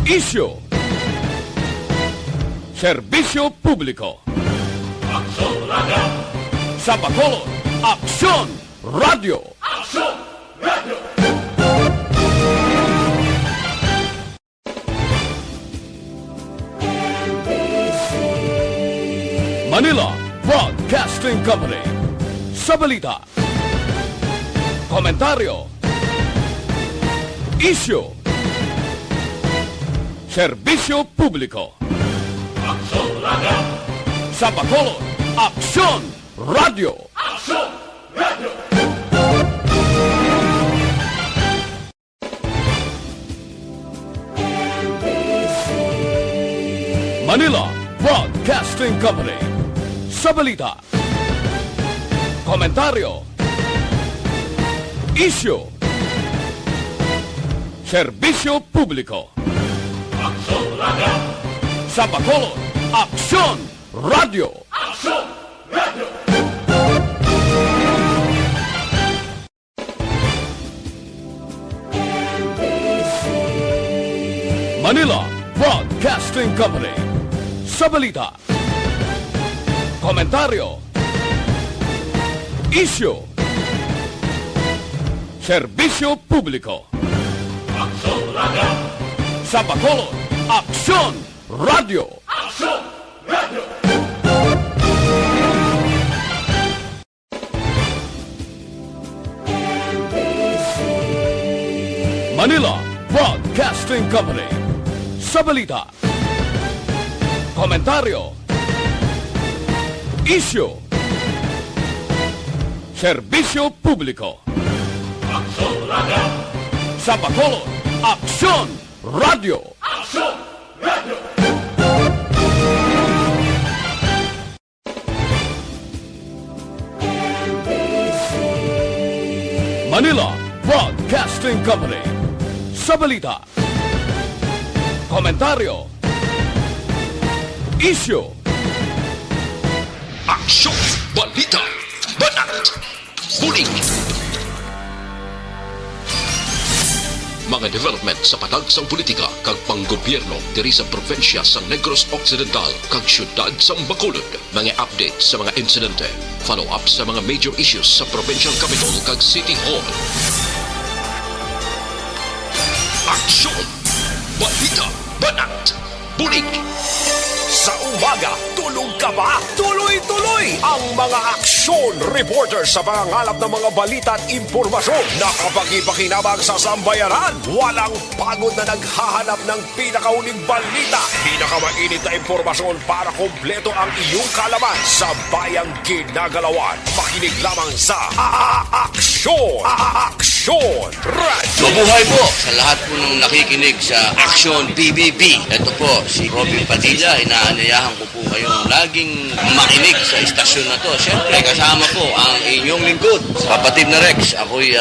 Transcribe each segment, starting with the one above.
Isyu, serbisyo publiko. Aksyon Radio! Sa Bacolod, Aksyon Radio. Aksyon Radio! Manila Broadcasting Company. Sa balita, komentaryo, isyu, serbisyo publiko. Aksyon Radio! Sa Bacolod, Aksyon Radio. Aksyon Radio! Manila Broadcasting Company. Sa balita, komentaryo, isyu, serbisyo publiko. Aksyon Radio! Sa Bacolod, Aksyon Radio. Aksyon Radio! Manila Broadcasting Company. Sa balita, komentaryo, isyu, serbisyo publiko. Aksyon Radio! Sa Bacolod, Aksyon Radio. Aksyon Radio! Manila Broadcasting Company. Sa balita, komentaryo, isyu, serbisyo publiko. Aksyon Radio! Sa Bacolod, Aksyon Radio. Aksyon Radio! Manila Broadcasting Company. Sa balita, komentaryo, isyu, Aksyon! Balita! Banat! Bulig! Mga development sa patagsang politika kag panggobyerno diri sa probinsya sa Negros Occidental kag syudad sa Bacolod. Mga update sa mga insidente, follow up sa mga major issues sa provincial capital kag City Hall. Aksyon! Balita! Banat! Bulig! Sa umaga, tulog ka ba? Tuloy-tuloy ang mga aksyon reporter sa mga ngalap ng mga balita at impormasyon na kapag-ipakinabang sa sambayanan. Walang pagod na naghahanap ng pinakauling balita. Pinakamainit na impormasyon para kompleto ang iyong kalaman sa bayang ginagalawan. Makinig lamang sa Aksyon! Aksyon Radio! Mabuhay po sa lahat po ng nakikinig sa Aksyon PBB. Ito po si Robin Padilla. Inaanyayahan ko po kayong laging makinig sa istasyon na to. Siyempre, kasama po ang inyong lingkod. Kapatid na Rex, ako'y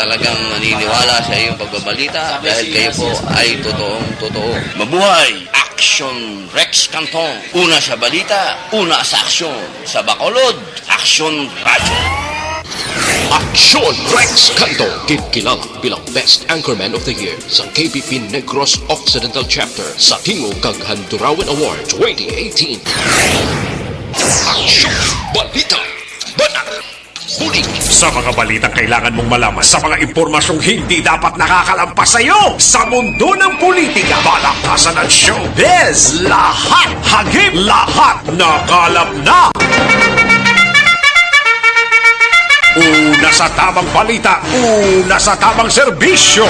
talagang naniniwala sa iyong pagbabalita dahil kayo po ay totoong-totoo. Mabuhay! Aksyon Rex Canton. Una sa balita, una sa aksyon. Sa Bacolod, Aksyon Radio. Aksyon Rex Canto, kilala bilang Best Anchorman of the Year sa KBP Negros Occidental Chapter sa Tingog kag Handurawan Award 2018. Aksyon Balita! Banat! Bulig! Sa mga balitang kailangan mong malaman, sa mga impormasyong hindi dapat nakakalampas sa iyo, sa mundo ng politika, balakasan at showbiz, lahat hagip, lahat nakalap na. Una sa tamang balita, una sa tamang serbisyo.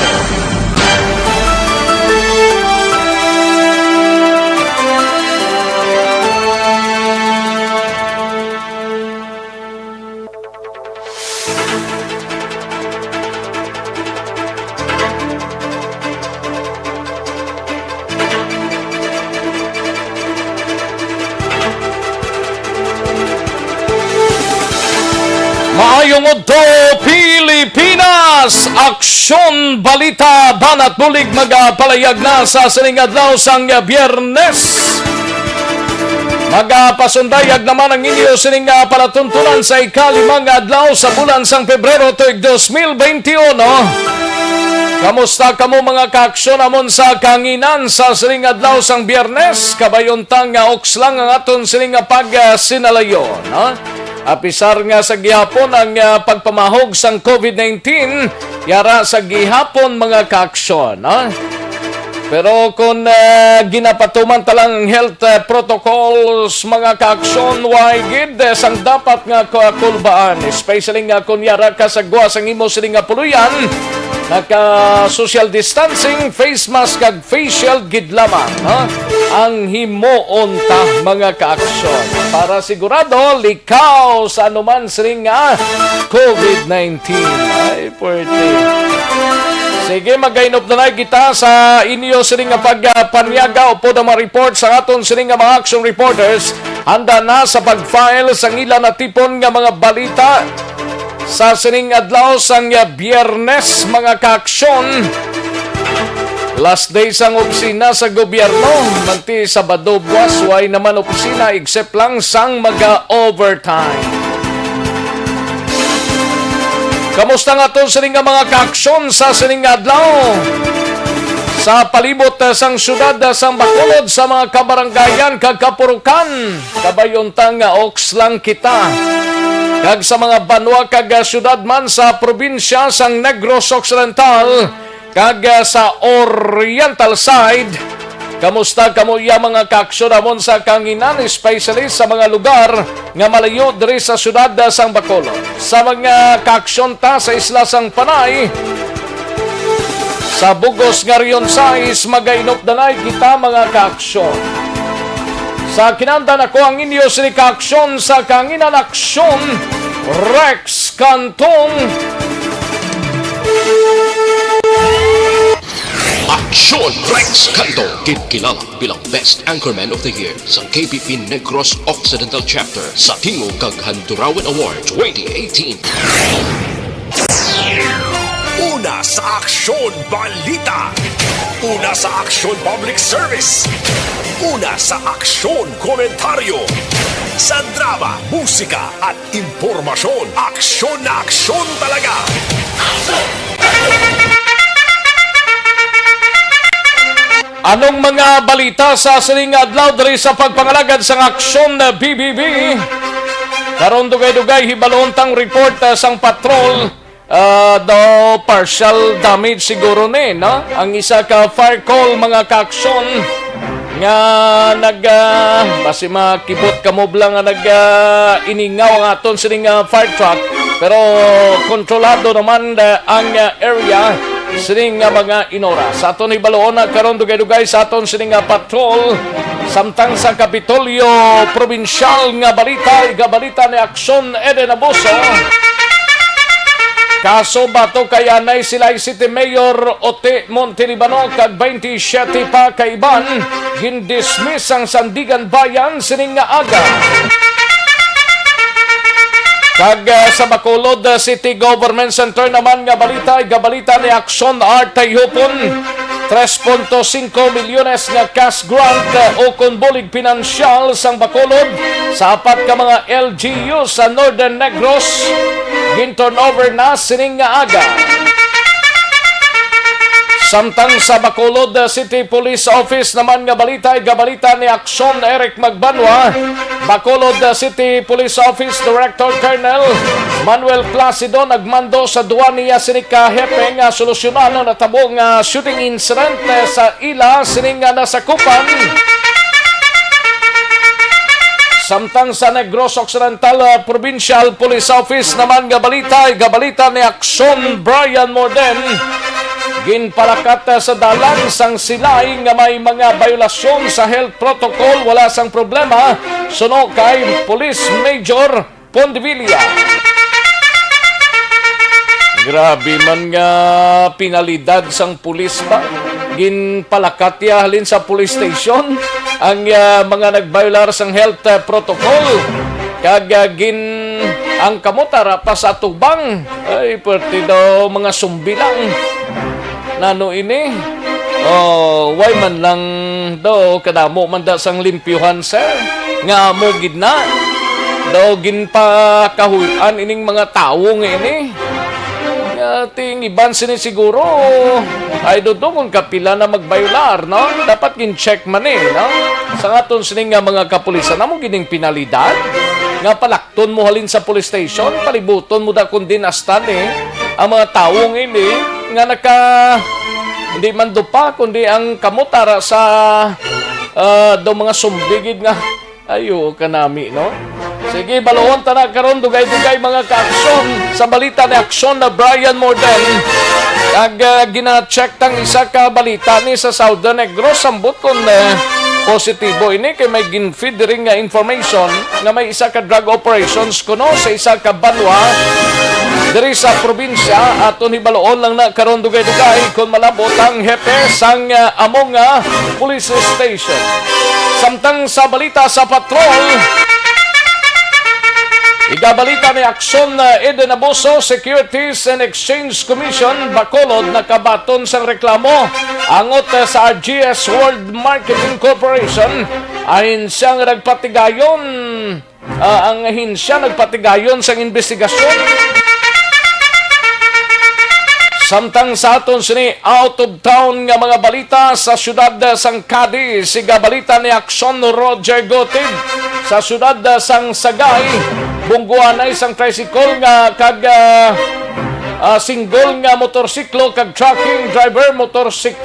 Maayong adto Pilipinas! Aksyon Balita Banat Bulig magapalayag na sa sining adlaw sang Biyernes. Magapasundayag naman ang inyo sining palatuntunan sa ikalimang adlaw sa bulan sang Pebrero tuig 2021. Kamusta kamo mga kaaksyon amon sa kanginan sa sining adlaw sang Biyernes? Kabayontang nga oks lang ang aton sining pag-sinalayon. Apisar nga sa gihapon ang pagpamahog sang COVID-19, yara sa gihapon mga kaaksyon. Pero kung ginapatuman talang health protocols mga kaaksyon, why gid sang dapat nga kulbaan, especially nga kung yara ka sa gwa sang imo sining puluyan, naka-social distancing, face mask kag facial gid lamang ang himuon ta mga kaaksyon para sigurado likaw sa anuman sining COVID-19. Ay, puwerte. Sige, mag-gainop na kita sa inyo sining pagpanyaga o po na ma-report sa aton sining mga action reporters. Handa na sa pag-file sa ilan na tipon nga mga balita sa sining adlaw sang Biyernes mga kaaksyon. Last day sang opisina sa gobyerno, manti Sabado buwas, way naman opisina except lang sang mag-overtime. Kamusta nga to sining mga kaaksyon sa sining adlaw? Sa palibot sang syudad sang Bacolod sa mga kabaranggayan kag kapurukan, kabayontang nga oks lang kita. Kag sa mga banwa kag syudad man sa probinsya sang Negros Occidental kag sa Oriental side. Kamusta kamo ya mga kaaksyon amon sa kanginan, especially sa mga lugar nga malayo diri sa syudad sang Bacolod. Sa mga kaaksyon ta sa isla sang Panay, sa Bugos nga riyon sais, magainop danay kita mga kaaksyon. Sa kinandan ako ang inyo sini kaaksyon sa kanginan aksyon, Rex Cantong. Aksyon Rex Canto, kilala bilang Best Anchorman of the Year sa KBP Negros Occidental Chapter sa Tingog kag Handurawan Award 2018. Una sa Aksyon Balita. Una sa Aksyon Public Service. Una sa Aksyon Komentaryo. Sa drama, musika at impormasyon. Aksyon na aksyon talaga. Anong mga balita sa sining adlaw diri sa pagpangalagad sang aksyon na BBB? Karon dugay-dugay hibalontang report sang patrol daw partial damage siguro ni, no? Ang isa ka fire call mga kaaksyon nga basi makibot kamobla nga iningaw ang aton sining fire truck, pero kontrolado naman ang area sining mga inora. Sa aton ibaloon karon dugay-dugay sa aton sining patrol samtang sa Kapitolyo Provincial nga balita, balita ni Aksyon Eden Abuso. Kaso bato kaya nay sila City Mayor Ote Montelibano kag 27 pa kaiban gindismiss ang Sandigan Bayan sining nga aga. Kag sa Bacolod City Government Center naman nga balita, balita ni Aksyon Artay Hupon, 3.5 milyones nga cash grant o konbulig pinansyal sang Bacolod sa apat ka mga LGU sa Northern Negros gin-turnover na sining nga aga. Samtang sa Bacolod City Police Office naman nga balita, balita ni Aksyon Eric Magbanwa, Bacolod City Police Office Director Colonel Manuel Placido nagmando sa duwa niya sining kahepe nga solusyonan ang natabong shooting incident sa ila sining nga nasakupan. Samtang sa Negros Occidental Provincial Police Office naman nga balita ni Aksyon Brian Morden, ginpalakat sa dalan sang silay nga may mga violasyon sa health protocol, wala sang problema suno kay Police Major Pondevilla. Grabe man nga pinalidad sang pulis ba, ginpalakat ya halin sa police station ang mga nagviolar sang health protocol kag ang kamutara pa sa tubang ay perti daw mga sumbilang nano ini. Why man lang daw kadamo man da sang limpyuhan sir nga mo gidna daw ginpakahuyan ining mga tawo nga ini. ting iban sini siguro ay dudungon kapila na magbayular, no? Dapat gin-check man no? Sa aton sining nga mga kapulisan na mo gining pinalidad nga palakton mo halin sa police station, palibuton mo da kundi nastan ang mga taong ini nga hindi man dupa kundi ang kamutara sa daw mga sumbigid nga ayo kanami, no? Sige, balawon ta na karon dugay-dugay mga ka-aksyon sa balita ni aksyon na Brian Morden. Gina-check tang isa ka balita ni sa Southern Negros sambot kon positibo ini kay may ginfeedering nga information nga may isa ka drug operations kuno sa isa ka banwa diri sa probinsya aton hibaloon lang na karon dugay-dugay kon malabot ang hepe sang among police station. Samtang sa balita sa patrol, igabalita ni aksyon na Eden Abuso Securities and Exchange Commission Bacolod na kabaton sang reklamo angot sa RGS World Marketing Corporation ahin siyang nagpatigayon ang hinsya nagpatigayon sang investigasyon. Samtang sa aton sini out of town nga mga balita sa syudad sang Cadiz, siga balita ni aksyon Roger Gotid sa syudad sang Sagay, bungguan ay isang tricycle nga kag single nga motorsiklo kag trucking driver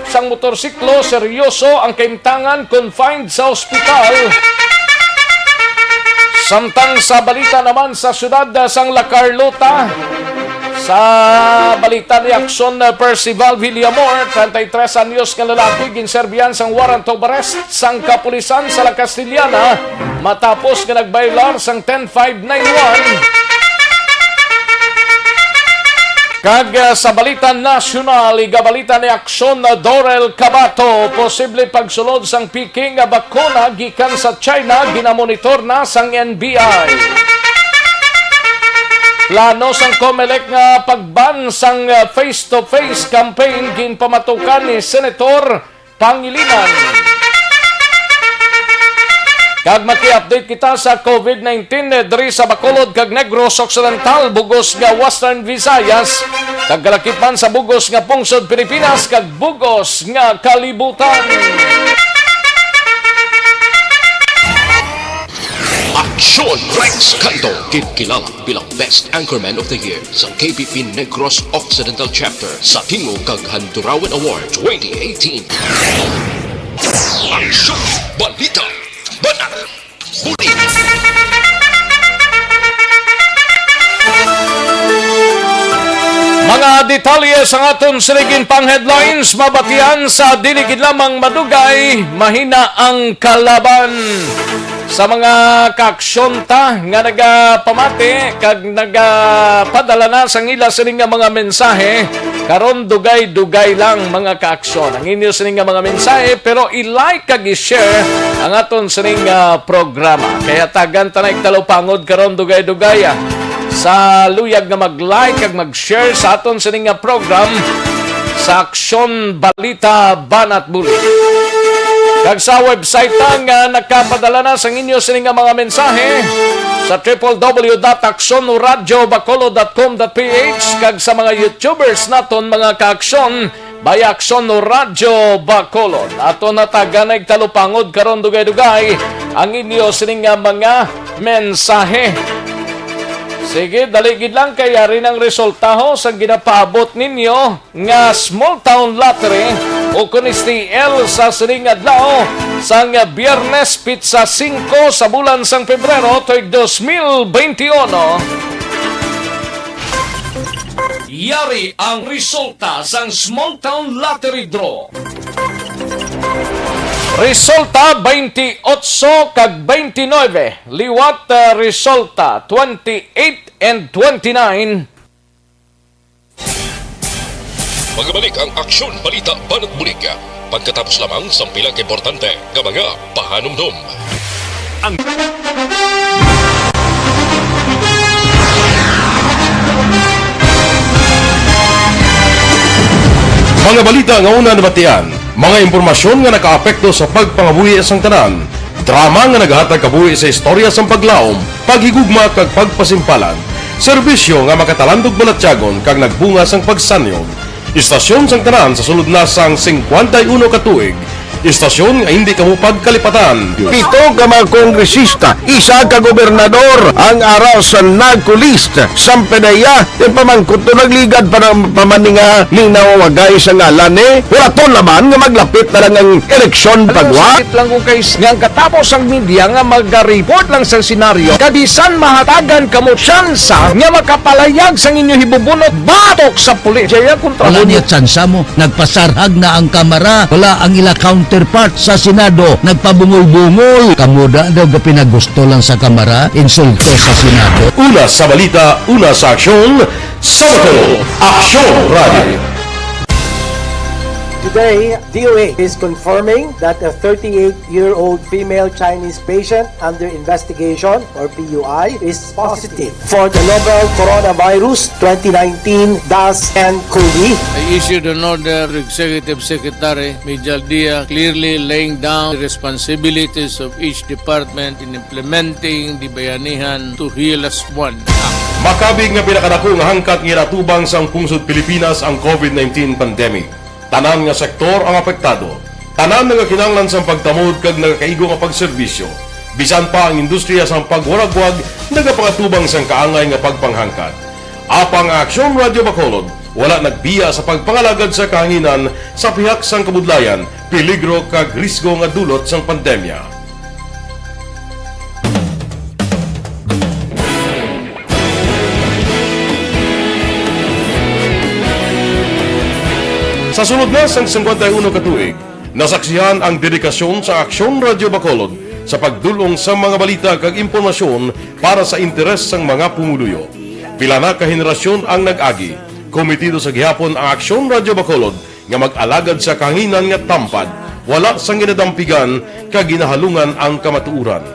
sang motorsiklo seryoso ang kaimtangan confined sa ospital. Samtang sa balita naman sa syudad sang La Carlota, sa balita ni aksyon Percival Villamor, 33 anyos nga lalaki ginserbihan sang warrant of arrest sang kapulisan sa La Castellana matapos nga nagbaylar sang 10591. Kag sa balita nasyonal, igabalita ni aksyon Dorel Cabato, posible pagsulod sang Peking nga bakuna gikan sa China ginamonitor na sang NBI. Plano sang COMELEC nga pagban sang face-to-face campaign ginpamatukan ni Senator Pangilinan. Kag maki-update kita sa COVID-19 diri sa Bacolod kag Negros Occidental, bugos nga Western Visayas, kag kalakipan sa bugos nga pungsod Pilipinas kag bugos nga kalibutan. Aksyon Rex Canto, kilala bilang Best Anchorman of the Year sa KPP Negros Occidental Chapter sa Tingog kag Handurawan Award 2018. Aksyon Balita Banat Huli. Mga detalye sa aton siligin pang headlines, mabatian sa diligid lamang madugay, mahina ang kalaban. Sa mga kaaksyon ta nga nagapamati kag nagapadala na sang ila sining nga mga mensahe, karon dugay-dugay lang mga kaaksyon ang inyo sining nga mga mensahe, pero i-like kag i-share ang aton sining programa. Kaya tagan ta na igtalupangod karon dugay-dugay sa luyag nga mag-like kag mag-share sa aton sining nga program sa Aksyon Balita Banat Buli. Kag sa website nga nakapadala na sa inyo sining mga mensahe sa www.aksyonoradiobacolod.com.ph kag sa mga YouTubers naton mga kaaksyon by Aksyon Radio Bacolod. Ato natagan na igtalupangod karon dugay-dugay ang inyo sining mga mensahe. Sige, daligid lang kaya rin ang resultaho sa ginapaabot ninyo nga Small Town Lottery o kunisti L sa sining adlaw sang Biyernes Pizza 5 sa bulan sang Pebrero tuig 2021. Yari ang resulta sang Small Town Lottery Draw. Resulta 28 kag 29. Liwat resulta 28 and 29. Magbalik ang Aksyon Balita Banat Bulig pagkatapos lamang sa pilang importante nga mga pahanumdum. Mga balita nga una nabatian, mga impormasyon nga nakaapekto sa pagpangabuhi sang tanan, drama nga naghatag kabuhi sa istorya sang paglaom, paghigugma kag pagpasimpalan. Serbisyo nga makatalandog balatyagon kag nagbunga sang pagsanyog. Istasyon sang tanan sa sulod na sang 51 katuig. Istasyon nga hindi kamo pagkalipatan. Pito ka mga kongresista, isa ka gobernador, ang araw sa nagkulist, sampedaya, yung pamangkot to nagligad para pamaninga linaw wagay sa ngalan wala to naman nga maglapit na lang ang eleksyon pagwa. Sakit lang kung kays nga katapos ang media nga mag-report lang sa senaryo, kadisan mahatagan kamo tsansa nga makapalayag sa inyo hibubunot batok sa pulis. Jaya kontra Wala mo niya tsansa mo, nagpasarhag na ang kamera, wala ang ila counterpart sa Senado, nagpabungol-bungol. Kamuda daw ga pinagusto lang sa kamera, insulto sa Senado. Una sa balita, una sa aksyon, Sabado, Aksyon Radio. Today, DOA is confirming that a 38-year-old female Chinese patient under investigation, or PUI, is positive for the novel coronavirus 2019 DAS-CoV. I issued an order to Executive Secretary Mijal Dia clearly laying down the responsibilities of each department in implementing the Bayanihan to Heal as One Act. Makabig nga pinakadako nga hangkat nga natubang sang pungsod Pilipinas ang COVID-19 pandemic. Tanan nga sektor ang apektado. Tanan nga kinahanglan sang pagtamod kag nagakaigo nga pagserbisyo. Bisan pa ang industriya sang pagwaragwag nagapangatubang sang kaangay nga pagpanghangkat. Apang Aksyon Radio Bacolod wala nagbiya sa pagpangalagad sa kahanginan sa pihak sang kabudlayan, peligro kag risgo nga dulot sang pandemya. Sa sunod na sang 51 katuig, nasaksihan ang dedikasyon sa Aksyon Radio Bacolod sa pagdulong sa mga balita kag impormasyon para sa interes sang mga pumuluyo. Pila na ka henerasyon ang nag-agi, komitido sa gihapon ang Aksyon Radio Bacolod nga mag-alagad sa kahanginan nga tampad, wala sang ginadampigan kag ginahalungan ang kamatuuran.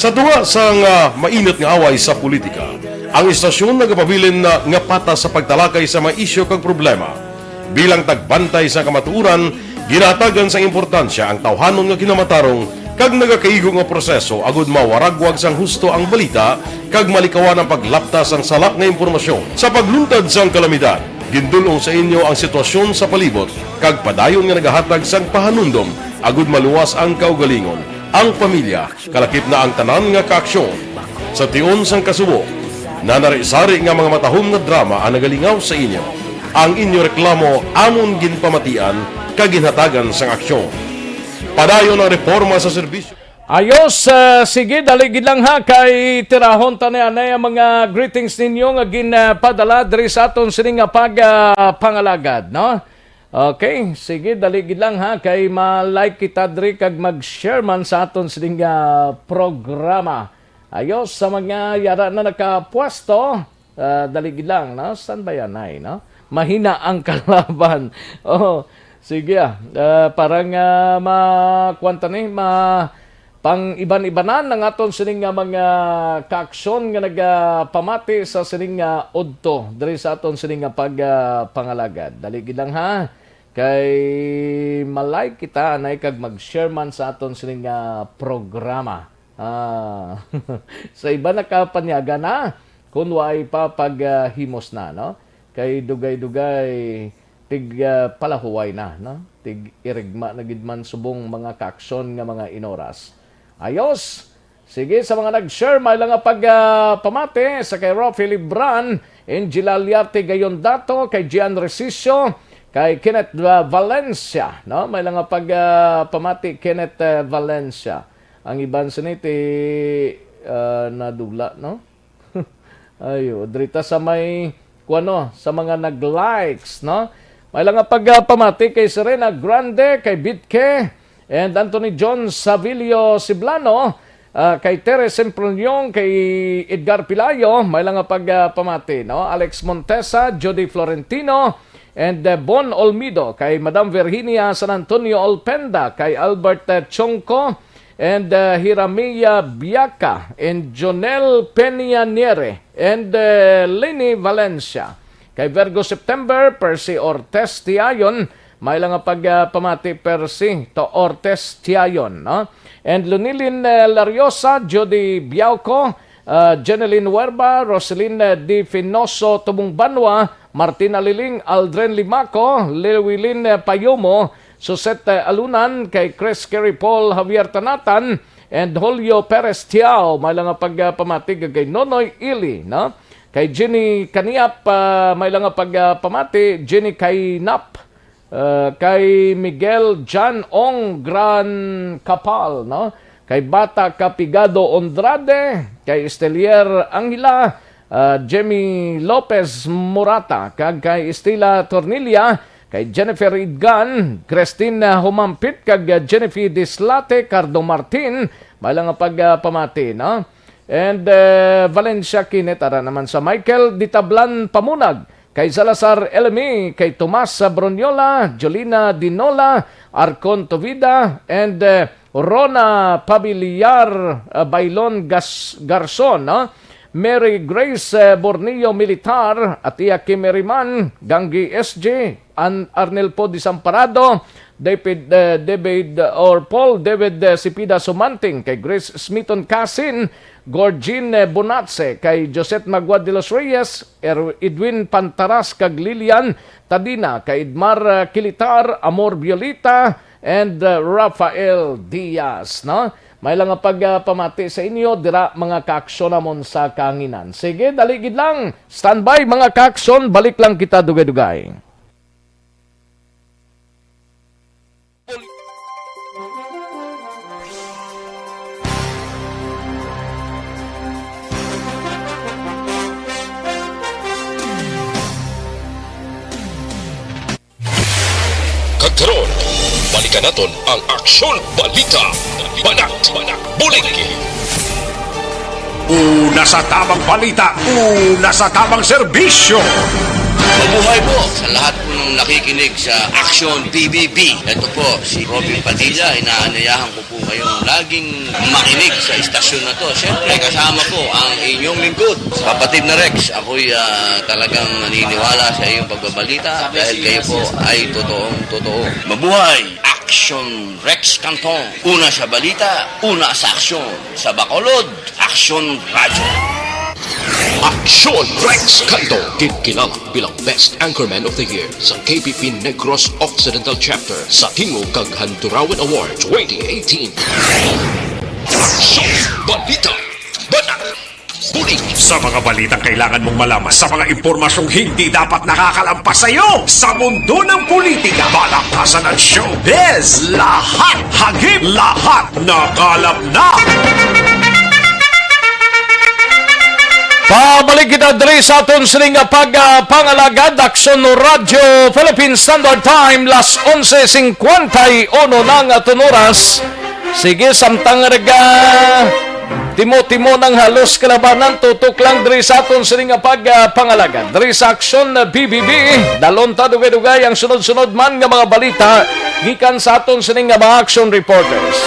Sa tunga sang mainit nga away sa politika, ang istasyon nagapabilin na nga patas sa pagtalakay sa mga isyu kag problema. Bilang tagbantay sa kamatuuran, ginatagan sa importansya ang tawhanon nga kinamatarong kag nagakaigo nga proseso agud mawaragwag sang husto ang balita kag malikawan ang paglaptas ang salak nga impormasyon. Sa pagluntad sang kalamidad, gindulong sa inyo ang sitwasyon sa palibot kag padayon nga nagahatag sang pahanundom agud maluwas ang kaugalingon, ang pamilya, kalakip na ang tanan nga kaaksyon. Sa tion sang kasubo, nanari-sari nga mga matahom nga drama ang nagalingaw sa inyo. Ang inyo reklamo amon ginpamatian kaginhatagan sang aksyon. Padayon ang reforma sa serbisyo. Ayos, sige, daligid lang ha, kay tirahon tanay ang mga greetings ninyo nga ginpadala diri sa aton sining nga pangalagad, no? Okay, sige, daligid lang ha, kay ma-like kita diri kag mag-share man sa aton sining programa. Ayos, sa mga yara na nakapwesto, daligid lang, no? Saan ba yan ay, no? Mahina ang kalaban. Oh, sige parang pang iban-ibanan ng aton sining mga kaaksyon nga nagpamati sa sining udto diri sa aton sining pagpangalagad. Daligid lang ha. Kay malike kita anay kag mag-share man sa aton sining programa. Sa iba nakapanyaga na kun waay pa paghimos na, no? Kay dugay-dugay tig palahuway na, no? Tig irigma na gid man subong mga kaaksyon nga mga inoras. Ayos. Sige, sa mga nag-share may lang pagpamate sa kay Rafi Libran, Angela Liarte Gayon Dato, kay Gian Resicio, kay Kenneth Valencia, no? May lang pagpamati Kenneth Valencia. Ang iban siniti nadula, no? Ayo, drita sa may sa mga nag-likes, no? May lang pagpamati kay Serena Grande, kay Bitke, and Anthony John Savilio Siblano, kay Teres Sempronion, kay Edgar Pilayo, may lang pagpamati, no? Alex Montesa, Jody Florentino, and Bon Olmido, kay Madam Virginia San Antonio Olpenda, kay Albert Chongco, and Hiramia Biaca, and Jonel Peñaniere, and Lenny Valencia. Kay Virgo September, Percy Ortez Tiayon, may lang pagpamati Percy to Ortez Tiayon, no? And Lunilin Lariosa, Jody Biauco, Jeneline Huerba, Roselyn Di Finoso Tubong Banwa, Martina Liling, Aldren Limaco, Lewilin Payomo, Susette Alunan, kay Chris Kerry Paul, Javier Tanatan, and Julio Perez Tiao. May lang pagpamati kay Nonoy Ili, no? Kay Jenny Kaniap, may lang pagpamati, Jenny Kainap, kay Miguel Jan Ong Gran Kapal, no? Kay Bata Capigado Ondrade, kay Estelier Angela, Jemmy Lopez Morata, kay Estela Tornilla, kay Jennifer Idgan, Christine Humampit, kag Jennifer Dislate, Cardo Martin, may lang pagpamati, no? And Valencia Kinet, ara naman sa Michael Ditablan Pamunag, kay Salazar Elmi, kay Tomas Bronyola, Jolina Dinola, Arcon Tovida, and Rona Pabiliar Bailon Garson, no? Mary Grace Bornillo Militar, Atia Kimeriman, Gangi SJ, Arnel Po Disamparado, David or Paul David Sipida Sumanting, kay Grace Smithon Casin, Gorgine Bonatse, kay Josette Magua de los Reyes, Edwin Pantaras kag Lilian Tadina, kay Idmar Kilitar, Amor Violita, and Rafael Diaz, no? May lang pagpamati sa inyo, dira mga kaaksyon namon sa kanginan. Sige, daligid lang. Standby mga kaaksyon, balik lang kita dugay-dugay. Kagkaroon, balikan naton ang Aksyon Balita. Banat, bulig. Una sa tamang balita, una sa tamang serbisyo. Mabuhay po sa lahat po ng nakikinig sa Action PBB. Ito po si Robin Padilla. Inaanayahan ko po kayong laging makinig sa istasyon na to. Siyempre kasama po ang inyong lingkod. Kapatid na Rex, ako'y talagang naniniwala sa iyong pagbabalita dahil kayo po ay totoong-totoo. Mabuhay! Action Rex Canton. Una sa balita, una sa aksyon. Sa Bacolod, Action Radio. Aksyon Rex Canto, kilala bilang Best Anchorman of the Year sa KPP Negros Occidental Chapter sa Tingog kag Handurawan Award 2018. Aksyon Balita. Banat. Bulig. Sa mga balitang kailangan mong malaman, sa mga impormasyong hindi dapat nakakalampas sa iyo, sa mundo ng politika, balakasan at showbiz, lahat hagip, lahat nakalap na. Pabalik kita diri sa aton sining pagpangalagad Aksyon Radio Philippine Standard Time las 11:51 ng aton oras. Sige, samtang rega timo-timo ng halos kalabanan, tutok lang diri sa aton sining pagpangalagad diri sa Aksyon BBB. Dalon ta dugay-dugay ang sunod-sunod man nga mga balita gikan sa aton sining mga action reporters.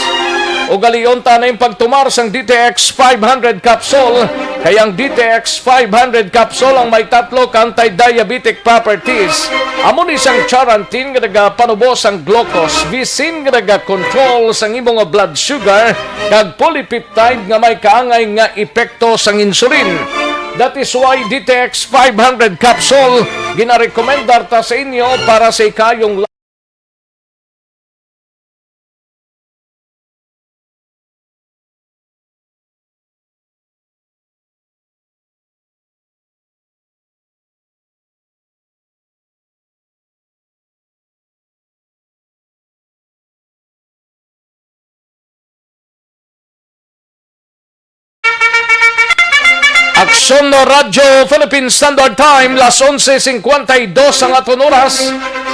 O galiyon ta na yung pagtumar sang DTX 500 capsule. Kaya ang DTX 500 capsule ang may tatlo ka anti-diabetic properties. Amo ni sang charantin nga nagapanubos ang glucose, bisin nga nagakontrol sang imong blood sugar, kag polypeptide nga may kaangay nga epekto sang insulin. That is why DTX 500 capsule ginarekomendar ta sa inyo para sa ikayong Aksyon Radio Philippine Standard Time las 11:52 ang aton oras.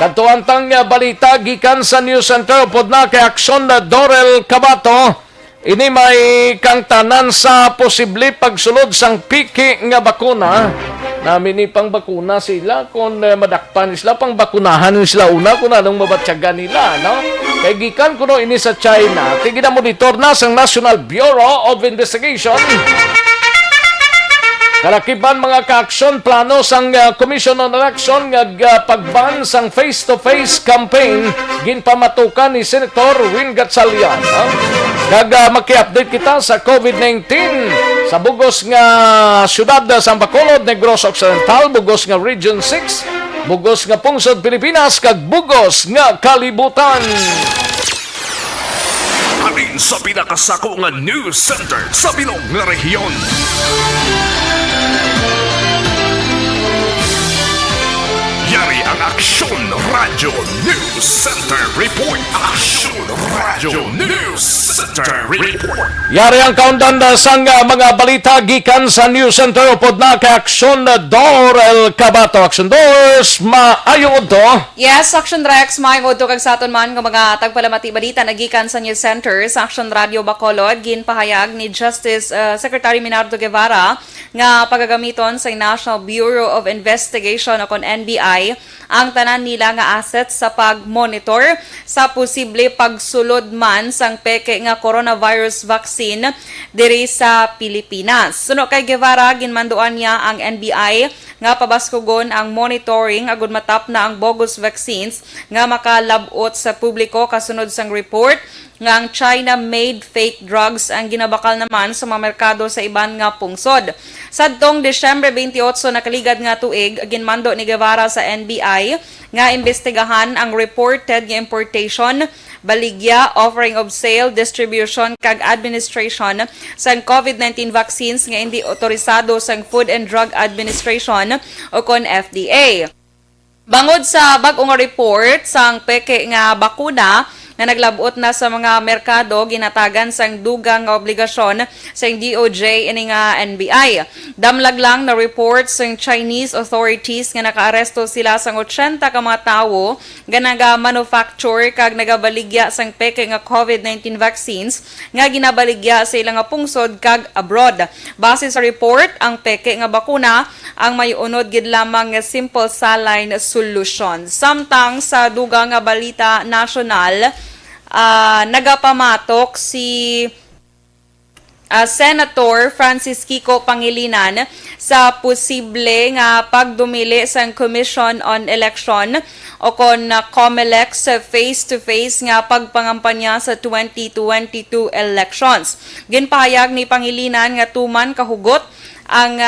Katuantang balita gikan sa News Center pod na kay Aksyon Dorel Cabato. Ini may kang tanan sa posible pagsulod sang piki nga bakuna. Namin ni pang bakuna sila kung madakpan sila pang bakunahan sila una kung anong mabatyagan nila, no? Kay gikan kuno ini sa China. Tigina monitor na sang National Bureau of Investigation. Kalakiban mga ka-aksyon plano sang Commission on Election nga pagban sang face-to-face campaign ginpamatukan ni Senator Win Gatchalian. Kag maki-update kita sa COVID-19 Sa bugos nga syudad sa Bacolod, Negros Occidental, bugos nga Region 6, bugos nga Pungsod, Pilipinas, kag bugos nga Kalibutan. Alin sa pinakasako nga news center sa bilog nga rehiyon. Yari ang Aksyon Radio News Center Report. Aksyon Radio News Center Report. Yari ang countdown sang mga balita gikan sa News Center upod na kay Aksyon Dor El Cabato. Aksyon Dors, maayong to. Yes, Action Rex, maayong to kag sa aton man nga mga tagpalamati balita nagikan sa News Center sa Action Radio Bacolod. Ginpahayag ni Justice Secretary Minardo Guevara nga pagagamiton sa National Bureau of Investigation o kon NBI ang tanan nila nga assets sa pag-monitor sa posible pagsulod man sang peke nga coronavirus vaccine diri sa Pilipinas. Suno kay Guevara, ginmanduan niya ang NBI nga pabaskugon ang monitoring agud matap na ang bogus vaccines nga makalabot sa publiko kasunod sang report nga ang China-made fake drugs ang ginabakal naman sa mga merkado sa iban nga pungsod. Sadtong Desyembre 28 nakaligad nga tuig, ginmando ni Guevara sa NBI nga imbestigahan ang reported nga importation, baligya, offering of sale, distribution kag administration sa COVID-19 vaccines nga hindi otorisado sa Food and Drug Administration o kon FDA. Bangod sa bag-ong report sang peke nga bakuna na naglabot na sa mga merkado, ginatagan sang dugang nga obligasyon sa DOJ ini nga NBI. Damlag lang na report sang Chinese authorities nga nakaaresto sila sang 80 ka mga tawo nga naga-manufacture kag nagabaligya sang peke nga COVID-19 vaccines nga ginabaligya sa ilang nga pungsod kag abroad. Base sa report, ang peke nga bakuna ang may unod gid lamang nga simple saline solution. Samtang sa dugang nga balita nasyonal, nagapamatok si Senator Francis Kiko Pangilinan sa posible nga pagdumili sa Commission on Election o kon COMELEC sa face-to-face nga pagpangampanya sa 2022 elections. Ginpahayag ni Pangilinan nga tuman kahugot ang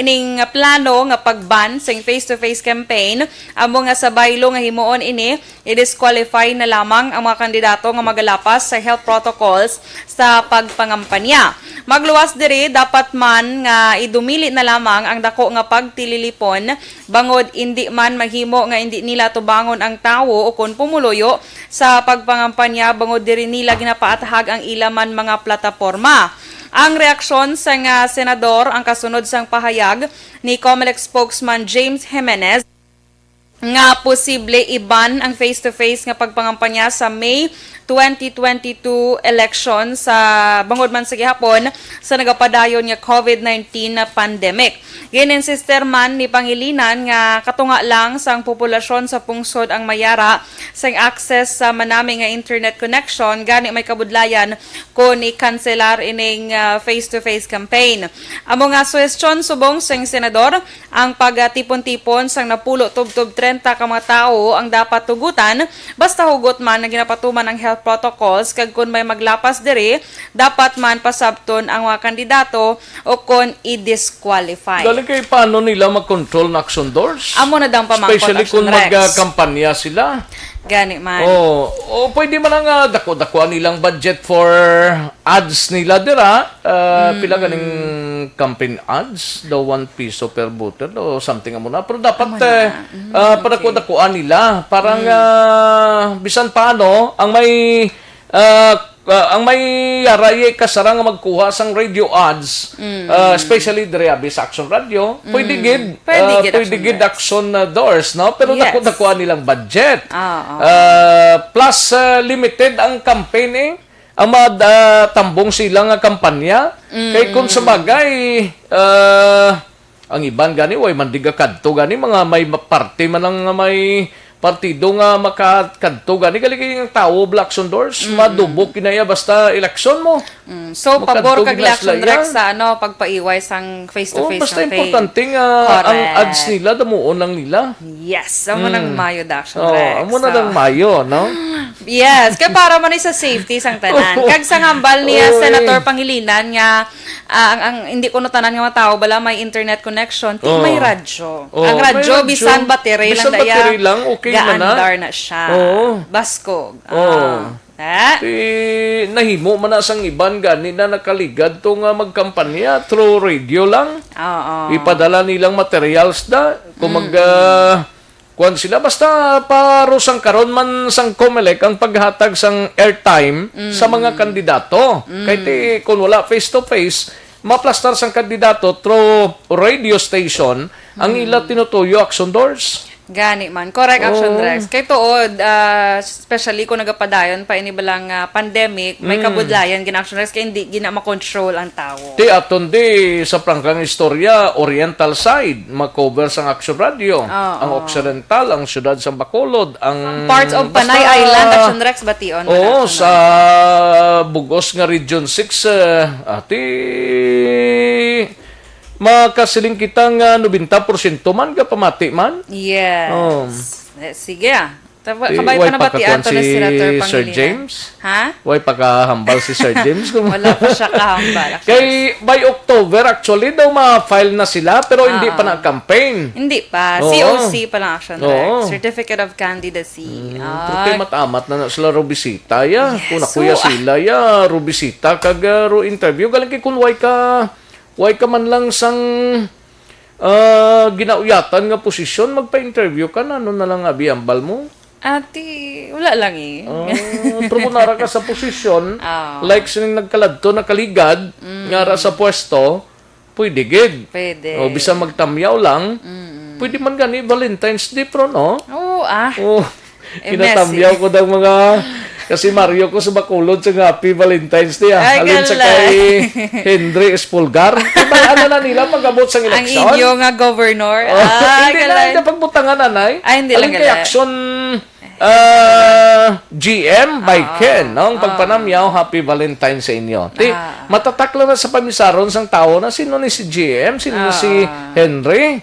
ining plano nga pagban sa face-to-face campaign amo nga sa baylo nga himuon ini i-disqualify na lamang ang mga kandidato nga magalapas sa health protocols sa pagpangampanya. Magluwas diri dapat man nga idumili na lamang ang dako nga pagtililipon bangod indi man mahimo nga indi nila tubangon ang tawo o kon pumuluyo sa pagpangampanya bangod diri nila ginapaatahag ang ilaman mga plataporma. Ang reaksyon sa senador ang kasunod sang pahayag ni COMELEC spokesman James Jimenez nga posible iban ang face-to-face nga pagpangampanya sa May 2022 election sa bangod man sa gihapon sa nagapadayon nga COVID-19 na pandemic. Gininsister man ni Pangilinan nga katunga lang sang populasyon sa pungsod ang mayara sang access sa manami nga internet connection gani may kabudlayan kung i-cancelar ining face-to-face campaign. Amo nga suwestyon subong sang senador ang pagtipon-tipon sang napulo tubtob 30 ka mga tao ang dapat tugutan basta hugot man na ginapatuman ang health protocols kag kun may maglapas diri dapat man pasabton ang mga kandidato o kon i-disqualify. Galing kay paano nila mag-control na Action Doors? Amo na dang pamangkot especially kung magkampanya sila. Gani man. Pwede man nga dako-dakuan nilang budget for ads nila dira. Pila ganing campaign ads, daw 1 piso per voter o something amo na. Pero dapat padako-dakuan nila. Parang bisan paano ang may aray kasarang nga magkuha sang radio ads, especially diri sa Action Radio, pwede gid Action Doors, no? Pero dako-dakuan nilang budget. Plus limited ang campaign ang tambong sila nga kampanya. Kay kung sa bagay ang iban gani way mandiga kadto gani mga may parte man ang may partido nga makakadto gani gali kay tao Action Doors madubok kinaya basta eleksyon mo So, pabor kag Makadtog na election sila, Rex yeah. sa face-to-face Oh, basta campaign. importante nga ang Correct. ads nila, damuon lang nila. Yes, amo nang Mayo Action Oh, Rex. amo na lang Mayo, no? Yes, kaya para man sa safety sang tanan. Kag sa ngambal niya Oy. Senator Pangilinan nga ang hindi ko no tanan nga mga tao bala may internet connection, Oh. may radyo. Oh, Ang radyo may radyo. bisan battery lang Bisan battery lang, okay man na. gaandar na siya. Oo. Baskog. Oh. Ah. Nahimo man na sang iban gani na nakaligad to nga magkampanya through radio lang. Oo. Ipadala nilang materials da kung kuan sila basta paro sang karon man sang COMELEC ang paghatag sang airtime sa mga kandidato. Kay ti kung wala face to face maplastar sang kandidato through radio station ang ila tinutuyo action doors. Gani man. Correct, Action Oh. Rex. Kay tuod, especially kung nagapadayon pa ini balang pandemic, may kabudlayan gina Action Rex kay hindi gina makontrol ang tao. Ti aton di sa prangkang istorya oriental side makover sang Action Radio, ang occidental, ang syudad sa Bacolod, ang Parts of Panay basta- Island, Action Rex, bation. Oo, sa Bugos nga Region 6 ati makasiling kita nga 90% man ka pamati man. Yes. Oh. Sige ah. Di, Kabay way pa na ba pagkatuan to na si Senator Sir Pangilinan? James? Ha? Way pagkahambal si Sir James. Wala pa siya kahambal. Kay by October actually daw ma-file na sila pero hindi pa na-campaign. Hindi pa. Oo. COC pa lang Action Oo. Rex. Certificate of Candidacy. Porque matamat na sila rubisita ya. Yes. Kung nakuya So, sila ya rubisita kag ro interview galing kay kun way ka man lang sang ginauyatan nga posisyon magpa-interview ka na ano na lang abi ambal mo. Ati, wala lang eh. Tribunara ka sa posisyon Oo. like sining nagkaladto nakaligad nga ra sa pwesto pwede gid. Pwede. O bisa magtamyaw lang. Pwede man gani Valentine's Day pro no? Oo ah. Oh, Eh, kinatamyaw ko daw mga kasi Mario ko sa Bacolod sa Happy Valentine's Day. Ay, Alin sa galay. kay Henry Espulgar. Diba, ano na nila pag-abot sa Ang eleksyon? inyo nga governor. Oh, hindi galay. na pagbutangan nanay. Ay, hindi lang Alin kay galay. action GM by Ken. No? Ang pagpanamyaw, Happy Valentine's sa inyo. Di, matatak lang na sa pamisaron sang tao na sino ni si GM, sino na si Henry.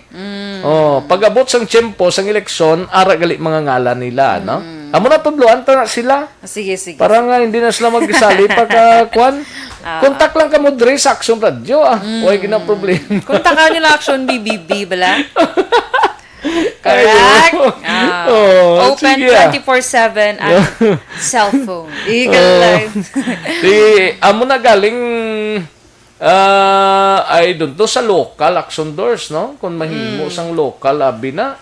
Oh, pag-abot sang tiyempo sang eleksyon, ara gali mga ngalan nila, no? Amo na tudloan ta na sila. Sige, sige. Para nga hindi na sila magsali pagka kwan. Kontak lang ka mo dre sa Action Radio Huwag gina problema. Kunta ka nyo lang Action BBB, bala? Correct. Oh, Open sige, 24/7 at cellphone. Eagle life. Di, amo na galing ay doon to sa local Action Doors, no? Kung mahimo sang local, abi na.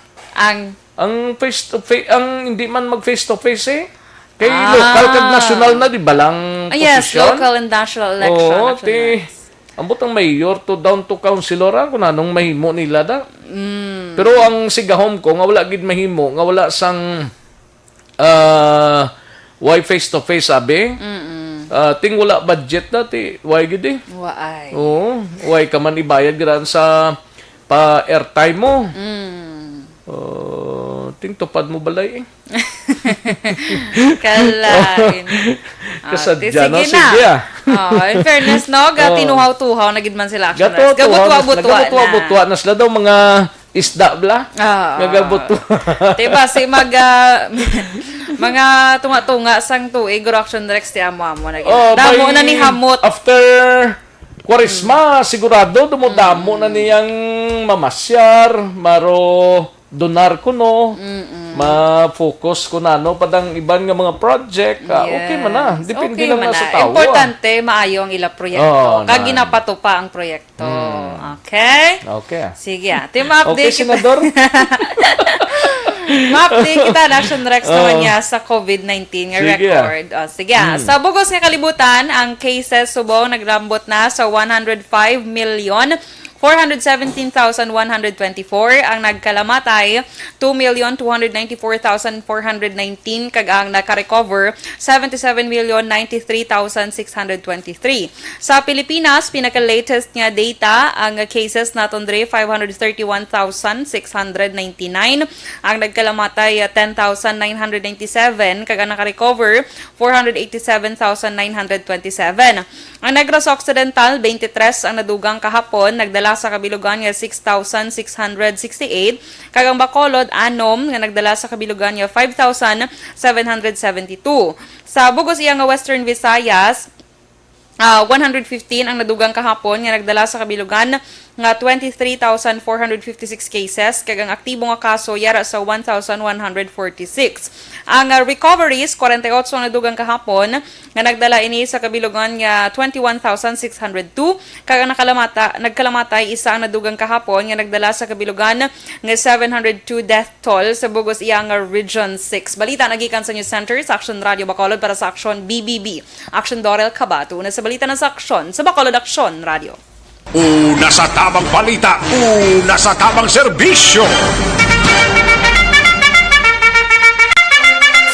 Ang face to face, ang hindi man mag face to face eh. Kay local kag national na di balang posisyon. Yes, local and national election. Oo, Action ti. Rex. Ambot ang mayor to down to councilor kung anong mahimo nila da. Pero ang sigahom ko nga wala gid mahimo, nga wala sang why face to face abi. Ting wala budget na ti why gid eh. Waay. Oo, why ka man ibayad gran sa pa airtime mo. Ting tupad mo balay eh. Kalain. Kasadya na, sige sige na. In fairness, no? Tinuhaw-tuhaw na gid man sila Action Rex. Gabutwa na sila daw mga isda bla. Gagabutwa. Diba, si mga tunga-tunga sang tuig, Action Rex ti amo-amo na gid. Damo na ni hamot. After Kwaresma, sigurado dumudamo na niyang mamasyar, maro donar ko no, ma-focus ko na no, padang iban nga mga project, okay man na. Depende lang na sa tao. Importante, maayo ang ila proyekto. Kag ginapato pa ang proyekto. Okay? Okay. Sige. Update Okay, Senador? Ma-update kita na Action Rex naman niya sa COVID-19 nga record. Sige. Sa bugos nga kalibutan, ang cases subong nagrambot na sa 105,156,988 417,124. Ang nagkalamatay, 2,294,419. Kag ang nakarecover, 77,093,623. Sa Pilipinas, pinaka-latest nga data, ang cases naton dre 531,699. Ang nagkalamatay, 10,997. Kag ang nakarecover, 487,927. Ang Negros Occidental, 23 ang nadugang kahapon, nagdala sa kabilugan nga 6,668. Kag ang Bacolod, 6 nga nagdala sa kabilugan nga 5,772. Sa Bugos iya nga Western Visayas, 115 ang nadugang kahapon nga nagdala sa kabilugan nga 23,456 cases, kag ang aktibo nga kaso yara sa 1,146. Ang recoveries, 48 ang nadugang kahapon nga nagdala ini sa kabilugan nga 21,602, kag ang nagkalamatay isa ang nadugang kahapon nga nagdala sa kabilugan nga 702 death toll sa Bugos iya nga Region 6. Balita nagikan sa News Center sa Action Radio Bacolod para sa Action BBB. Action Dorel Cabato na sa balita ng sa Action sa Bacolod Action Radio. Una sa tamang balita, una sa tamang serbisyo.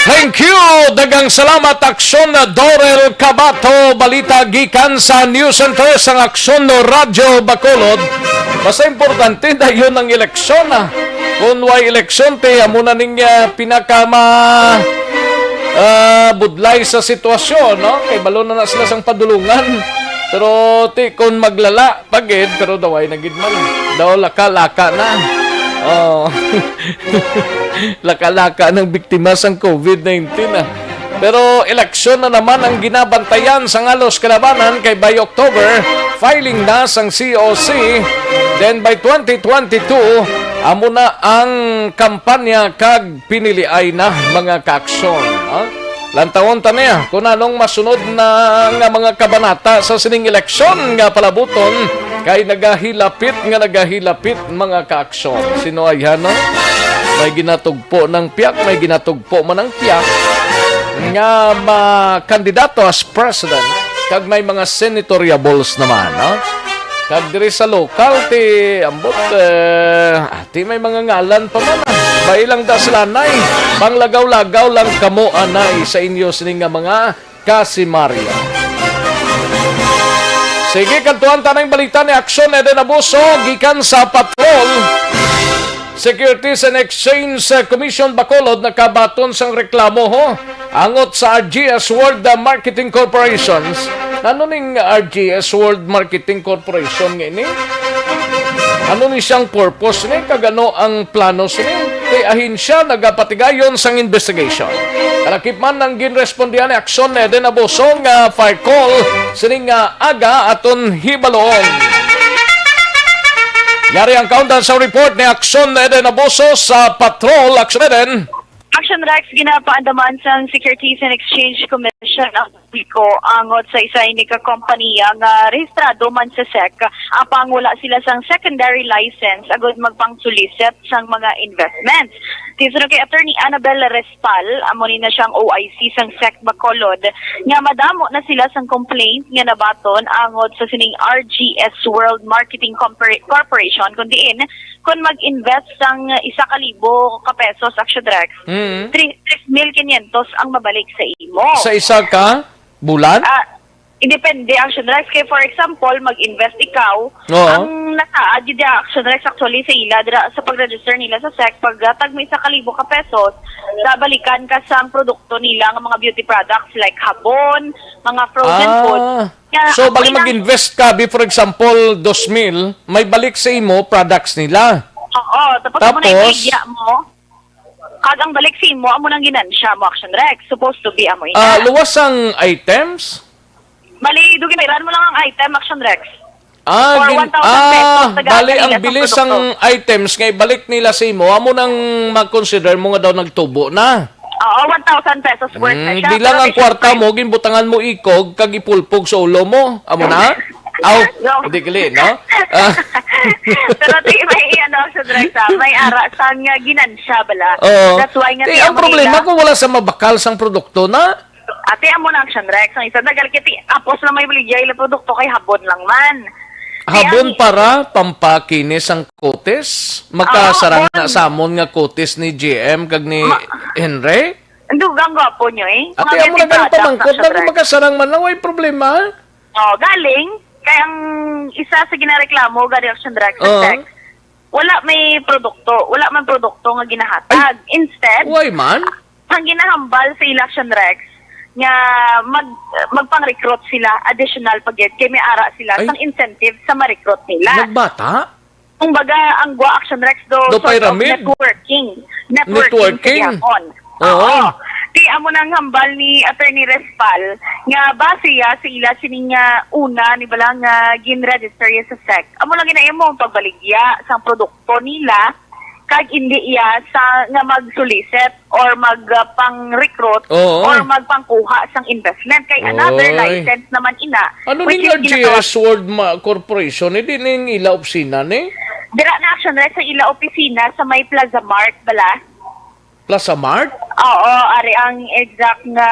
Thank you! Dagang salamat, Aksyon Dorel Cabato. Balita gikan sa News Center sa Aksyon Radio Bacolod. Basta importante na yun ang eleksyon. Kung way eleksyon, amo na ning budlay sa sitwasyon. No? Kay balo na sila sang padulungan. Pero kung maglala, pagid, pero daway na gid man. Daw laka-laka na. Oh. Laka-laka ng biktima sang COVID-19 Pero eleksyon na naman ang ginabantayan sa ngalos kalabanan kay by October, filing na sang COC. Then by 2022, amo na ang kampanya kag piniliay na mga kaaksyon. Lantawon ta niya kung anong masunod na nga mga kabanata sa sining eleksyon nga palabuton kay nagahilapit mga kaaksyon. Sino ay no? May ginatugpo ng piyak, may ginatugpo man ng piyak nga kandidato as president kag may mga senatoriables naman, no? Kag diri sa local ti ambot ati may mga ngalan pa man. Bailang da sila nay, panglagaw-lagaw lang kamo anay sa inyo sining nga mga kasimarya. Sige, kantuan tanang balita ni Aksyon Eden Abuso gikan sa Patrol. Securities and Exchange Commission Bacolod nakabaton sang reklamo angot sa RGS World Marketing Corporations. Ano ning RGS World Marketing Corporation ngini? Ano ni siyang purpose ni? Kagano ang plano ni? Kay ahinsya nagapatigayon sang investigation. Kalakip man ang ginrespondihan ni Aksyon Eden Abuso nga fire call sining aga aton hibaloon. Yari ang countdown sa report ni Aksyon Eden Abuso sa Patrol. Aksyon Eden. Action Rex, ginapaandaman sa Securities and Exchange Commission ang publiko angot sa isa ni ka-kompanya nga rehistrado man sa SEC apang wala sila sang secondary license agad magpang-solicit sang mga investments. Tisunod kay Attorney Annabel Respal, amo ni na siyang OIC sang SEC Bacolod, nga madamo na sila sang complaint nga nabaton angot sa sining RGS World Marketing Corporation kundiin kung mag-invest sang 1,000 ka pesos Action Rex. 3,500 ang mabalik sa imo. Sa isa ka bulan? Depende Action Rex. Kaya for example, mag-invest ikaw, ang naka-add yung Action Rex actually sa ila, sa pag-register nila sa SEC, pag may 1,000 ka pesos, babalikan ka sa produkto nila ng mga beauty products like habon, mga frozen food. So, bali mag-invest ka, for example, 2,000, may balik sa imo products nila. Oo, tapos mo na i-media mo, kagang balik sa imo, amo nang ginansya mo Action Rex. Supposed to be amo ina. Luwas ang items? Bali, duginairan mo lang ang item, Action Rex. Bali, ang bilis ang items ngay balik nila sa imo, amo nang mag-consider mo nga daw nagtubo na. Oo, 1,000 pesos worth na siya. Bilang ang kwarta mo, ginbutangan mo ikog, kag ipulpog sa ulo mo. Amo na? Hindi kali, no? Pero may Action Rex, may ara sang ginansya bala. That's why nga ang problema kung wala sa mabakal sang produkto na. Ate, amo na Action Rex. Ang isa nagalkiti, apos na may baligay na produkto kay habon lang man. Habon para pampakinis ang kotes. Makasarang na samon nga kotes ni GM kag ni Henry. Dugang gwapo nyo eh. Ate, amo na ganito mangkot na kung makasarang man lang, way problema. Galing. Kaya ang isa sa ginareklamo, gani Action Direct sa text, wala may produkto. Wala man produkto nga ginahatag. Instead, Why man? ang ginahambal sa Election Rex, nga magpang-recruit sila, additional pagget, kaya may ara sila Ay. sang incentive sa ma-recruit nila. Nagbata? Kumbaga, ang Gua Action Rex do Do sort of pyramid? networking. Networking? sa Japon. Oo. Di amo nang hambal ni Attorney Respal nga base ya sa ila sining una ni balang gin-register ya sa SEC. Amo lang ginaya mo ang pagbaligya sa produkto nila kag hindi iya sa nga mag-solicit or magpang-recruit Oo. or magpangkuha sang investment kay another Oy. license naman ina. Ano which ning is ginagawa- GS World Corporation? Hindi ning ila opsina ni? Dira na Action Rex sa ila opisina sa may Plaza Mart bala. Plaza Mart? Oo, ari ang exact na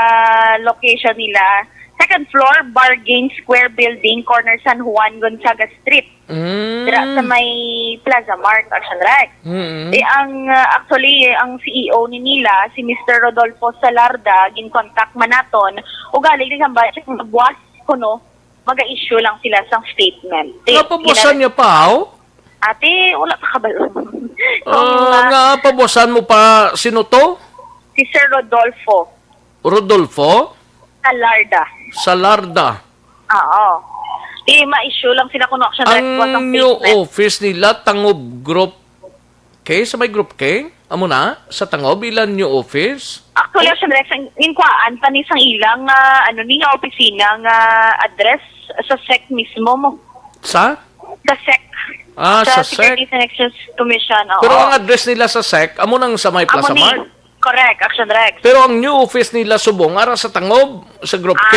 location nila. Second floor, Bargain Square Building, corner San Juan, Gonzaga Street. Dira sa may Plaza Mart, Action Rex. Actually, ang CEO ni nila, si Mr. Rodolfo Salarda, gin-contact man naton, o galing din ang budget, buwas ko no, mag-issue lang sila sang statement. Napabosan niya pa, Ate, wala pa kabalo. nga pabosan mo pa sino to? Si Sir Rodolfo Rodolfo Salarda. Salarda. Oo. Ma-issue lang sila kung Action Rex was ang Ang new statement. office nila, Tangob Group K? Sa may Group K? Amo na? Sa Tangob, ilan new office? Actually, Action Rex, inquaan pa ni sang ilang ni nga opisina nga address sa SEC mismo mo. Sa? Sa SEC. Sa SEC. Securities and Exchange Commission. Oo. Pero ang address nila sa SEC, amo nang sa may Plaza Amo ni- Mart. Correct, Action Rex. Pero ang new office nila subong ara sa Tangob, sa Group K.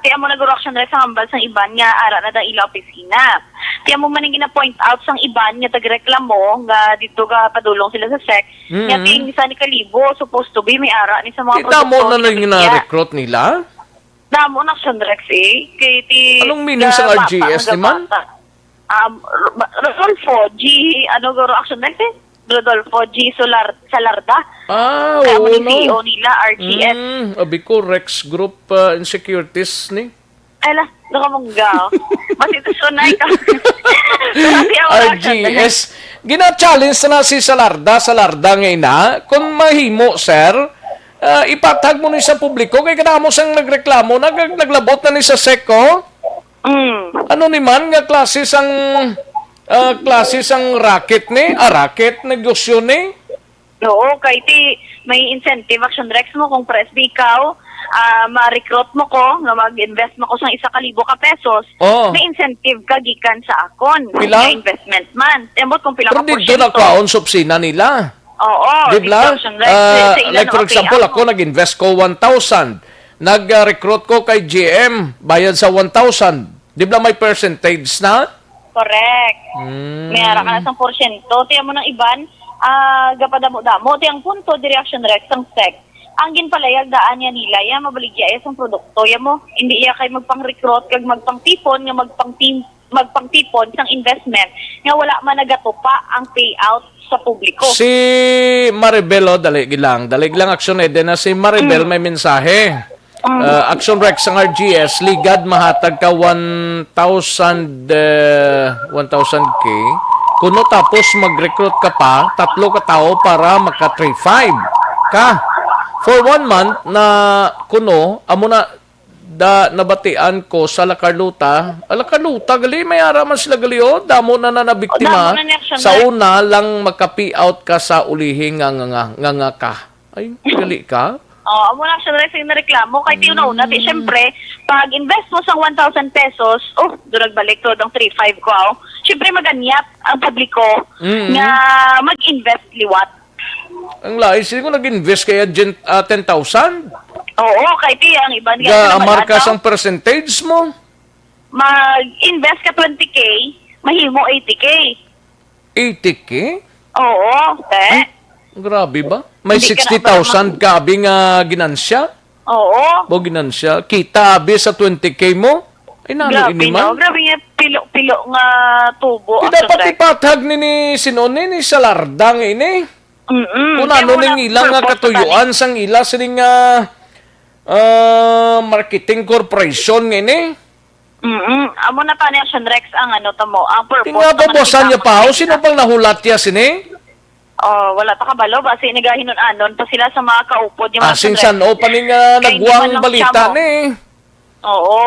Tiyan mo nag Action Rex ang hambal sang iban nga ara na da ila opisina. Tiyan mo man yung gina-point out sang iban nga tagreklamo nga dito ga padulong sila sa SEC. Nga ting isa ni Kalibo, supposed to be may ara ni sa mga Kita mo na ni lang Pilipinas. na-recruit nila? Damo na Action Rex eh. Kay ti Anong meaning sa bata, RGS nga ni man? bata. Rodolfo G. Action Rex eh? Rodolfo G. Salarda. Kaya Oo, mo ni no. CEO nila, RGS. Abi ko, Rex Group Insecurities ni. Ay la, nakamungga. Mas ito sunay ka. RGS. Gina-challenge na si Salarda nga ina. Kung mahimo, sir, ipatag mo ni sa publiko. Kaya kanamo siyang nagreklamo, naglabot na ni sa SECO. Ano ni man nga klase sang racket ni? Racket, negosyo ni? Oo, kay ti may incentive Action Rex mo kung presby ikaw, ma-recruit mo ko, nga mag-invest mo ko sa 1,000 ka pesos, Oo. may incentive ka gikan sa akon. Pila? Nga investment man. Tembot kung pila Pero ka dito na kwaon sa opisina nila. Oo. Di ba? Action Rex, sa ilan Like for ang example, payout ako nag-invest ko 1,000. Nag-recruit ko kay GM, bayad sa 1,000. Di ba may percentage na? Correct. May ara ka na sang porsyento. Tiyan mo ng iban, gapadamo-damo. Tiyang punto, Action Rex, ang SEC. Ang ginpalayag daan niya nila, yan mabaligya sa produkto. Yan mo, hindi iya kay magpang-recruit, kag magpang-tipon, nga magpang-tipon sang investment, nga wala man nagatupa ang payout sa publiko. Si Maribel, dalig lang aksyon na si Maribel may mensahe. Action Rex ang RGS, ligad mahatag ka 1,000K. Kuno tapos mag-recruit ka pa, 3 ka tao para maka 3,500 ka. For 1 month na kuno, amo na nabatian ko sa Lacarluta. Lacarluta, gali, may araman sila gali, damo na nabiktima. Damo na ni Action Sa Rex. una lang maka-payout ka sa ulihing nga ka. Ay, gali ka? Amo na Action Rex yung nareklamo. Kahit yung nauna, siyempre, pag invest mo sa 1,000 pesos, durag balik to, ng 3,500 ko, siyempre maganyap ang publiko nga mag-invest liwat. Ang lais, ko nag-invest kaya 10,000. Oo, kahit ang iban. Marka sang percentage mo. Mag-invest ka 20K, mahimo 80K. 80K? Oo, Grabe ba? May Hindi ka 60,000 ka abi nga ginansya? Oo. Bo ginansya? Kita abi sa 20K mo? Ay, nalo Grabe, ini no? man? Grabe nga pilo nga tubo. Di Action dapat Rex. ipatag ni sinoni ni Salardang ini. Kung Kaya ano mo ning na ilang nga purpose katuyuan sang ila sining marketing corporation ini. Amo na pa ni Action Rex ang ano tamo, ang purpose. Tinga ng babosan niya nakita pa. ko Sino pang nahulat ya sini? Oh, wala pa kabalo ba si nigahinon anon pa sila sa mga kaupod yung mga Sinsan o paning Kay hindi man nagwang lang balita siya mo. ni. Oo.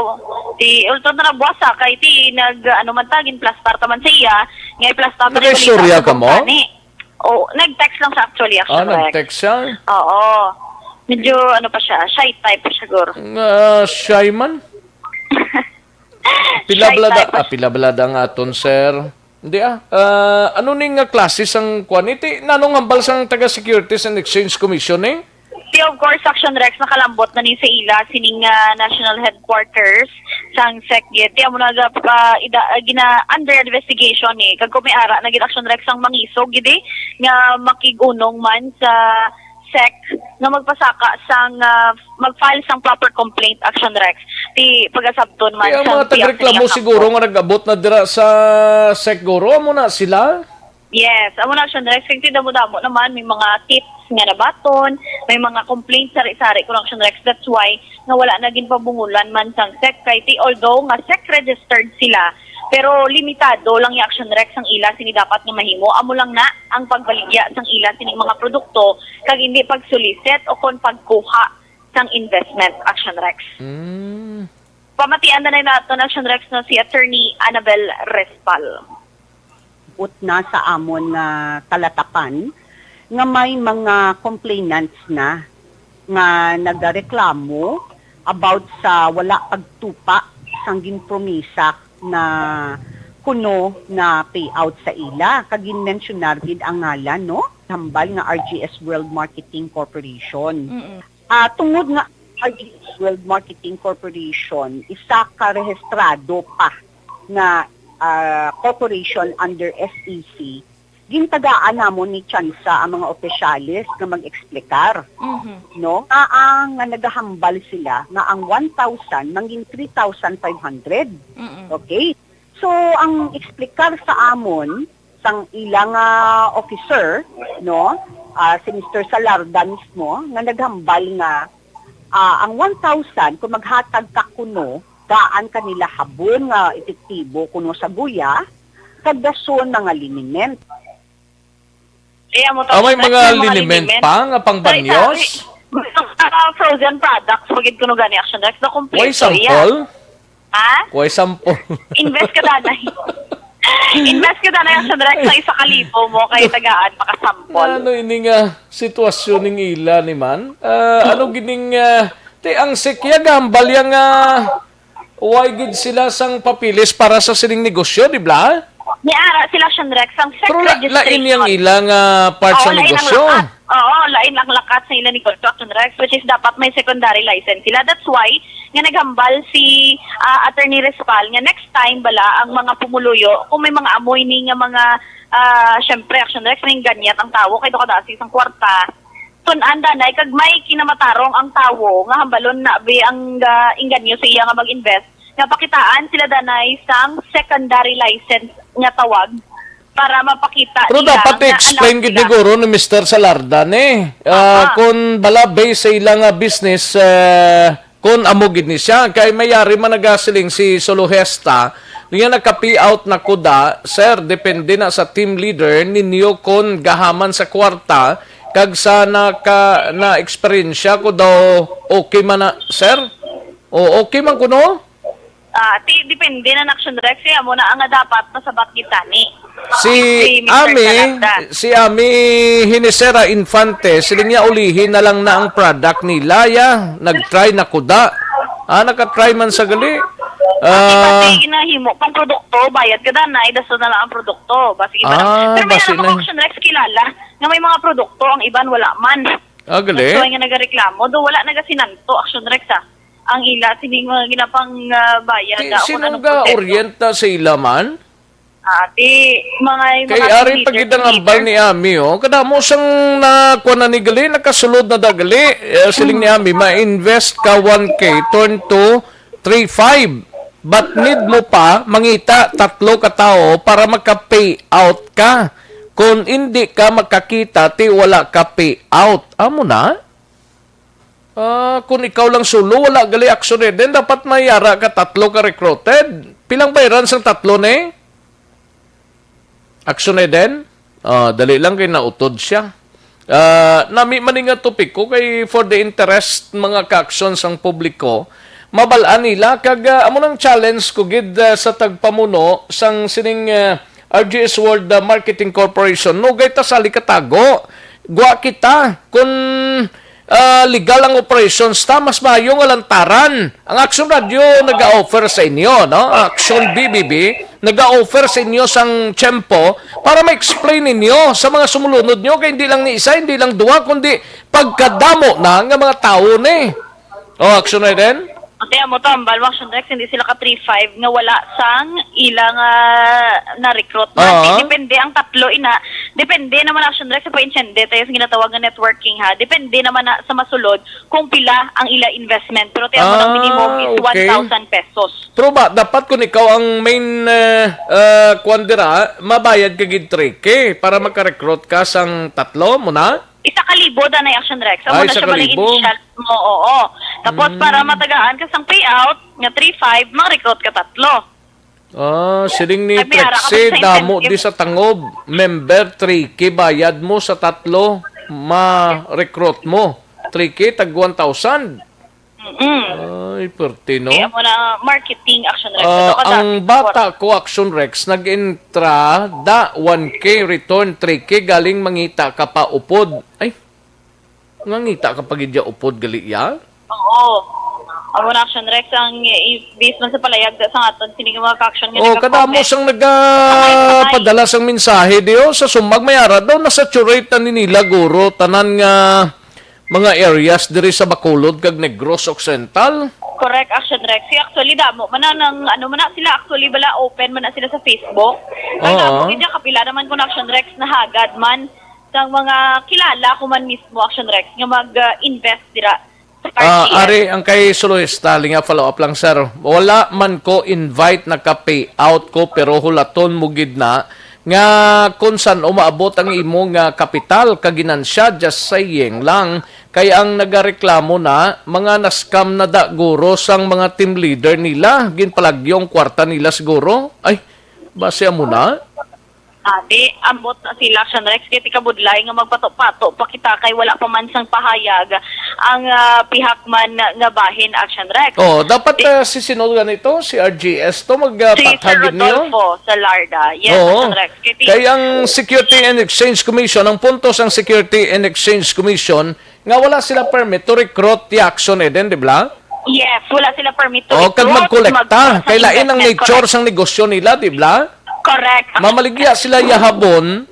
Ti ultod na nagbuwasa kay ti nag ano man tagin plastar taman sa iya, ngay plastar Nag-istorya ka mo? Oh, nag-text lang siya actually Action Rex. Nag-text siya. Oo. Medyo ano pa siya, shy type siguro. Shy man? Pilablada nga aton, sir. Hindi ano ning klase sang quantity? Nanong hambal sang taga Securities and Exchange Commission eh? Di of course, Action Rex, nakalambot na ni sa ila, sining national headquarters sang SecGet. Di mo na gina under investigation eh. Kag kumiara, naging Action Rex ang mangisog, gidi, nga makigunong man sa SEC na magpasaka sang mag-file sang proper complaint Action Rex. Di pag-asabton man Kaya sang mga tagreklamo siguro nga nag-abot na dira sa SecGuro mo na sila? Yes, amo na Action Rex. Kasi damo-damo naman, may mga tips nga nabaton, may mga complaints sari-sari kung Action Rex. That's why nga wala naging pabungulan man sang SEC. Kaya although nga SEC registered sila, pero limitado lang yung Action Rex ang ila sini dapat nga mahimo. Amo lang na ang pagbaligya sang ila sini mga produkto kag hindi pagsulisit o kon pagkuha sang investment Action Rex. Pamatian na nato ng Action Rex na si Attorney Annabel Respal. Na sa amon nga talatapan nga may mga complainants na nga nagareklamo about sa wala pagtupa sang ginpromisa na kuno na payout sa ila kagin mentionar gid ang ngalan no hambal nga RGS World Marketing Corporation. Tungod nga RGS World Marketing Corporation isa ka rehistrado pa nga corporation under SEC, gintagaan namon ni Chansa ang mga opisyalis nga mag-eksplikar. No? Ang nagahambal sila nga ang 1,000 nanging 3,500. Okay? So, ang eksplikar sa amon, sang ilang officer, no? Si Mr. Salarda mismo, nga naghambal nga ang 1,000 kung maghatag ka kuno, daan kanila habon nga epektibo kuno sa buya kagdason mga liniment. May mga liniment pa nga pangbanyos? Frozen products, pagid kuno gani Action Rex na complete. Kuway sample? Kuway sample. Invest ka danay. Invest ka danay Action Rex sa 1,000 mo kay tagaan makasample. Ano ini nga sitwasyon ning ila ni man? Ano gining ang sekya gambal yang why gid sila sang papilis para sa sining negosyo, di ba? Niara sila Action Rex ang SEC Pero registration. lain yang ilang part sa negosyo. Oo, lain ang lakat sa ilang negosyo Action Rex, which is dapat may secondary license sila. That's why nga naghambal si Attorney Respal nga next time bala ang mga pumuluyo kung may mga amoy ni nga mga syempre Action Rex may ganyat ang tawo kay do kada sa isang kwarta. Anda na kag may kinamatarong ang tawo nga hambalon na be ang inganyo sa iya nga mag-invest nga pakitaan sila danay sang secondary license nga tawag para mapakita pero nila dapat explain gid siguro ni Mr. Salarda ni kung bala base sa ilang business kung amo gid ni siya kay mayari man nagasiling si Solohesta niya nagka-payout na kuda sir depende na sa team leader ninyo kung gahaman sa kwarta kag sa na experience ko daw okay man na sir o okay man kuno depende na Action Rex kaya mo na ang dapat masabat kita ni si Ami Hinesera Infante siling niya ulihin na lang na ang product ni Laya nagtry na kuda naka-try man sa gali Kasi ginahimo pang produkto, bayad ka danay, daso na lang ang produkto. Basi iba pero may mga Action Rex kilala nga may mga produkto, ang iban wala man. Gali? So, nga nagareklamo, do wala nagasinanto Action Rex ang ila, sining mga ginapang bayad. Sino ga orienta sa ila man? Mga kay ari pagidang ambal ni Ami kada mo sang nakuha na ni gali nakasulod na dagali siling ni Ami ma-invest ka 1K turn to 3.5 But need mo pa mangita 3 ka tao para maka-payout ka. Kung hindi ka makakita, ti wala ka payout. Amo na? Kung ikaw lang solo, wala gali action din. Dapat mayara ka 3 ka recruited. Pilang bayaran sang 3 ni? Action din? Dali lang kay nautod siya. Nami maninga topik ko kay for the interest mga ka-action sang publiko, mabalaan nila kag amo nang challenge ko gid sa tagpamuno sang sining RGS World Marketing Corporation no gay ta sali katago gwa kita kun legal ang operations ta mas maayo nga lantaran ang Action Radio nag-offer sa inyo no Action BBB nag-offer sa inyo sang tiyempo para ma-explain ninyo sa mga sumulunod nyo kay hindi lang ni isa hindi lang duwa kundi pagkadamo na nga mga tao ni Action na din. Kasi amo tambal, Action Rex, hindi sila ka 3-5 nga wala sang ilang na-recruit. Depende ang 3 ina. Depende naman Action Rex sa pa-insyende tayo sa ginatawag na networking ha. Depende naman na, sa masulod kung pila ang ila investment. Pero tayo mo ng minimum is 1,000 pesos. Pero ba, dapat kung ikaw ang main kwandira, mabayad ka gid 3K para makarecruit ka sang 3 mo na? 1,000 na Action Rex. Amo na siya maling 1,000. initial mo, oo. Tapos para matagaan ka sang payout, nga 3-5, ma-recruit ka 3. Siling ni Ay, may ara ka Trexie, pa sa damo di sa tangob. Member 3K, bayad mo sa 3, ma-recruit mo. 3K, tag 1,000. Ay, perti, no? Kaya mo na marketing Action Rex. Ang bata ko, Action Rex, nag-intra, 1K, return 3K, galing mangita ka pa upod. Ay, mangita ka pa gidya upod, gali ya? Oo. Amo na Action Rex, ang based man sa palayag sa aton, sinig mga ka-action nga kadamo sang nagapadala sang mensahe diyo sa sumag mayara daw nasaturate ni nila guro tanan nga mga areas diri sa Bacolod kag Negros Occidental. Correct, Action Rex. Actually, damo, sila actually bala open man na sila sa Facebook. Damo, hindi kapila naman ko na Action Rex na hagad man sa mga kilala ko man mismo Action Rex nga mag-invest dira sa Ari, ang kay Soloista, nga follow up lang sir. Wala man ko invite na ka-payout ko pero hulaton mo gid na nga kung saan umaabot ang imo nga kapital kaginansya just saying lang kay ang nagareklamo na mga na-scam na da guro sang mga team leader nila ginpalagyong kwarta nila siguro ay base mo na Ate, ambot na sila Action Rex kaya tikabudlay nga magpato-pato pakita kay wala pa man sang pahayag ang pihak man nga bahin Action Rex. Dapat sisinod ganito si RGS to magpatagin niyo. Sa Larda. Yes, Action Rex. Kaya ang Security and Exchange Commission, ang puntos ang Security and Exchange Commission nga wala sila permit to recruit the Action din, di ba? Yes, wala sila permit to recruit. Kag magkolekta. Kay lain ang nature sang negosyo nila, di ba? Correct. Mamaligya sila yahabon.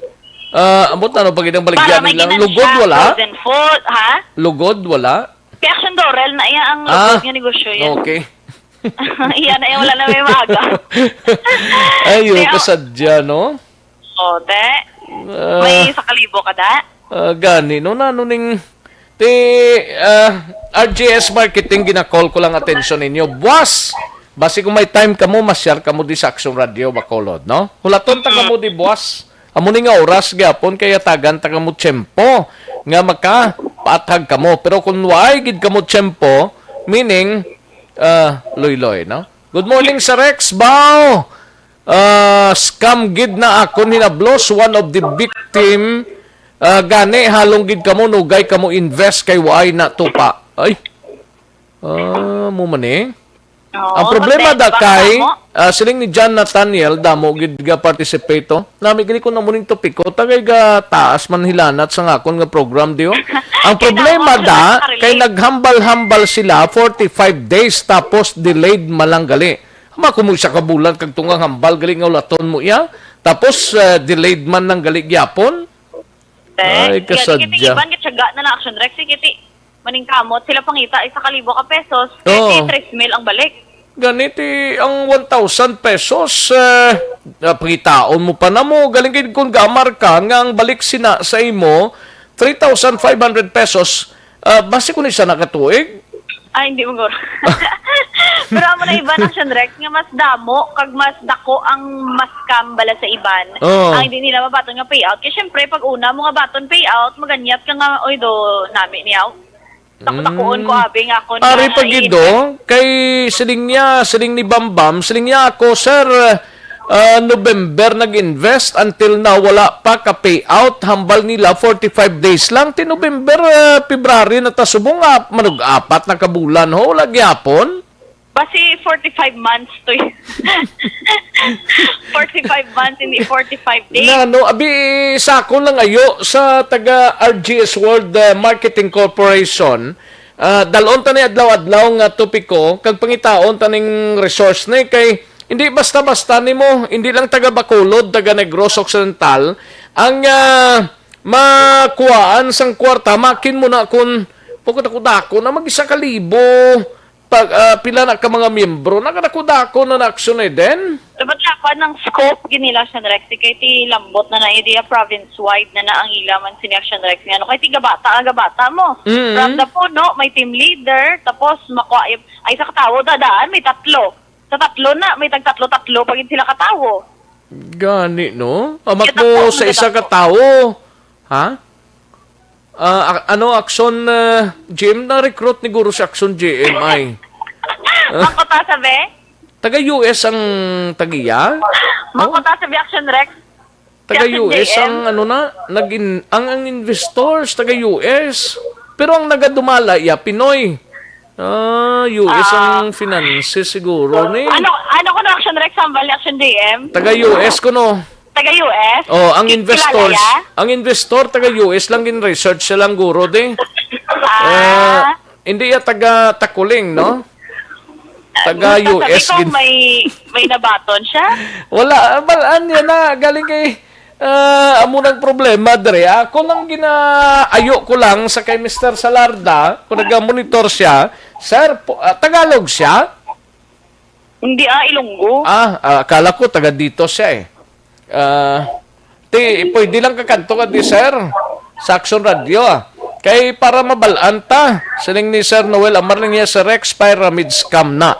Ambot ano pag itang baligya nila? Lugod wala? Food, ha? Lugod wala? Kaya Action Dorel na iya ang lugod nga negosyo yan. Okay. Iya na wala na may maga. Ayun, kasadya, no? Te. May sa kalibo ka da? Gani, no? Nanuning RGS Marketing, ginakall ko lang atensyon ninyo. Boss! Basi kung may time ka mo, masyar ka mo di sa Action Radio Bacolod, no? Hulaton ta ka mo di, boss. Amo ni nga oras gyapon kaya tagan ta ka mo tiyempo nga makapaatag ka mo. Pero kung why gid ka mo tiyempo, meaning loy-loy, no? Good morning sa Rex Bao. Scam gid na ako hinablos one of the victim. Gani halong gid ka mo nugay ka mo invest kay why na tupa. Ay. Mo man eh. Ang problema da kay siling ni John Nathaniel damo gid ga participate to. Nami gini ko na muning topic ko tagay ga taas man hilanat sa ngakon nga program dio. Ang problema da kay naghambal-hambal sila 45 days tapos delayed malanggali. Ama kumo sa kabulan kag tungang hambal gali nga ulaton mo iya. Tapos delayed man nang gali gyapon. Ay kasadya. Iban gitsaga na Action Rex kiti maning kamot sila pangita isa kalibo ka pesos. 3 mil ang balik. Ganiti ang 1,000 pesos pangitaon mo pa na mo galing gid kun gamar ka nga ang balik sina sa imo 3,500 pesos base kun isa nakatuig Ay, hindi mo guro. Pero amo na iban Action Rex nga mas damo kag mas dako ang mas kambala sa iban. Oo. Ang hindi nila mabaton nga payout. Kasi syempre pag una mo nga baton payout, maganyat ka nga oy do nami niyaw. Takoon ko abi nga ako Ari pagido kay siling ni Bambam, siling niya ako, sir, November nag-invest until now wala pa ka payout, hambal nila 45 days lang ti November, February na tasubong manug-apat na kabulan ho lagi hapon. Basi 45 months to 45 months hindi 45 days. Na no, abi sako lang ayo sa taga RGS World Marketing Corporation. Dalon tani adlaw-adlaw nga topiko kag pangitaon taning resource ni kay hindi basta-basta nimo, hindi lang taga Bacolod, taga Negros Occidental ang makuhaan sang kwarta, makin mo na kung pagkudako na mag-1,000 pag pila na ka mga miyembro, nakadako-dako na action eh din. Dapat ako ng scope ginila Action Rex kay ti lambot na idea province-wide na ang ilaman si Action Rex nga no kay ti gabata mo. From the puno may team leader tapos makuha ay sa katawo dadaan may tatlo. Sa tatlo na may tatlo pag sila katawo. Gani no? Amak mo sa isa katawo. Ha? Action GM na recruit ni Guru sa Action GMI. Ang kota sabi? Taga-US ang tagiya? Makota sabi Action Rex. Taga-US ang ang investors taga-US. Pero ang nagadumala Pinoy. US ang finances siguro ni. Ano ko na Action Rex sambal Action GM? Taga-US ko no. Taga-US? Oh, ang investors, ang investor taga-US lang gin research sila lang guro de. Hindi ya taga Takuling, no? Taga-US gin. May nabaton siya? Wala, balaan yan na galing kay amo nang problema dre. Ako lang ayo ko lang sa kay Mr. Salarda, kung naga-monitor siya, sir, Tagalog siya? Hindi Ilonggo. Akala ko taga dito siya eh. Pwede lang kakanto ka di sir sa Action Radio kay para mabalaan ta siling ni Sir Noel amar lang niya sa Rex Pyramid scam na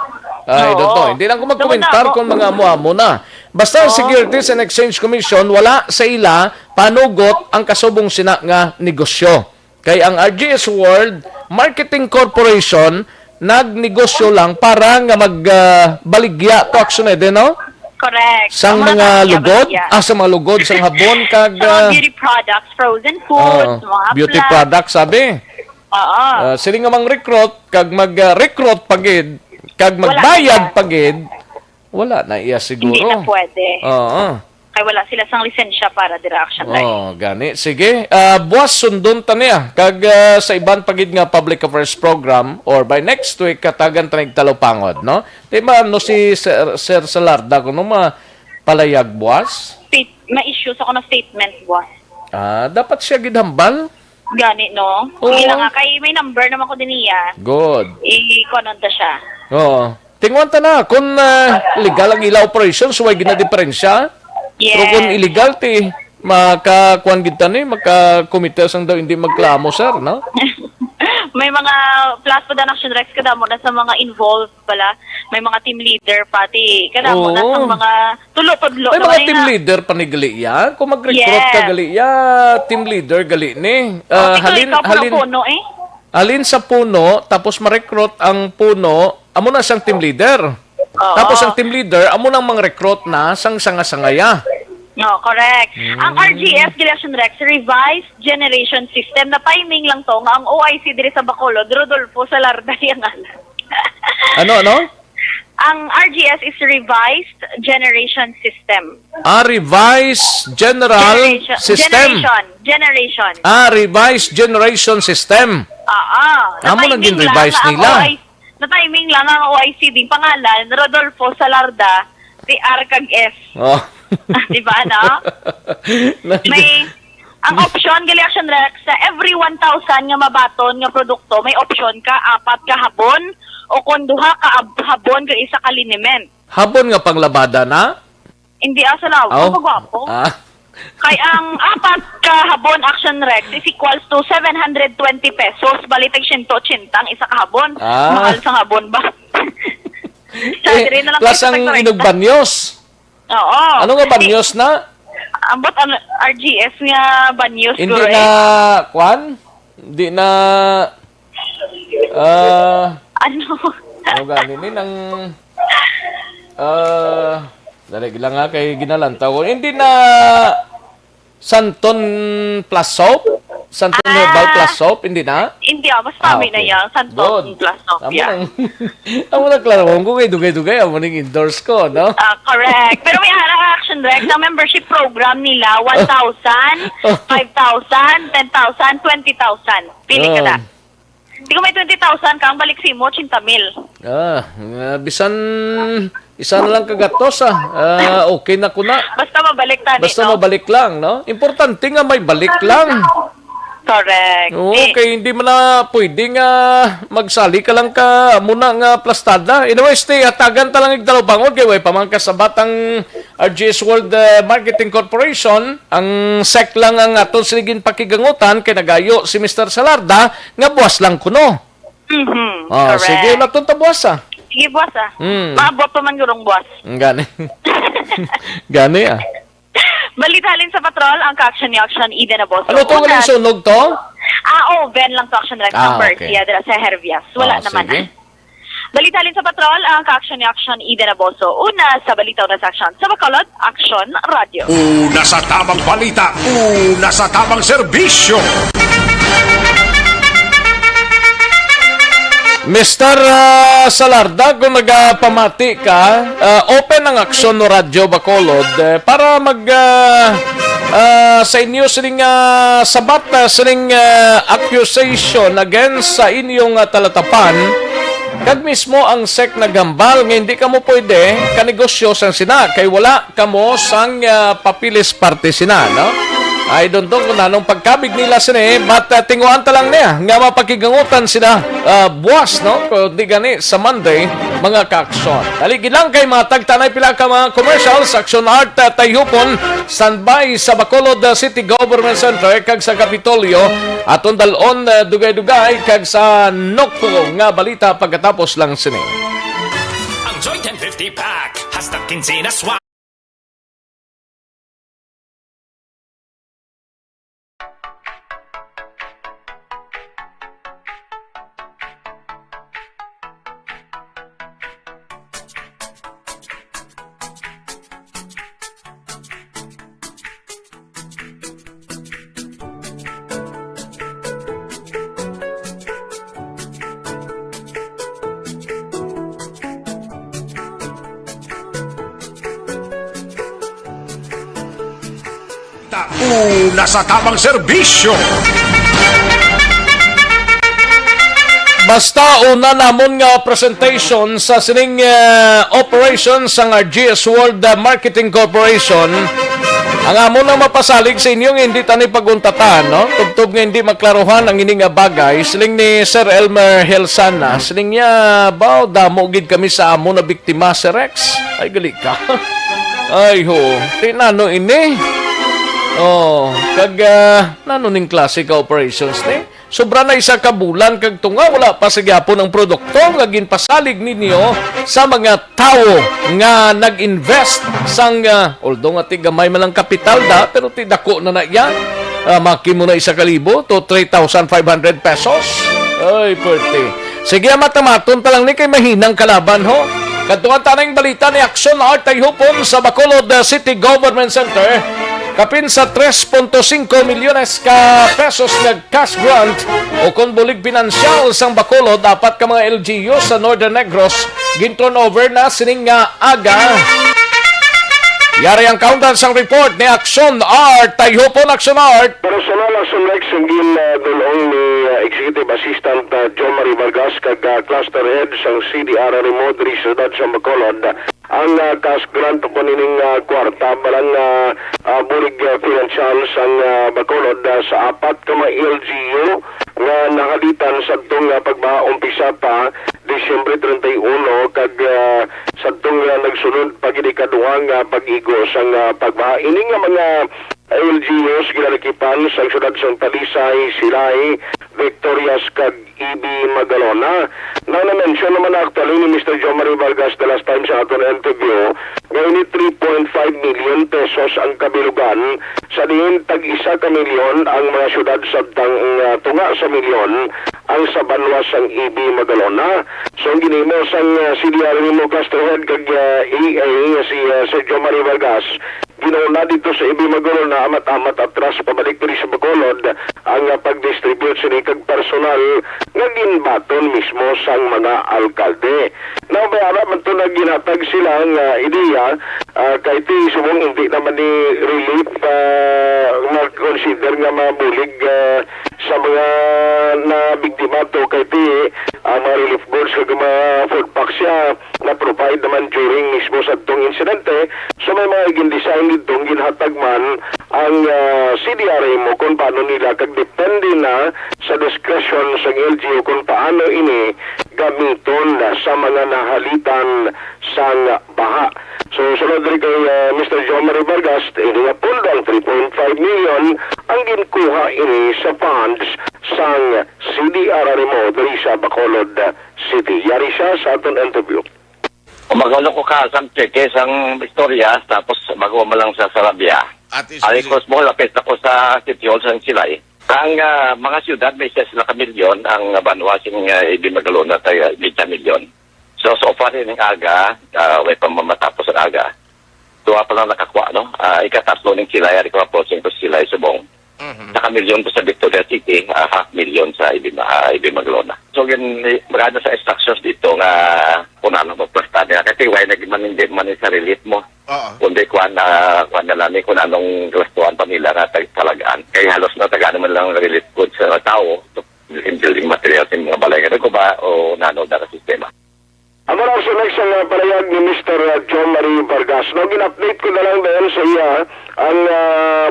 hindi lang ko magkomentar kung mga amo na basta ang Securities and Exchange Commission wala sa ila panugot ang kasubong sina nga negosyo kay ang RGS World Marketing Corporation nagnegosyo lang para nga magbaligya to action no? Correct. Sang mga lugod? Sa mga lugod, sang habon, kag... beauty products, frozen foods, mga beauty products, sabi. Sila nga mang recruit, kag mag-recruit pagid, kag magbayad pagid, wala na iya siguro. Hindi na pwede. Kay wala sila sang lisensya para direction gani. Sige, buwas sundon ta niya, kag sa iban pagid nga public affairs program, or by next week, katagan tanig talupangod, no? Di ba, si Sir Salarda, kung palayag buwas? Ma-issue sa kono statement buwas. Dapat siya gidhambal? Gani, no? Hindi nga, kay may number naman ko din niya. Good. I-kononta siya. Tingwan ta na, kung legal ang ila operations, huwag ginadiferensya. Yes. Pero kung illegal, makakuan kita ni, makakomite sang daw hindi magklamo, sir, no? May mga plus pa na Action Rex kada mo na sa mga involved pala. May mga team leader pati. Kada mo na sa mga tulo-tudlo. May mga team leader pa ni gali yan. Kung mag-recruit ka gali team leader gali ni. Halin sa puno, tapos ma-recruit ang puno, amo na siyang team leader. Tapos ang team leader, amo nang mang-recruit na sang sanga-sangaya. No, correct. Ang RGS Action Rex Revised Generation System na timing lang to nga ang OIC diri sa Bacolod, Rodolfo Salarda yang Ano? Ang RGS is Revised Generation System. Revised System. Generation. Revised Generation System. Amo nang gin-revise nila. Na timing lang ang OIC din pangalan, Rodolfo Salarda, si Arcag S. Di ba, no? May, ang option, gali Action Rex, sa every 1,000 nga mabaton nga produkto, may option ka, 4 ka habon, o kung 2 ka habon, ka isa ka liniment. Habon nga panglabada na? Hindi, asalaw. Ang pagwapo. Kay ang apat ka habon Action Rex is equals to 720 pesos. Balitag 180 ang isa ka habon. Mahal sa habon ba? Plus ang inog banyos. Oo. Ano nga banyos na? Ambot ang RGS nga banyos. Hindi na, kwan? Hindi na, ano ganin ng, dali lang nga kay ginalantaw ko. Hindi na Santon plus soap? Santon Herbal plus soap? Hindi na? Hindi mas kami na yan. Santon plus soap. Amo na klaro kung dugay-dugay amo ning endorse ko, no? Correct. Pero may harang Action Rex na membership program nila 1,000, 5,000, 10,000, 20,000. Pili ka na. Hindi ko may 20,000 kang balik si mo 80,000. Bisan isa na lang kagatos okay na ko na. Basta mabalik tani, Basta mabalik lang, no? Importante nga may balik lang. Correct. Okay, hindi mo na pwedeng magsali ka lang ka muna nga plastada. Anyway, hatagan talang igdalaw kay way pamangkas sa batang RGS World Marketing Corporation. Ang SEC lang ang aton sinigin pakigangutan kay nagayo si Mr. Salarda nga buwas lang kuno. Correct. Sige, naton ta buwas Sige, buwas Maabot pa man gurong buwas. Gani. Gani Balitalin sa patrol ang ka-action ni Action Eden Aboso. Ano to galing sunog to? Ben lang to Action Rex number. Okay. Siya dira sa Hervias. Wala naman. Sige. Balitalin sa patrol ang ka-action ni Action Eden Aboso. Una sa balitaw na section. Sa Bacolod, Action Radio. Una sa tamang balita, una sa tamang serbisyo. Mr. Salarda, kung nagpamati ka, open ang aksyon no Radyo Bacolod para sa inyo siling sabat siling accusation against sa inyong talatapan kag mismo ang SEC nagambal nga hindi ka mo pwede kanegosyo sang sina kay wala ka mo sang papilis parte sina, no? I don't know kung anong pagkabig nila sini, but tinguan talang niya nga mapakigangutan sila buwas, no? Kung di gani sa Monday, mga ka-aksyon. Haligin lang kay mga tagtanay pila ka mga commercials, Action Art Tayhupon, standby sa Bacolod City Government Center, kag sa Kapitolyo, aton dalon dugay-dugay, kag sa Nokto nga balita pagkatapos lang sini. Ang Joy 1050 Pack, hasta 15 na swak. Una sa tamang serbisyo. Basta una namon nga presentation sa sining operations sang RGS World Marketing Corporation. Ang amon na mapasalig sa inyong hindi tani paguntatan, no? Tubtob nga hindi maklaruhan ang ining bagay. Siling ni Sir Elmer Helsana, siling niya, baw, damo gid kami sa amon na biktima, Sir Rex. Ay, gali ka. Ay, ho. Tinano ini. Kag nano ning klase ka operations ni? Sobra na isa ka bulan kag tunga wala pa sa gyapon ang produkto nga ginpasalig ninyo sa mga tao nga nag-invest sang although nga tigamay man lang kapital da pero ti dako na yan. Maki mo na 1,000 to 3,500 pesos. Ay, pwerte. Sige, matamaton talang ni kay mahinang kalaban ho. Kadtuan tanang balita ni Action Art Tayhupon sa Bacolod City Government Center. Kapin sa 3.5 milyones ka pesos na cash grant o kung bulig pinansyal sang Bacolod, dapat ka mga LGU sa Northern Negros ginturn over na sining nga aga. Yari ang countdown sang report ni Action Art. Tayhupon Action Art. Personal Action Rex ang dulong ni Executive Assistant John Marie Vargas kag Cluster Head sang CDR Remote Research sa Bacolod. Ang cash grant ko nining kwarta balang bulig financial sang Bacolod sa 4 ka LGU nga nakalitan sa itong pagbaumpisa pa Disyembre 31 kag sadtong nagsunod pag ikaduhang pag-igos ang pagbaha. Ini nga mga LGUs ginalikipan sa syudad sang Talisay, Silay, Victorias kag EB Magalona. Na na-mention naman actually ni Mr. Jomari Vargas the last time sa aton interview, ngayon 3.5 million pesos ang kabilugan, sa diin tag-1 ka milyon ang mga syudad sabtang tunga sa milyon ang sa banwas ang EB Magalona. So ang ginimo sang CDR mo Cluster Head kag EA si Sir Jomari Vargas, ginauna dito sa EB Magalona amat-amat atras pabalik diri sa Bacolod ang pag-distribute sa kag personal nga ginbaton mismo sang mga alkalde. Now, bayara man ito na ginatag sila ang ideya kahit subong hindi naman ni relief mag-consider nga mabulig sa mga nabiktima to kahit mga relief goods kag mga food packs siya na provide naman during mismo sa itong insidente. So may mga gin-design dito ginhatag man ang CDRA mo kung paano nila kag depende na sa discretion sa LGU kung paano ini gamiton sa mga nahalitan sang baha. So sunod rin kay Mr. Jomari Vargas, ini nga pundang 3.5 million ang ginkuha ini sa funds sang CDR mo diri sa Bacolod City. Yari siya sa aton interview. Magalo ko ka sa kesang istorya, tapos magawa mo lang sa Sarabia. Alikos mo, lapit ako sa City Hall sa Silay. Ang mga siyudad may 6 na milyon, ang banwasing Ibi Magalona tayo 20 milyon. So far rin ang aga, way pa mamatapos ang aga. Tuwa pa lang nakakuha, no? Ikatatlo ng Silay, ari ko approaching ko Silay Subong. Saka milyon ko sa Victoria City, 500,000 sa Ibi Magalona. So yun, maganda sa instructions dito nga punan mo plasta niya. Kasi why nagman hindi man sa relief mo. Kundi kuhan na lang kung anong gustuhan pa nila na talagaan. Kaya halos na tagaan naman lang relief goods sa tao. Building materials yung mga balay. Ano ko ba o nanood na sistema? Ang marami sa next ang palayag ni Mr. Jomari Vargas. No, gin-update ko na lang dahil sa iya ang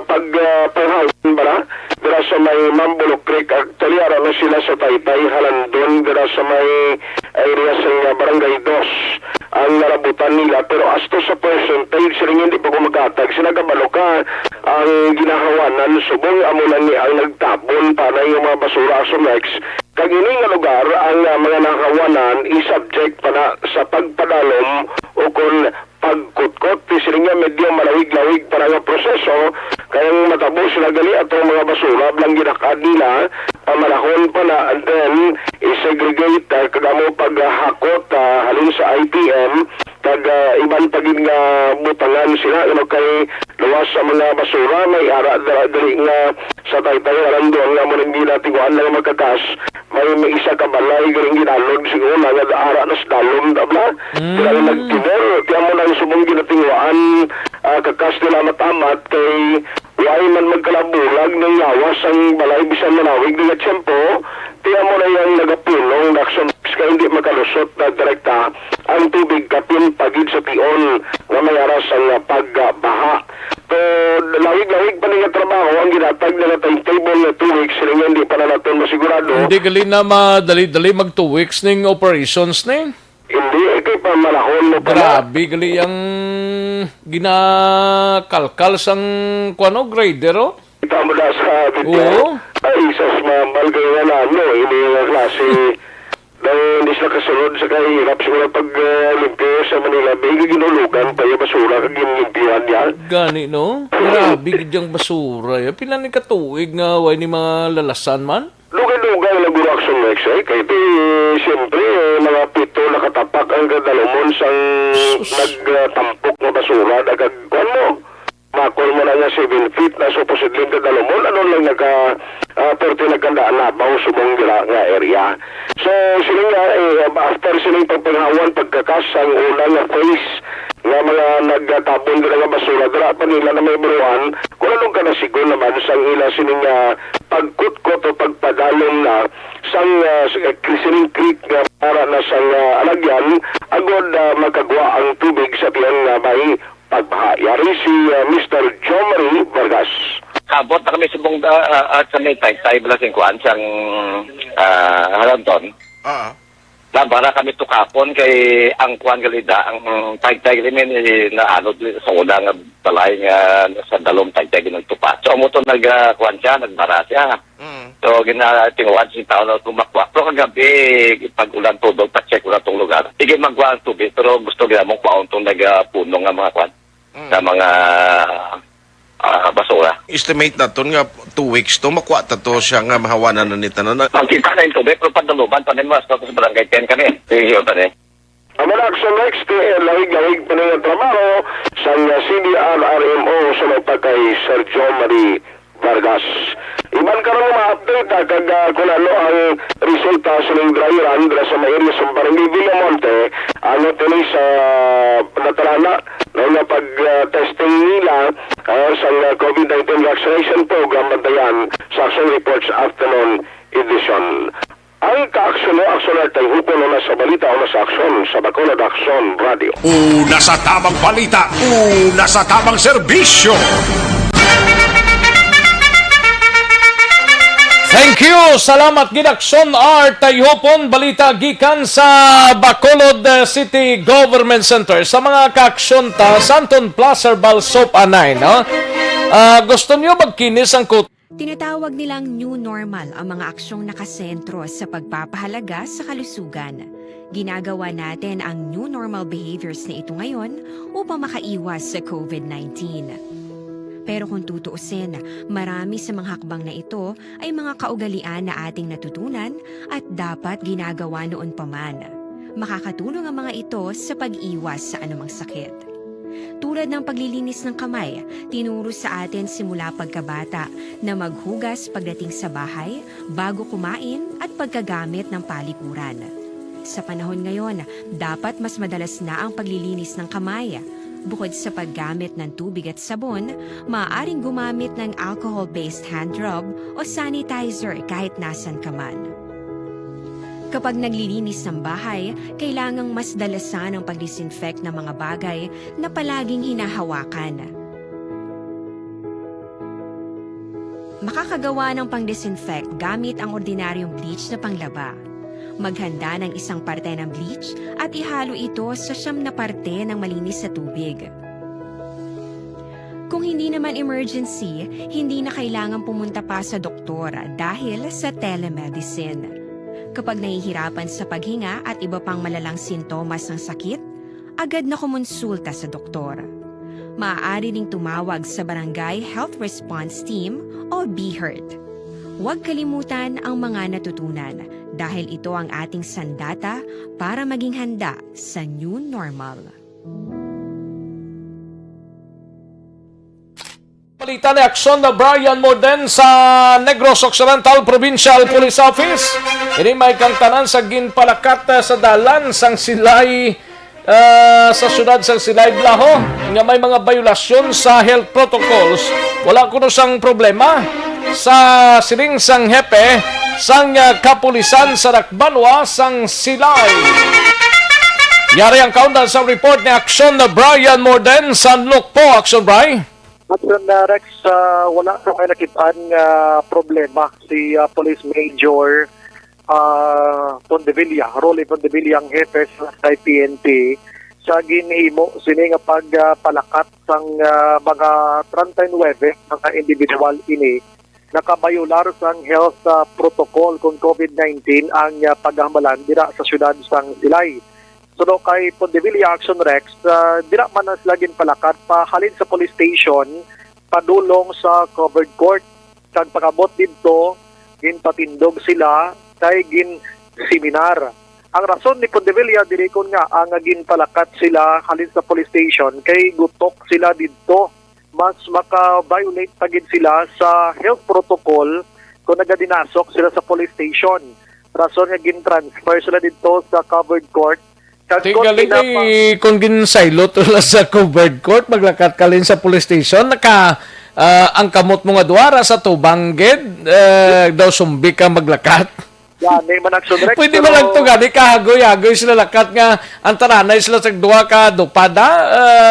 pagpahawin ba dira sa may Mambulok Creek. Actually, araw na sila sa Taytay, Halandon, dira sa may area sa Barangay 2 ang narabutan nila. Pero as to sa percentage, sila hindi pa kumagatag. Sinagabalo ka ang ginahawanan, subong amunan ni ang nagtabon para yung mga basura sa Mex. Kag ini nga lugar ang mga nakawanan i-subject pa na sa pagpadalom o kung pagkutkot. Sila nga medyo malawig-lawig para nga proseso kayang matabo sila gali atong mga basura blang ginakad nila pamalahon pa na and then i-segregate kagamo paghakot halin sa IPM kag iban pagin nga butangan sila kay luwas sa mga basura may ara dali nga sa Taytay Halandon nga mo rin ginatiguan lang magkakas may isa ka balay galing ginalod siguro nga ara na sa dalon abla sila nagtinor kaya mo nang subong ginatinguan kakas nila matamat kay why man magkalabulag ng lawas ang balay bisan manawig nga tiyempo tiya mo na yung nagapulong Daxon kaya hindi makalusot na direkta ang tubig kapin pagid sa pion nga may aras ang pagbaha. So, lawig-lawig pa nga trabaho ang ginatag na timetable na 2 weeks sila hindi pa na natin masigurado. Hindi gali na madali-dali mag 2 weeks ning operations ning. Hindi, kay pa malahon mo pa. Grabe gali ang ginakalkal sang kuano grader oh. Kita mo na sa video. Oo. Ay, sas mambal kayo na hindi nga klase dahil hindi sila kasunod sa kahirap siguro pag-limpyo sa Manila. Bigay ginulugan pa yung basura kag ginlimpihan yan. Gani no? Grabe gidyang basura. Pila ni katuig nga way ni mga lalasan man? Lugay-lugay na guro action next kaya siyempre mga pito nakatapak ang kadalumon sang nagtampok na basura dagag kuan mo. Makol mo na nga 7 feet na supposedly kadalumon ano lang perti nagkandaan na baw subong nga area. So sila nga after silang pagpanghawan pagkakas ang unang phase nga mga nagtabon nila nga basura dira pa nila na may buruan kung anong ka nasigo naman sang ila sining pagkutkot o pagpadalong na sang Sining Creek nga para na sang alagyan agod magkagwa ang tubig sa tiyang may pagbaha. Yari si Mr. Jomari Vargas. Kabot na kami subong at sa may Taytay balasing kuan sang Halandon. Nabara kami tukapon kay ang kuan galida ang taytay limen na ano sa una nga balay nga sa dalom taytay ng tupa. So mo to kuan siya, nagbara siya. So ginatinguan si tao na tumakwa. Pero kagabi pag ulan tudog pa-check ulan tong lugar. Sige magkuha ang tubig pero gusto gyud mong kuan tong nagapuno nga mga kuan sa mga basura. Estimate naton nga 2 weeks to makuha ta to siya nga mahawanan na ni tanan. Pagkita na yung tubig pero padaluban pa rin mas tapos barangay 10 kami. Sige ta ni. Ang mga action next lahig-lahig pa ng trabaho sa CDRRMO sa magpakay Sergio Marie Vargas. Iban ka rin ma-update kag kung ano ang resulta sa ng dry run sa mairi sa Barangay Villamonte ano tini sa natarana na pag-testing nila sa COVID-19 vaccination program bantayan sa Action Reports Afternoon Edition. Ang ka-aksyon tayo hupon na sa balita o na sa aksyon sa Bacolod Action Radio. Una sa tamang balita, una sa tamang serbisyo. Thank you! Salamat Gidakson R. Tayhopon, balita gikan sa Bacolod City Government Center. Sa mga kaaksyon ta, Santon Plaza Balsop Anay, no? Gusto niyo magkinis ang Tinatawag nilang new normal ang mga aksyong nakasentro sa pagpapahalaga sa kalusugan. Ginagawa natin ang new normal behaviors na ito ngayon upang makaiwas sa COVID-19. Pero kung tutuusin, marami sa mga hakbang na ito ay mga kaugalian na ating natutunan at dapat ginagawa noon pa man. Makakatulong ang mga ito sa pag-iwas sa anumang sakit. Tulad ng paglilinis ng kamay, tinuro sa atin simula pagkabata na maghugas pagdating sa bahay, bago kumain at pagkagamit ng palikuran. Sa panahon ngayon, dapat mas madalas na ang paglilinis ng kamay. Bukod sa paggamit ng tubig at sabon, maaaring gumamit ng alcohol-based hand rub o sanitizer kahit nasan ka man. Kapag naglilinis ng bahay, kailangang mas dalasan ang pag-disinfect ng mga bagay na palaging hinahawakan. Makakagawa ng pang-disinfect gamit ang ordinaryong bleach na panglaba. Maghanda ng isang parte ng bleach at ihalo ito sa 9 na parte ng malinis na tubig. Kung hindi naman emergency, hindi na kailangan pumunta pa sa doktor dahil sa telemedicine. Kapag nahihirapan sa paghinga at iba pang malalang sintomas ng sakit, agad na kumonsulta sa doktor. Maaari ring tumawag sa Barangay Health Response Team o BHERT. Huwag kalimutan ang mga natutunan dahil ito ang ating sandata para maging handa sa new normal. Balita ni aksyon na Brian Morden sa Negros Occidental Provincial Police Office. Ini may kangtanan sa ginpalakat sa dalan sang silay sa syudad sang Silay Blaho nga may mga violasyon sa health protocols. Wala kuno sang problema sa siling sang hepe sang kapulisan sa Dakbanwa sang Silay. Yari ang kaundan sa report ni aksyon na Brian Morden sa Lukpo. Aksyon, Brian. Action Rex, wala na kayo nakitaan problema. Si Police Major Pondevilla, Rolly Pondevilla ang hepe sa PNP sa ginhimo sini nga pagpalakat sang mga 39 mga individual ini nakabayular sang health protocol kung COVID-19 ang paghamalan dira sa syudad sang Silay. So kay Pondevilla Action Rex, dira man ang sila ginpalakat pahalin sa police station, padulong sa covered court. Kag pagabot dito, ginpatindog sila kay gin-seminar. Ang rason ni Pondevilla, dirikon nga, ang ginpalakat sila halin sa police station, kay gutok sila dito. Mas maka-violate pagid sila sa health protocol kung nagadinasok sila sa police station. Rason nga gin-transfer sila dito sa covered court. Tigaling kung ginsailot wala sa covered court, maglakat ka rin sa police station, ang kamot mo nga duwara sa tubangged, daw sumbi ka maglakat. Pwede mo lang ito gani, kahagoy-hagoy sila lakat nga, ang taranay sila sa duwa ka dupada,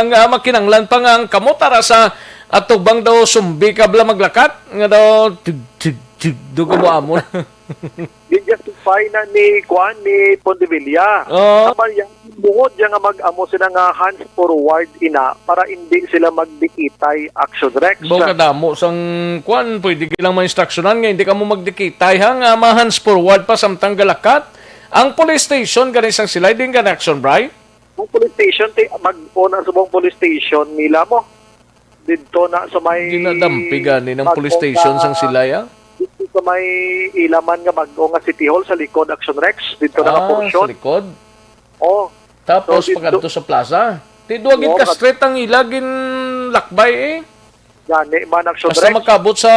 nga makinanglan pa nga ang kamot, ara sa tubang daw sumbi ka bala maglakat, nga daw, dugo mo amon. na-verify na ni Pondevilla. Naman yan, bungod yan nga mag-amo sila nga hands forward ina para hindi sila magdikitay action Rex. Bawa kadamo sang kuan, pwede kilang ma-instructionan nga, hindi ka mo magdikitay ha, nga ma-hands forward pa samtang galakat. Ang police station,ganisang sila, din ka na action, Bri? Ang police station, mag-una sa buong police station nila mo. Dito na sa may... Dinadampi gani ng police station sang sila, ya? Dito sa may ilaman nga mag-o nga City Hall sa likod Action Rex. Dito na ka-portion. Sa likod? Oo. Tapos pagkanto sa plaza. Tiduagin ka straight ang ilagin lakbay eh. Gani, man Action Basta Rex. makabot sa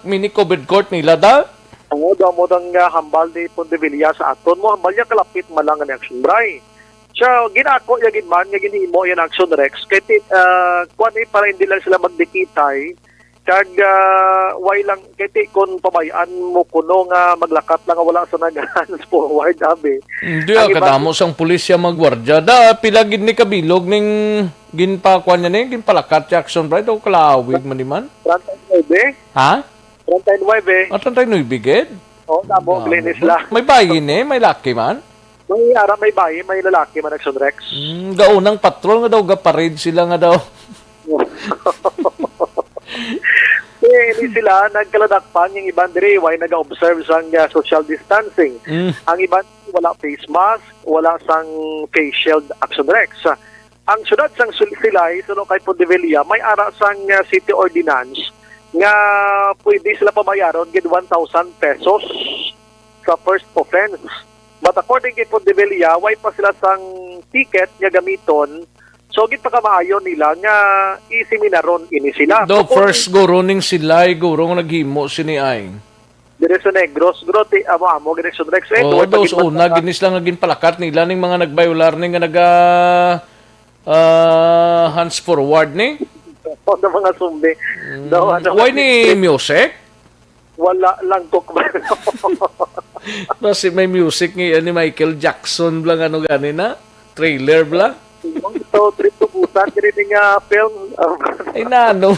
mini COVID court nila da? Oo, daw mo dang hambal ni Pondevilla sa aton mo. Hambal niya kalapit malang ang Action Bray. So, ginako yagin man, yagin himo yan Action Rex. Kaya kuan eh, para hindi lang sila magdikitay. Kag way lang kiti kon pabayaan mo kuno nga maglakat lang wala sa nag-hands forward abi. Hindi kadamo sang pulisya magwardya da pilagid ni kabilog ning ginpakuan niya ni ginpalakat si Action Bride o kalawig man ni man. 39. Ha? 39. At 39 bigid? Oh, damo glinis la. May bayin eh, may laki man. May ara may bayi, may lalaki man Action Rex. Gaunang patrol nga daw gaparade sila nga daw. Hindi sila nagkaladakpan yung iban diri way nag-observe sang social distancing. Ang iban wala face mask, wala sang face shield Action Rex. Ang sunod sang silay suno kay Pondevilla may ara sang city ordinance nga pwede sila pamayaron gid 1,000 pesos sa first offense. But according kay Pondevilla, way pa sila sang ticket nga gamiton. So, git pa kamaayon nila nga isiminaron ini sila. Do first guro ning silay, guro nga naghimo sini ay. Dire sa Negros, grote amo Direction Rex. Oo, dos una, ginis lang nga ginpalakat nila ning mga nagbayular ning nga naga hands forward ni. O, na mga sumbi. Why ni music? Wala lang tukman. Kasi may music ni Michael Jackson blang ano gani na? Trailer blang? So, trip to Busan, kini nga film. Ay nano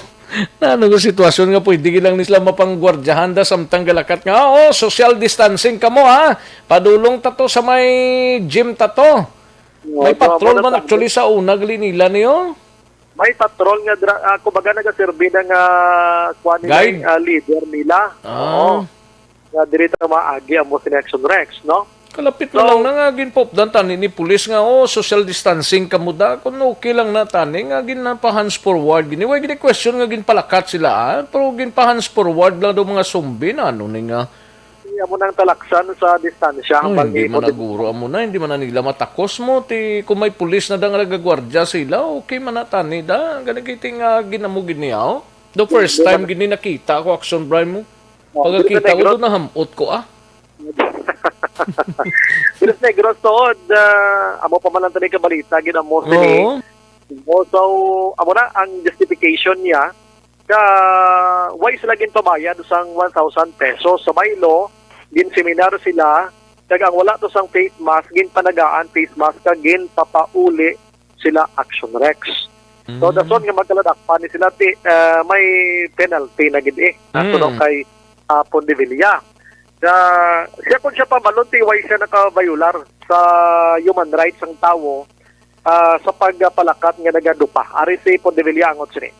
ko sitwasyon nga pwede lang nisla mapanggwardyahan da samtang galakat nga social distancing kamo ha padulong tato sa may gym tato may patrol man actually sa una gali nila niyo may patrol nga kumbaga nagaserbi na nga guide leader nila nga dirita maagi amo si Action Rex no. Kalapit na lang na nga ginpopdan tani ni pulis nga social distancing kamo da kun okay lang na tani nga ginapa-hands forward gini way gini question nga ginpalakat sila pero ginpa-hands forward lang daw mga sumbi na ano ni nga amo nang talaksan sa distansya hindi man naguro amo na hindi man na nila matakos mo ti kung may pulis na da nga nagagwardya sila okay man na tani da gani kiting ginamo gini the first time gini nakita ko Action Bride mo pagkakita ko doon nahamot ko Pilos Negros tood, amo pa man lang tanay kabalita, ginamo sini. So, amo na, ang justification niya, why sila ginpabayad sang 1,000 pesos. Sa Milo, gin-seminar sila, ang wala to sang face mask, ginpanagaan face mask, ginpapauli sila Action Rex. So, dason nga magkaladakpan ni sila, may penalty na gid Nasunod kay Pondevilla. Siya kung siya pamalon, tiway siya nakabayular sa human rights ng tao sa pagpalakat nga nagadupa. Ari si Pondevilla angot sini.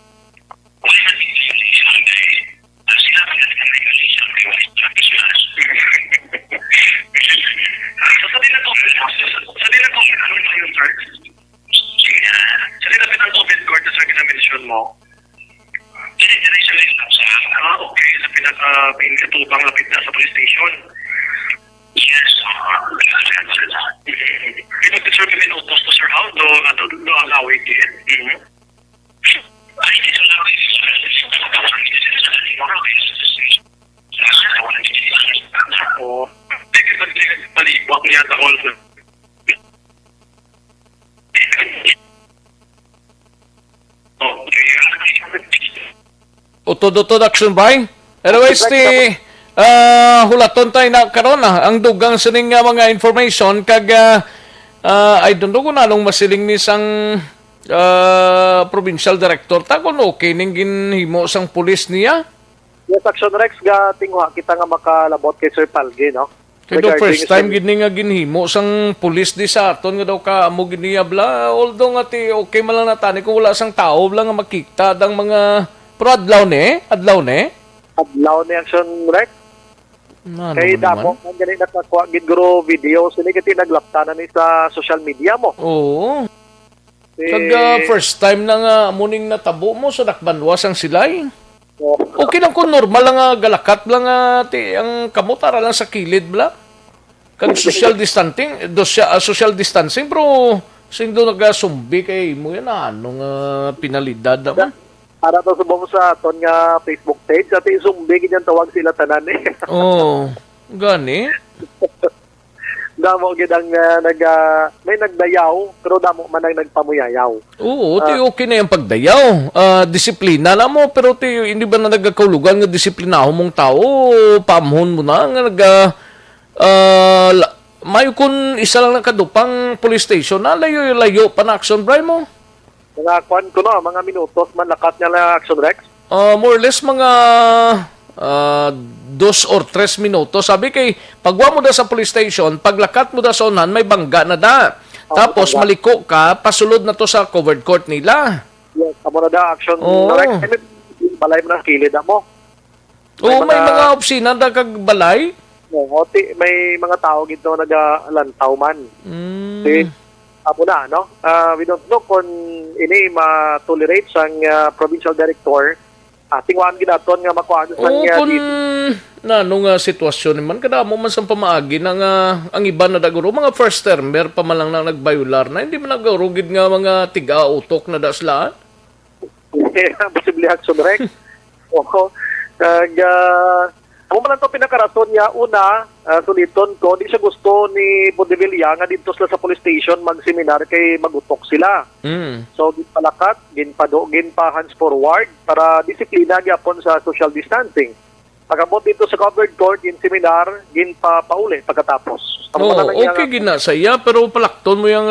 Okay, sa pinakatubang lapit na sa police station. Yes, pinag-deserve kami ng utos to Sir How, do alaway din. Ay, hindi sa laway. Oo. Paligwak niya sa all. Utod-utod Action Bride. Anyways, hulaton tayo na karon ang dugang sining mga information kag I don't know kung anong masiling ni sang provincial director ta kung okay ning ginhimo sang pulis niya. Yes, Action Rex ga tingwa kita nga makalabot kay Sir Palge no. Kaya daw regarding first time sa- gini nga ginhimo sang pulis di sa aton nga daw ka amo giniyabla. Although nga ti okay man lang natani kung wala sang tao lang nga makita dang mga pero adlaw ni. Adlaw na action Rex. Kay damo man gani nakakuha gid guro video sini kiti naglaptanan ni sa social media mo. Oo. Eh, Kag first time na nga amuning natabo mo sa Dakbanwas ang silay. Okay lang kung normal lang nga galakat lang nga ti ang kamutara lang sa kilid bla. Kag social distancing, social distancing pero sing do nagasumbi kay mo yan anong pinalidad naman. Para to subong sa aton nga Facebook page at isumbi ganyan tawag sila tanan eh. Oh, gani. Damo gid ang may nagdayaw pero damo man ang nagpamuyayaw. Oo, ti okay na yung pagdayaw. Disiplina na mo, pero ti hindi ba na nagkakaulugan nga disiplinahon mong tao, pamhon mo na nga may kun isa lang nakadupang police station na layo pa na action bribe mo. Mga kwan ko no, mga minutos man lakat niya lang action Rex. More or less mga 2 or 3 minutos. Sabi kay, pagwa mo da sa police station, paglakat mo da sa unahan, may bangga na da. Tapos maliko ka, pasulod na to sa covered court nila. Yes, amo na da action Rex. Balay mo na kilid mo. Oo, may mga opsina da kag balay. Oo, may mga tao gito nagalantaw man. Amo na, no? We don't know kung ini ma-tolerate sang provincial director. Tingwan ginaton nga makuha sa kung nga sitwasyon naman, kada mo man sa pamaagi na nga ang iba na daguro, mga first termer pa man lang na nagbayular na, hindi man nagarugid nga mga tiga-utok na daslaan. Posible action Rex. Oo. Ako man lang ito pinakarason niya. Una, suliton ko, di siya gusto ni Bodevilla nga dito sila sa police station mag-seminar kay magutok sila. So, ginpalakat, ginpa hands forward para disiplina gyapon sa social distancing. Pagabot dito sa covered court, seminar, ginpa pauli pagkatapos. Okay ginasaya, pero palakton mo yung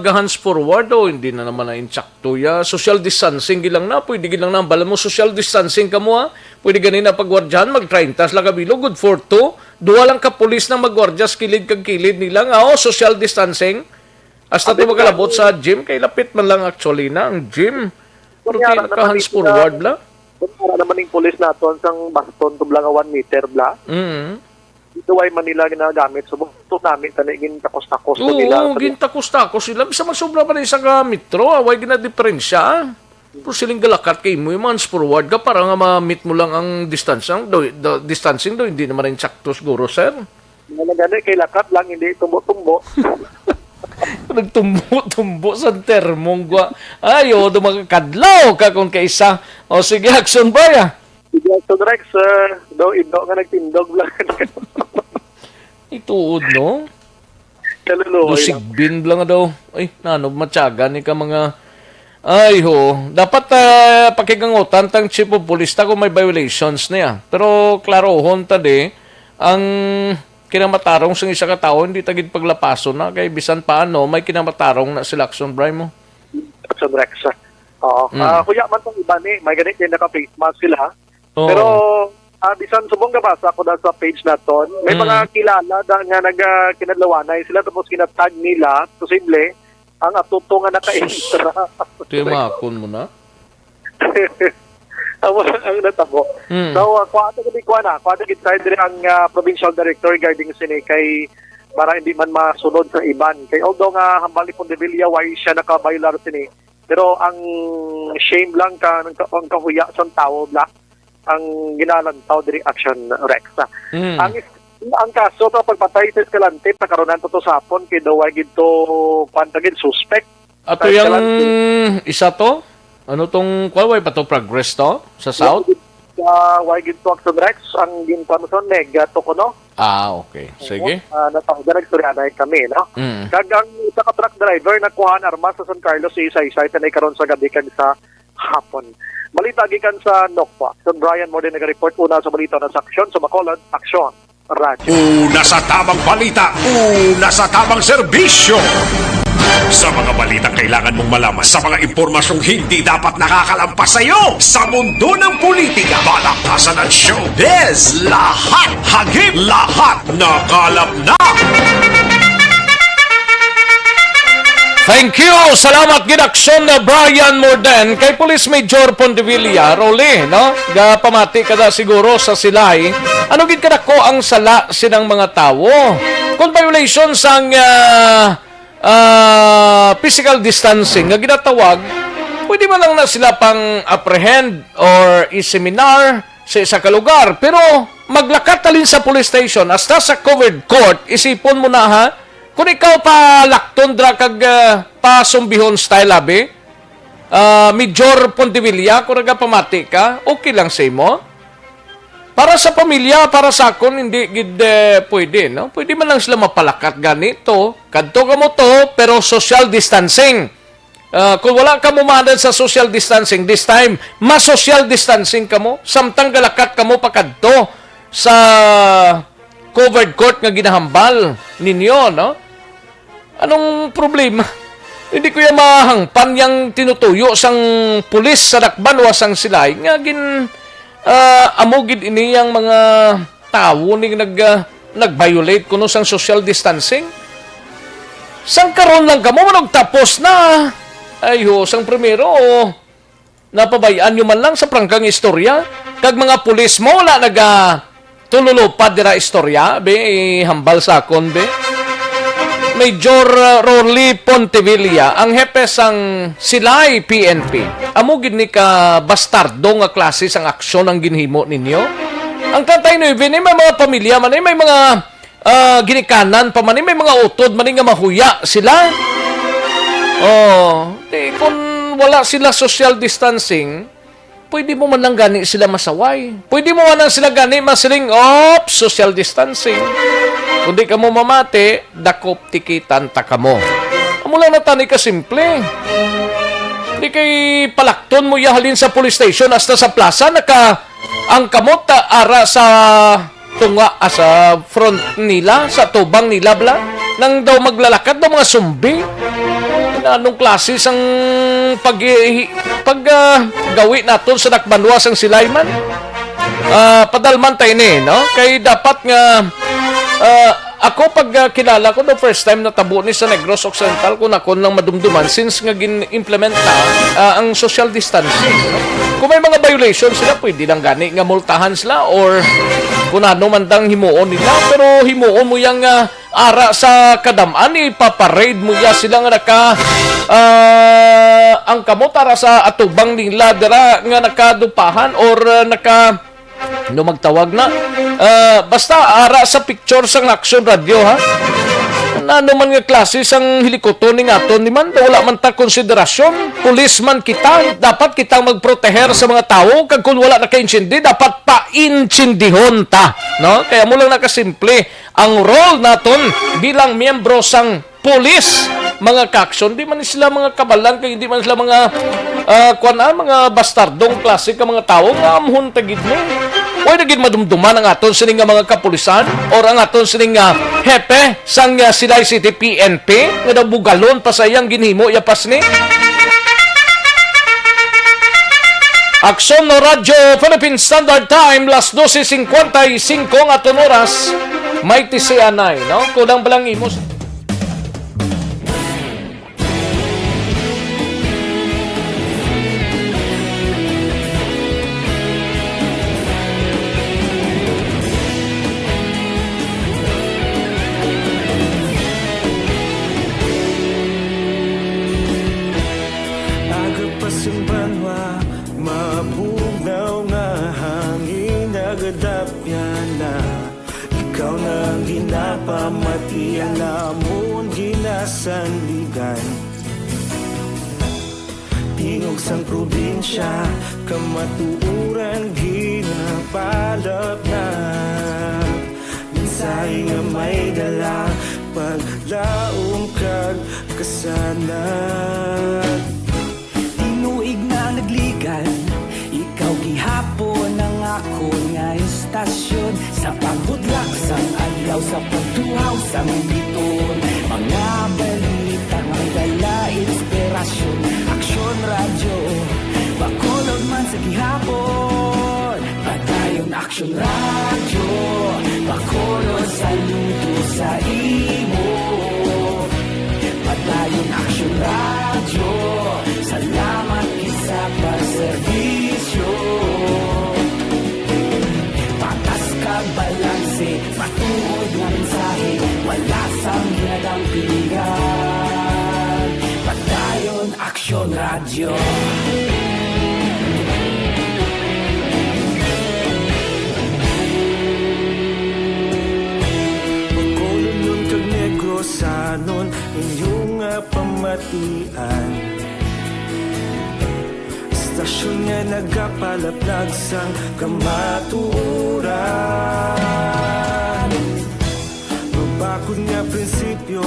hands forward o hindi na naman na insakto ya. Social distancing gilang na, pwede gilang na, bala mo social distancing ka mo ha. Pwede ganina pagwardyahan, mag-30 lang kabilo, good for 2. Duwa lang ka pulis na magwardyas kilid kag kilid nila nga, social distancing. Hasta tayo magalabot sa gym, kay lapit man lang actually na ang gym. Pero hands forward lang. Para naman yung police naton sang baston tublang 1 meter bla. Ito ay Manila ginagamit. So, ito namin tanigin takos-takos nila. Oo, gintakos-takos sila. Bisa magsobra pa rin isang metro. Away ginadiferensya. Pero siling galakat kay mo, yung forward ka para nga ma-meet mo lang ang distancing. Distancing do, hindi naman rin sakto siguro, sir. Nalagani kay lakat lang, hindi tumbo-tumbo. Nagtumbo-tumbo sa termong gwa. Ayo, dumakadlaw ka kung kaisa. O sige, action ba ya? Sige, action Rex. Indo nga nagtindog lang. Ituod, no? Kaluluhoy lang. Sigbin lang daw. Ay, matyaga ni ka mga... Ay ho, dapat pakigangutan tang chief of police ta kung may violations niya. Pero klaro hon tadi, ang kinamatarong sa isa ka tao, hindi tagid paglapaso na. Kaya bisan paano, may kinamatarong na sila action bribe mo. Action Rex. Oo. Kuya man tong iba ni, may ganit din naka-face mask sila. Oo. Pero, bisan subong gabasa ko na sa page na ton, may mga kilala nga kinadlawanay sila tapos kinatag nila, posible, ang atuto nga naka-extra. Timakon mo na? Ang natabo. So, kuwata gid side rin ang provincial director regarding sini kay para hindi man masunod sa iban. Kay although nga hambali pong Devilla, why siya nakabayular sini. Pero ang shame lang ang kahuya sa tao bla ang ginalantaw diri action Rex. Ang kaso to pagpatay sa Escalante pagkaroon to sa hapon kay daw ay gito pantagin suspect. Ato yung isa to? Ano tong way pa to progress to sa south? Why gito action Rex ang ginpano so negato ko no? Okay. Sige. Natawag na kami, no? Kagang isa ka truck driver na kuhaan armas sa San Carlos sa isa-isa tanay karon sa gabi kag sa hapon. Balita gikan sa Nokpa. So Brian mo din nag-report una sa balita na sa aksyon sa Bacolod, Aksyon Radio. Una sa tamang balita, una sa tamang serbisyo. Sa mga balitang kailangan mong malaman, sa mga impormasyong hindi dapat nakakalampas sa iyo, sa mundo ng politika, balakasan at showbiz, lahat hagip, lahat nakalap na. Thank you! Salamat ginaksyon na Brian Morden kay Police Major Pondevilla, Roli, no? Pamati kada siguro sa silay. Ano gid kada ko ang sala sinang mga tawo? Kung violations ang physical distancing nga ginatawag, pwede man lang na sila pang apprehend or i-seminar sa isa ka lugar. Pero maglakat talin sa police station hasta sa covered court, isipon mo na ha, kung ikaw pa lakton dra kag pasumbihon style abi, Major Pondevilla, kung pamati ka, okay lang sa imo. Para sa pamilya, para sa akon, hindi gid pwede, no? Pwede man lang sila mapalakat ganito. Kadto ka mo to, pero social distancing. Kung wala ka mo mahanan sa social distancing, this time, mas-social distancing ka mo. Samtang galakat ka mo pa kadto sa covered court nga ginahambal ninyo, no? Anong problema? Hindi ko yung mahangpan yung tinutuyo sang pulis sa dakban wa sang silay nga amugid ini yang mga tao ni nag-violate kuno sang social distancing. Sang karon lang kamo tapos na. Ayo, sang primero napabayaan nyo man lang sa prangkang istorya. Kag mga pulis mo wala tululupad dira istorya be hambal sa akon be. Major Rolly Pontevilla, ang hepe sang Silay PNP. Amo gid ni ka bastardo nga klase sang aksyon ang ginhimo ninyo. Ang tatay no even may mga pamilya man may mga ginikanan pa man may mga utod man nga mahuya sila. Kung wala sila social distancing, pwede mo man lang gani sila masaway. Pwede mo man lang sila gani masiling social distancing. Kung di ka mo mamati, dakop tikitan ta ka mo. Mula na tani ka simple. Di kay palakton mo yahalin sa police station hasta sa plaza ang kamot ara sa tunga sa front nila, sa tubang nila bla. Nang daw maglalakad daw mga sumbi. Anong klase sang paggawi naton sa nakbanwa sang silayman? Padalman tayo ni, no? Kay dapat nga ako pag kilala ko the first time na tabo ni sa Negros Occidental kung ako lang madumduman since nga gin-implementa ang social distancing. No? Kung may mga violations sila, pwede lang gani nga multahan sila or kung ano man dang himuon nila. Pero himuon mo yung ara sa kadamaan, ipaparade mo ya sila nga ang kamot ara sa atubang nila dira nga nakadupahan or magtawag na. Basta ara sa picture sang Action Radio ha. Ano man nga klase sang hilikoton ni aton ni man wala man ta konsiderasyon. Policeman kita, dapat kitang magproteher sa mga tao kag kung wala naka-insindi dapat pa-insindihon ta, no? Kaya mo lang nakasimple ang role naton bilang miyembro sang police. Mga kaksyon, di man sila mga kabalan kay hindi man sila mga mga bastardong klase ka mga tao nga amhon tagid ni. Oy nagid madumduman ang aton sining mga kapulisan or ang aton sining hepe sang Silay City PNP nga daw bugalon pa sayang ginhimo yapas ni. Aksyon no Radyo Philippine Standard Time las 12:55 ang aton oras. May tisianay, no? Kulang balang imos. Mabugnaw nga hangin nagadapyan na ikaw nang ginapamati alamon ginasandigan tingog sang probinsya kamatuuran ginapalap na minsay nga may dala paglaom kag kasanag tinuig na nagligan ikaw gihapon ang ako nga istasyon sa pagbudlak sang adlaw sa pagtuhaw sang biton mga balita nga dala radyo, Bacolod man sa gihapon, padayon aksyon radyo, Bacolod saludo sa imo. Padayon aksyon radyo, salamat isa pagserbisyo. Patas kag balanse, matuod nga mensahe, wala sang ginadang pilihan. Padayon aksyon radyo. Sanon inyong pamatian, istasyon nga nagapalaplag sang kamatuuran. Mabakod nga prinsipyo,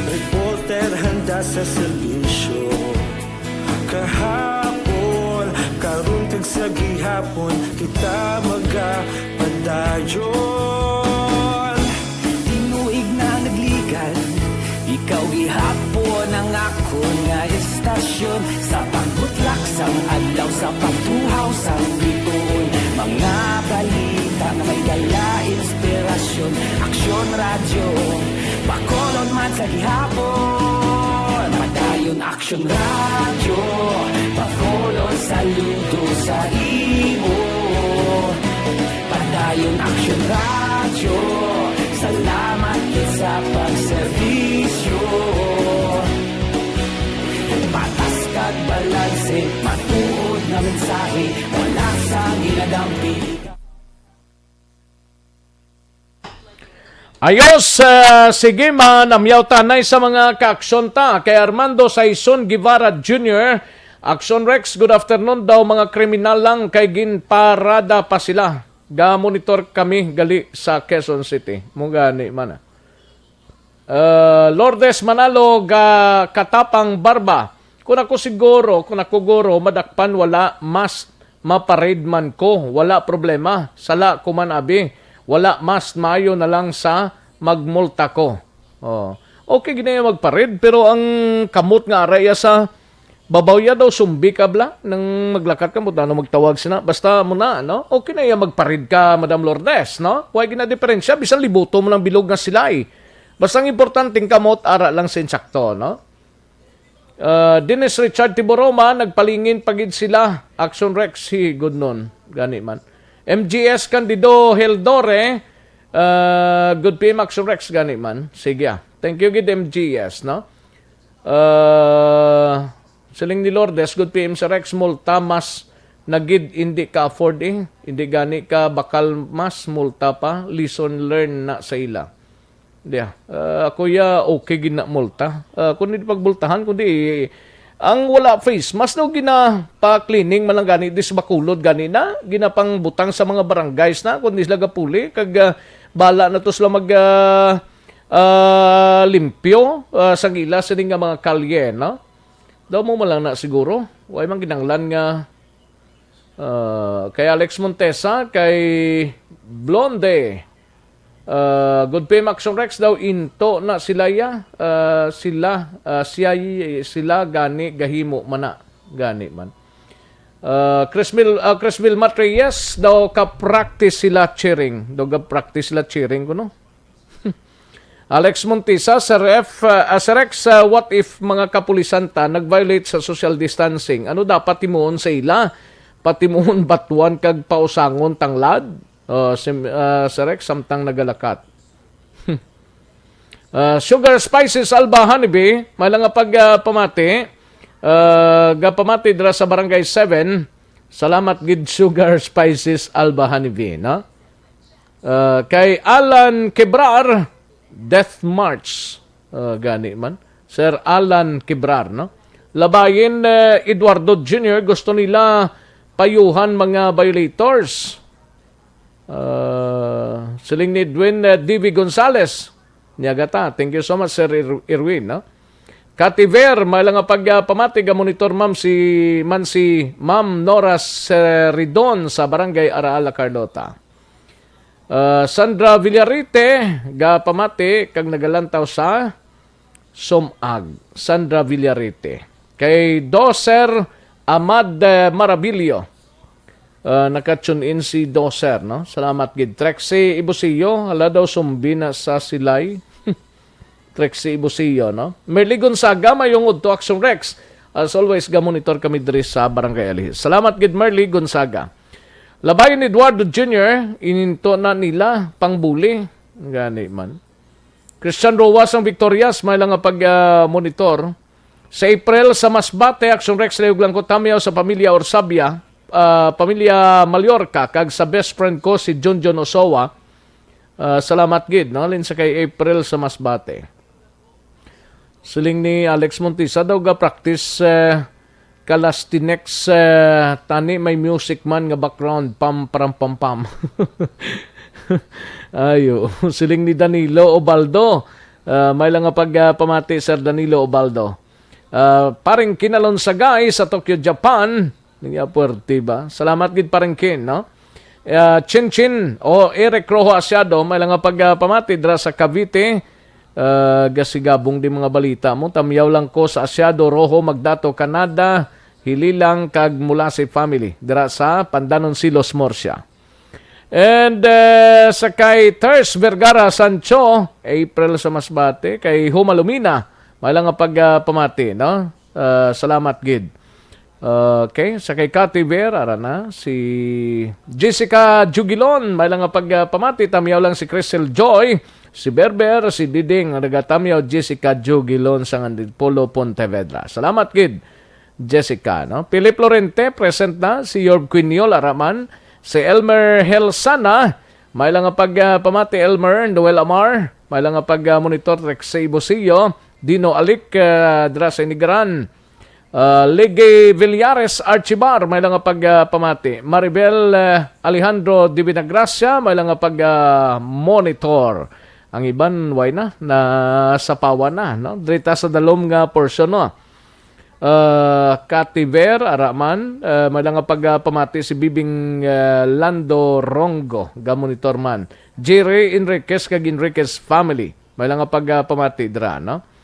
reporter handa sa serbisyo. Kahapon, karun kag sa gihapon, kita magapadayon. Tinuig na nagligal, ikaw gihapon ang ako nga estasyon. Sa pagbutlak sang adlaw, sa pagtuhaw sang bituon, mga balita na may dala inspirasyon. Aksyon radyo, Bacolod man sa gihapon, padayon aksyon radyo, Bacolod saludo sa imo. Padayon aksyon radyo, salamat sa pagserbisyo. Patas kag balanse, matuod na mensahe, wala sa ginadampi. Ayos, sige man, namyaw tanay sa mga kaaksyon ta. Kay Armando Saison Guevara Jr., Action Rex, good afternoon daw, mga kriminal lang kay ginparada pa sila. Ga-monitor kami gali sa Quezon City. Mugani man. Lourdes Manalo, ga Katapang Barba. Kung ako guro, madakpan wala, mas maparade man ko. Wala problema. Sala ko man abi. Wala, mas mayo na lang sa magmulta ko. Oh. Okay, ginaya magparid, pero ang kamot nga araya sa babawya daw, sumbi ka bla, nang maglakat ka mo, ano magtawag sina, basta mo na, no? Okay na yan, magparid ka, Madam Lourdes, no? Huwag gina-diferensya, bisan libuto mo ng bilog nga sila, eh. Basta ang importanteng kamot, ara lang sa insakto, no? Dennis Richard Tiboroma, nagpalingin pagid sila, Action Rex, good nun, gani man. MGS Candido Heldore, good PM Action Rex, gani man. Sige, thank you, good MGS, no? Siling ni Lourdes, good PM sa Rex, multa mas nagid hindi ka afford eh. Hindi gani ka bakal mas multa pa. Lesson learn na sa ila. Kuya, okay gina multa. Kundi pagbultahan, kundi ang wala face, mas daw gina pa-cleaning man lang gani, dis Bacolod gani na, gina pang butang sa mga barangays na, kundi sila gapuli, kag bala na to sila mag limpyo sa gila sa nga mga kalye, no? Daw mo lang na siguro, way man ginanglan nga kay Alex Montesa, kay Blonde, good PM Action Rex daw, into na sila ya, sila gani gahimo mana gani man. Chris Vilmat Reyes daw ka-practice sila cheering, kuno. Alex Montesa sa Rex, what if mga kapulisan ta nag-violate sa social distancing? Ano dapat timuon sa ila? Patimuon batuan kag pausangon tanglad? Sa Rex, samtang nagalakat. Sugar Spices Alba Honeybee, may lang nga pamati. Pamati dira sa Barangay 7. Salamat gid Sugar Spices Alba Honeybee, no? Kay Alan Quebrar, Death March. Gani man. Sir Alan Quebrar, no? Labayin Eduardo Jr., gusto nila payuhan mga violators. Siling ni Edwin D.V. Gonzales, niyagata. Thank you so much, Sir Irwin, no? Kativer, may lang pagpamati, monitor ma'am si Ma'am Nora Seridon sa Barangay Araala, Carlota. Sandra Villarite, pamati, kag nagalantaw sa Somag. Sandra Villarite. Kay Doser Amad Marabilio. Naka-tune in si Doser, no? Salamat gid. Trexie Ibusillo, hala daw sumbina sa silay. Trexie Ibusillo, no? Merly Gonzaga, mayong to Action Rex. As always, gamonitor kami diri sa Barangay Alihis. Salamat gid Merly Gonzaga. Labayon Eduardo Jr., ininto na nila pangbuli. Gani man. Christian Rowas ang Victorias, may lang pag-monitor. Sa April, sa Masbate, Action Rex, layog lang ko tamiyaw sa pamilya Orsabia, pamilya Mallorca, kag sa best friend ko, si John Osowa. Salamat gid, no? Lin sa kay April sa Masbate. Siling ni Alex Montisa daw ga practice Kalastinex tani may music man nga background pam pam. Ayo, siling ni Danilo Obaldo. May lang nga pagpamati Sir Danilo Obaldo. Paring kinalon sa guys sa Tokyo, Japan. Niya puwerte ba? Salamat gid paring kin, no? Chin o Eric Rojo Asiado, may lang nga pagpamati dra sa Cavite. Gasigabong di mga balita mo. Tamyaw lang ko sa Asiado Rojo, Magdato, Canada, Hililang, kag mula si family. Dira sa Pandanon Silos, Morsia. And sa kay Ters Vergara Sancho, April sa Masbate, kay Humalumina, may lang nga pagpamati, no? Salamat gid. Okay, sa kay Cathy Ver, arana, si Jessica Jugilon, may lang nga pagpamati, tamyaw lang si Crystal Joy, si Berber, si Diding, nagatamyaw Jessica Jugilon sa Polo Pontevedra. Salamat gid, Jessica, no? Philip Lorente, present na, si Yorb Quiniol, araman, si Elmer Helsana, may lang nga pagpamati, Elmer, Noel Amar, may lang nga pag-monitor, Rexay Bosillo, Dino Alik, dra sa Inigran, Lege Villares Archibar, may lang nga pagpamati, Maribel Alejandro Di Vinagracia, may lang nga pag-monitor. Ang iban, why na sapawan na, no? Drita sa dalom nga portion, no? Kativer, Araman, may lang nga pagpamati si Bibing Lando Rongo, gamonitor man. Jerry Enriquez, kag Enriquez family, may lang nga pagpamati dra, no?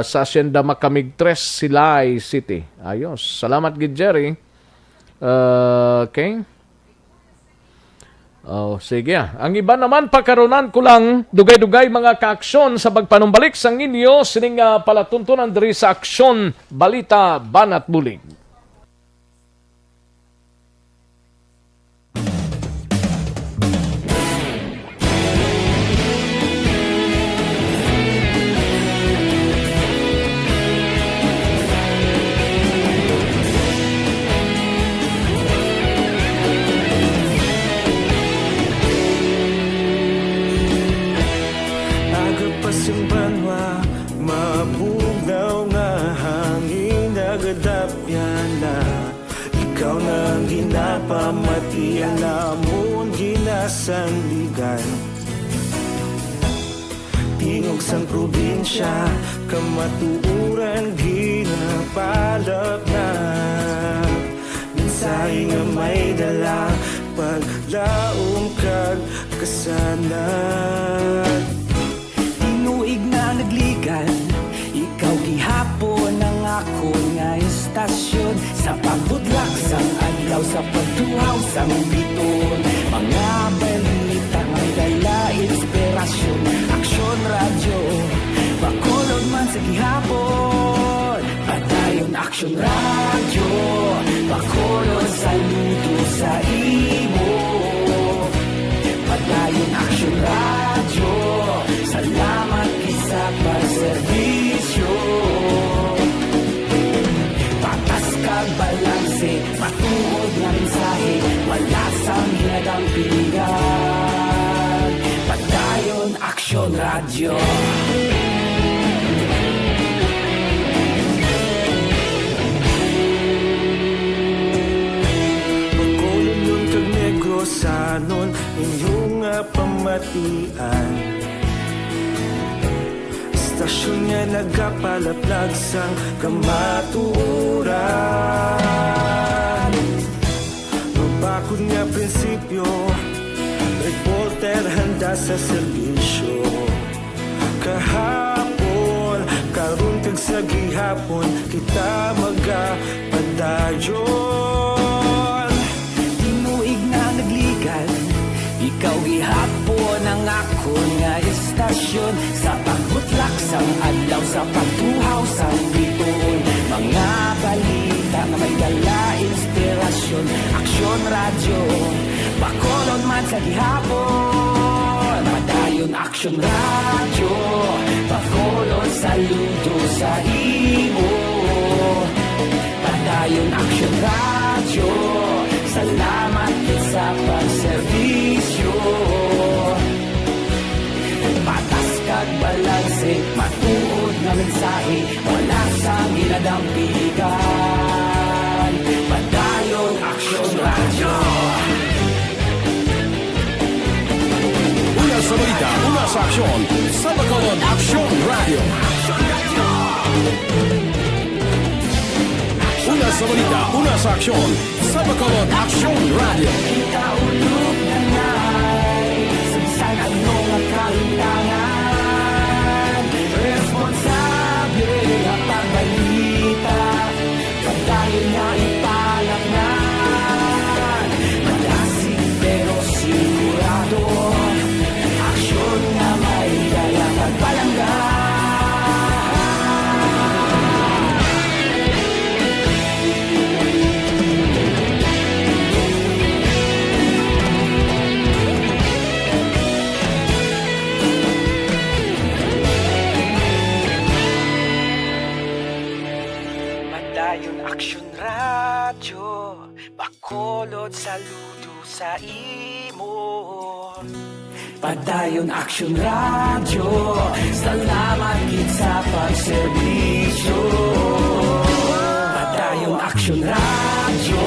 Sa Hacienda Macamig 3, Silay City. Ayos. Salamat gid Jerry. Okay. Oh, sige. Ang iba naman pagkaronan ko lang dugay-dugay mga kaaksyon sa pagpanumbalik sang inyo sining palatuntunan diri sa Aksyon Balita Banat Bulig. Ikaw nang ginapamatian namon ginasandigan. Tingog sang probinsya kamatuuran ginapalap na. Mensahe nga may dala paglaom kag kasanan. Tinuig na nagligan, ikaw gihapon ang ako nga istasyon. Sa pagbudlak sang adlaw, sa pagtuhaw sang biton, mga balita may dala inspirasyon. Aksyon radyo, Bacolod man sa gihapon. Padayon Aksyon radyo, Bacolod saludo sa imo. Padayon Aksyon radyo, salamat isa pagserbisyo. Patas kag balanse, matuod nga mensahe, wala sang hinadang pilihan. Padayon Aksyon radyo. Bacolod nun kag Negrosanon, inyong pamatian. Istasyon nga nagapalaplag sang kamatuuran. Mabakod nga prinsipyo, reporter handa sa serbisyo. Kahapon, karon kag sa gihapon kita magapadayon. Tinuig na nagligan, ikaw gihapon ang akon nga istasyon. Sa pagbutlak sang adlaw, sa pagtuhaw sang bituon, mga balita na may dala inspirasyon. Aksyon radyo, Bacolod man sa gihapon. Padayon Aksyon radyo, Bacolod saludo sa imo. Padayon Aksyon radyo, salamat sa pagserbisyo. Patas kag balanse, matuod na mensahe, wala sang ginadampigan. Padayon Aksyon radyo. Una sa balita, una sa aksyon, sa Bacolod Aksyon Radio. Una sa balita, una sa aksyon, sa Bacolod Aksyon Radio. Kita ulog na na'y sansan anong kahintangan. Responsable at pagbalita, pagdayon na ipalaknan. Malasig pero sigurado, aksyon na may dala pagpalanggan. Padayon Aksyon radyo, Bacolod saludo sa imo. Padayon Aksyon radyo, salamat gid sa pagserbisyo. Padayon Aksyon radyo,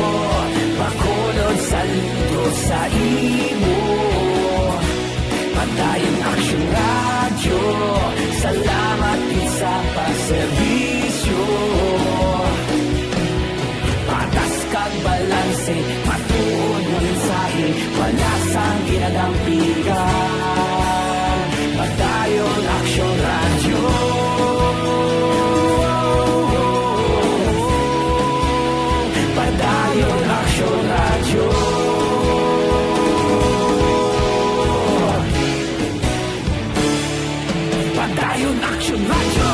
Bacolod saludo sa imo. Padayon Aksyon radyo, salamat gid sa pagserbisyo. Patas kag balanse, matuod na mensahe, wala sang ginadampigan. Padayon Aksyon radyo. Padayon Aksyon radyo. Padayon Aksyon radyo.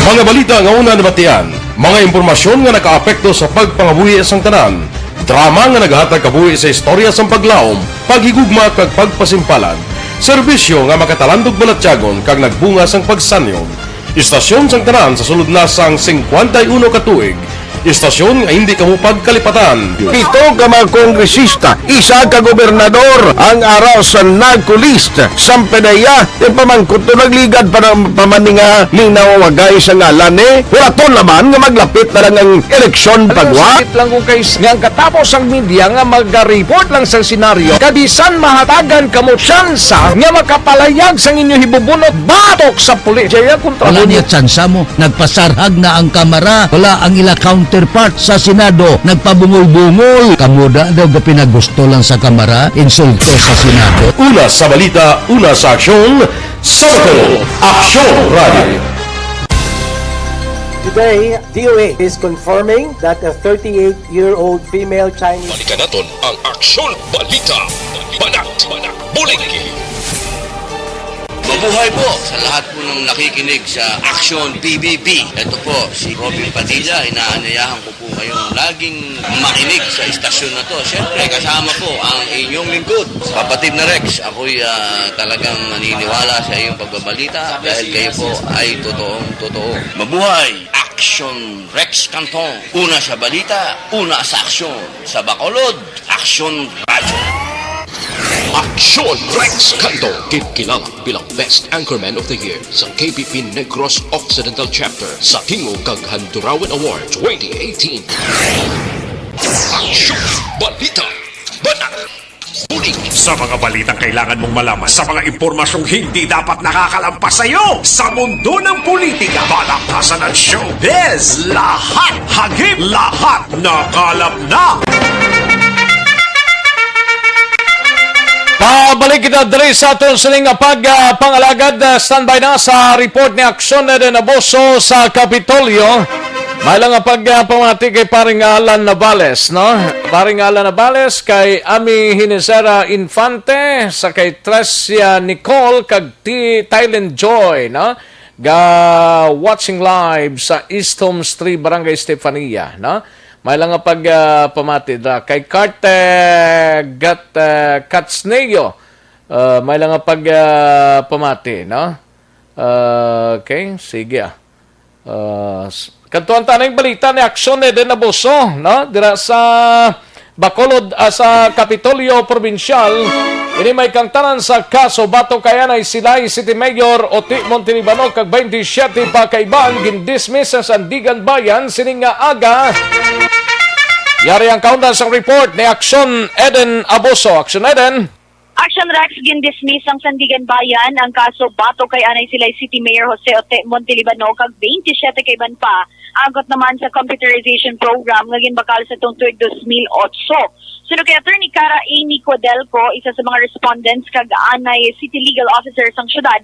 Mga balita nga una nabatian, mga impormasyon nga nakaapekto sa pagpangabuhi sang tanan, drama nga naghatag kabuhi sa istorya sang paglaom, paghigugma kag pagpasimpalan, serbisyo nga makatalandog balatyagon kag nagbunga sang pagsanyog, istasyon sang tanan sa sulod na sang 51 ka tuig, istasyon nga hindi kamupag kalipatan. Pito ka mga kongresista, isa ka gobernador ang araw sa nagkulist sa pedaya yung pamangkot to nagligad para pamaninga linaw wagay sa ngalan walaton naman nga maglapit na lang ang eleksyon pagwa. Sakit lang kung kayo nga katapos ang media nga mag-report lang sa senaryo kabisan mahatagan kamo tsansa nga makapalayag sa inyo hibubunot batok sa pulis. Jaya kontra Wala niya tsansa mo, nagpasarhag na ang kamara, wala ang ila counterpart sa Senado, nagpabungol-bungol. Kamuda daw ga pinagusto lang sa kamara, insulto sa Senado. Una sa balita, una sa aksyon, sa Bacolod Aksyon Radio. Today, DOA is confirming that a 38-year-old female Chinese... Balikan naton ang Aksyon Balita. Banat, bulig. Mabuhay po sa lahat po ng nakikinig sa Aksyon PBB. Ito po, si Robin Padilla. Inaanyayahan ko po kayong laging makinig sa istasyon na to. Siyempre, kasama po ang inyong lingkod. Kapatid na Rex, ako'y talagang naniniwala sa iyong pagbabalita dahil kayo po ay totoong-totoo. Mabuhay! Aksyon Rex Canton. Una sa balita, una sa aksyon. Sa Bacolod, Aksyon Radyo. Aksyon Rex Canto, kilala bilang Best Anchorman of the Year sa KPP Negros Occidental Chapter sa Tingog kag Handurawan Award 2018. Aksyon Balita, Banat, Bulig. Sa mga balitang kailangan mong malaman, sa mga impormasyong hindi dapat nakakalampas sa iyo, sa mundo ng politika, balakasan at showbiz, lahat hagip, lahat nakalap na. Pabalik kita diri sa aton sining pag-pangalagad. Standby na sa report ni Aksyon de Naboso sa Kapitolyo. May lang pagpamati kay paring Alan Navales, no? Paring Alan Navales kay Ami Hinesera Infante sa kay Tresia Nicole kag Thailand Joy, no? Ga watching live sa East Homes 3 Barangay Estefania, no? May lang pagpamati da kay Katsneyo. May lang pagpamati, no? Okay, sige. Kantuan tanang balita ni Aksyon de Naboso, no? Dira sa Bacolod, sa Kapitolyo Provincial. Ini may kangtanan sa kaso bato kaya na Silay City Mayor Oti Montalibano kag 27 pa kaiban gindismiss sa Sandigan Bayan sining nga aga. Yari ang kaundan sa report ni Aksyon Eden Aboso. Aksyon Eden. Action Rex gindismiss ang Sandigan Bayan ang kaso bato kay Anay Silay City Mayor Jose Ote Montalibano kag 27 kay ban pa agot naman sa computerization program nga ginbakal sa tong tuig 2008. Suno kay Attorney Cara Amy Codelco, isa sa mga respondents kag Anay City Legal Officer sang syudad,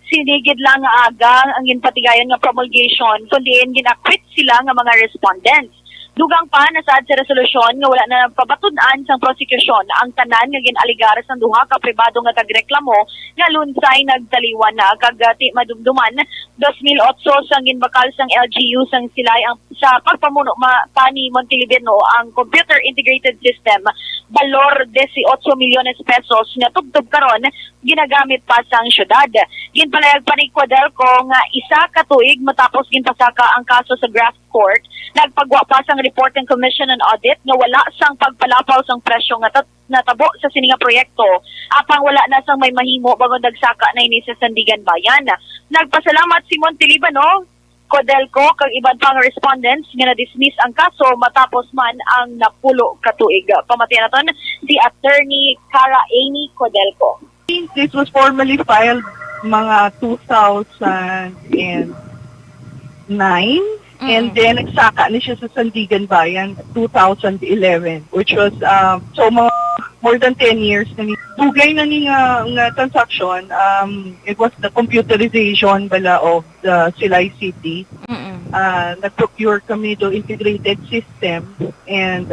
sinigid lang nga aga ang ginpatigayon nga promulgation kundi ginakwit sila nga mga respondents. Dugang pa nasaad sa resolusyon nga wala na pabatun-an sang prosekusyon ang tanan nga ginaligar sa duha ka pribado nga kagreklamo nga lunsay nagtaliwan na kag ti madumduman 2008 sang ginbakal sang LGU sang Silay ang sa pagpamuno pa ni Montalibano ang Computer Integrated System balor 18 milyones pesos nga tubtob karon ginagamit pa sang syudad. Ginpalayag pa ni Codelco nga isa ka tuig matapos ginpasaka ang kaso sa Graft Court, nagpagwa pa sang report ng Commission on Audit nga wala sang pagpalapaw sang presyo nga natabo sa sininga proyekto apang wala na sang may mahimo bago nagsaka na ini sa Sandigan Bayan. Nagpasalamat si Montalibano, Codelco kag iban pang respondents nga na-dismiss ang kaso matapos man ang napulo ka tuig. Pamatian naton si Attorney Cara Amy Codelco. This was formally filed mga 2009 and then nagsaka ni siya sa Sandigan Bayan 2011 which was so more than 10 years na ni dugay na ni nga transaction. It was the computerization bala of the Silay City. Nag-procure kami do integrated system and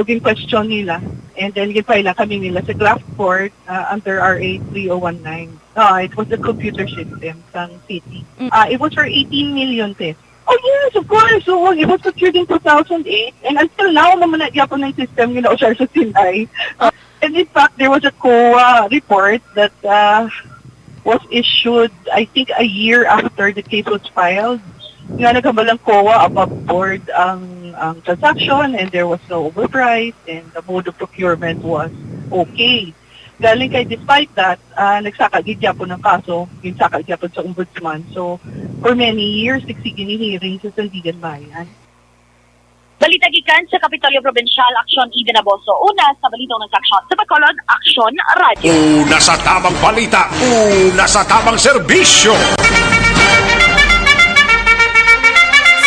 in question nila and then gipay na kami nila sa Graft Court under RA 3019. It was the computer system sang city. It was for 18 million pesos. Oh yes, of course. So it was procured in 2008 and until now naman nagyapon ng system yun o siya sa Silay. And in fact, there was a COA report that was issued, I think, a year after the case was filed. Nga nagkabalang COA above board ang transaction and there was no overprice and the mode of procurement was okay. Galing kay despite that, nagsaka gigyapon ng kaso, ginsaka gigyapon sa ombudsman. So, for many years, nagsige ni hearing sa Sandigan Bayan. Balita gikan sa Kapitolyo Provincial, Aksyon Eden Naboso. Una sa balitang ng saksyon sa Bacolod, Aksyon Radio. Una sa tamang balita, una sa tamang serbisyo.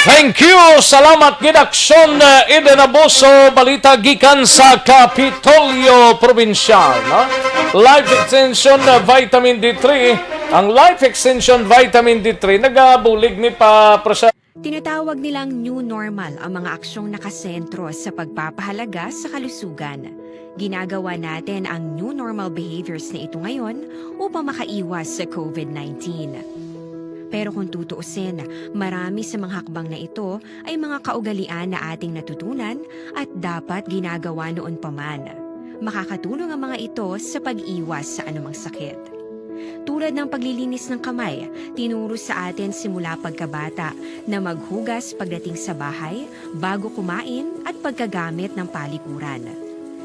Thank you! Salamat gid Aksyon Eden Naboso. Balita gikan sa Kapitolyo Provincial, no? Life Extension Vitamin D3. Ang Life Extension Vitamin D3 nagabulig ni Tinatawag nilang new normal ang mga aksyong nakasentro sa pagpapahalaga sa kalusugan. Ginagawa natin ang new normal behaviors na ito ngayon upang makaiwas sa COVID-19. Pero kung tutuusin, marami sa mga hakbang na ito ay mga kaugalian na ating natutunan at dapat ginagawa noon pa man. Makakatulong ang mga ito sa pag-iwas sa anumang sakit. Tulad ng paglilinis ng kamay, tinuro sa atin simula pagkabata na maghugas pagdating sa bahay, bago kumain at pagkagamit ng palikuran.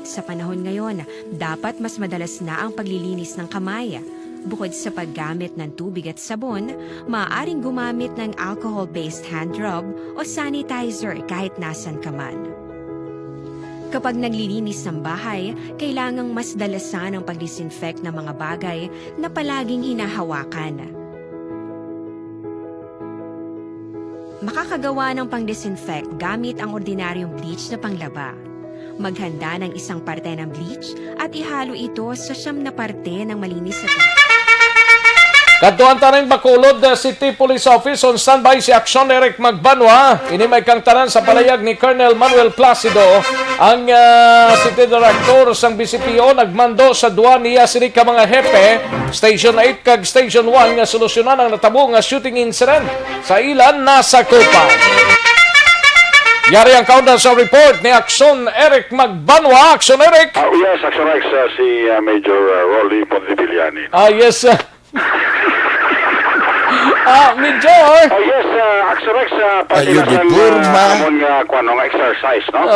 Sa panahon ngayon, dapat mas madalas na ang paglilinis ng kamay. Bukod sa paggamit ng tubig at sabon, maaaring gumamit ng alcohol-based hand rub o sanitizer kahit nasan ka man. Kapag naglilinis ng bahay, kailangang mas dalasan ang pag-disinfect ng mga bagay na palaging hinahawakan. Makakagawa ng pang-disinfect gamit ang ordinaryong bleach na panglaba. Maghanda ng isang parte ng bleach at ihalo ito sa 9 na parte ng malinis na tubig. Kadtuan tanan Bacolod City Police Office on standby si Action Eric Magbanwa. Ini may kang tanan sa palayag ni Colonel Manuel Placido. Ang City Director sang BCPO nagmando sa duwa niya sini ka mga hepe Station 8 kag Station 1 nga solusyonan ang natabo nga shooting incident sa ilan nasa Copa. Yari ang countdown sa report ni Action Eric Magbanwa. Action Eric. Yes, Action Rex, si Major Rolly Pondibiliani. Yes. Major. Yes, Action Rex, Ayun, di purma. Amon nga exercise, no?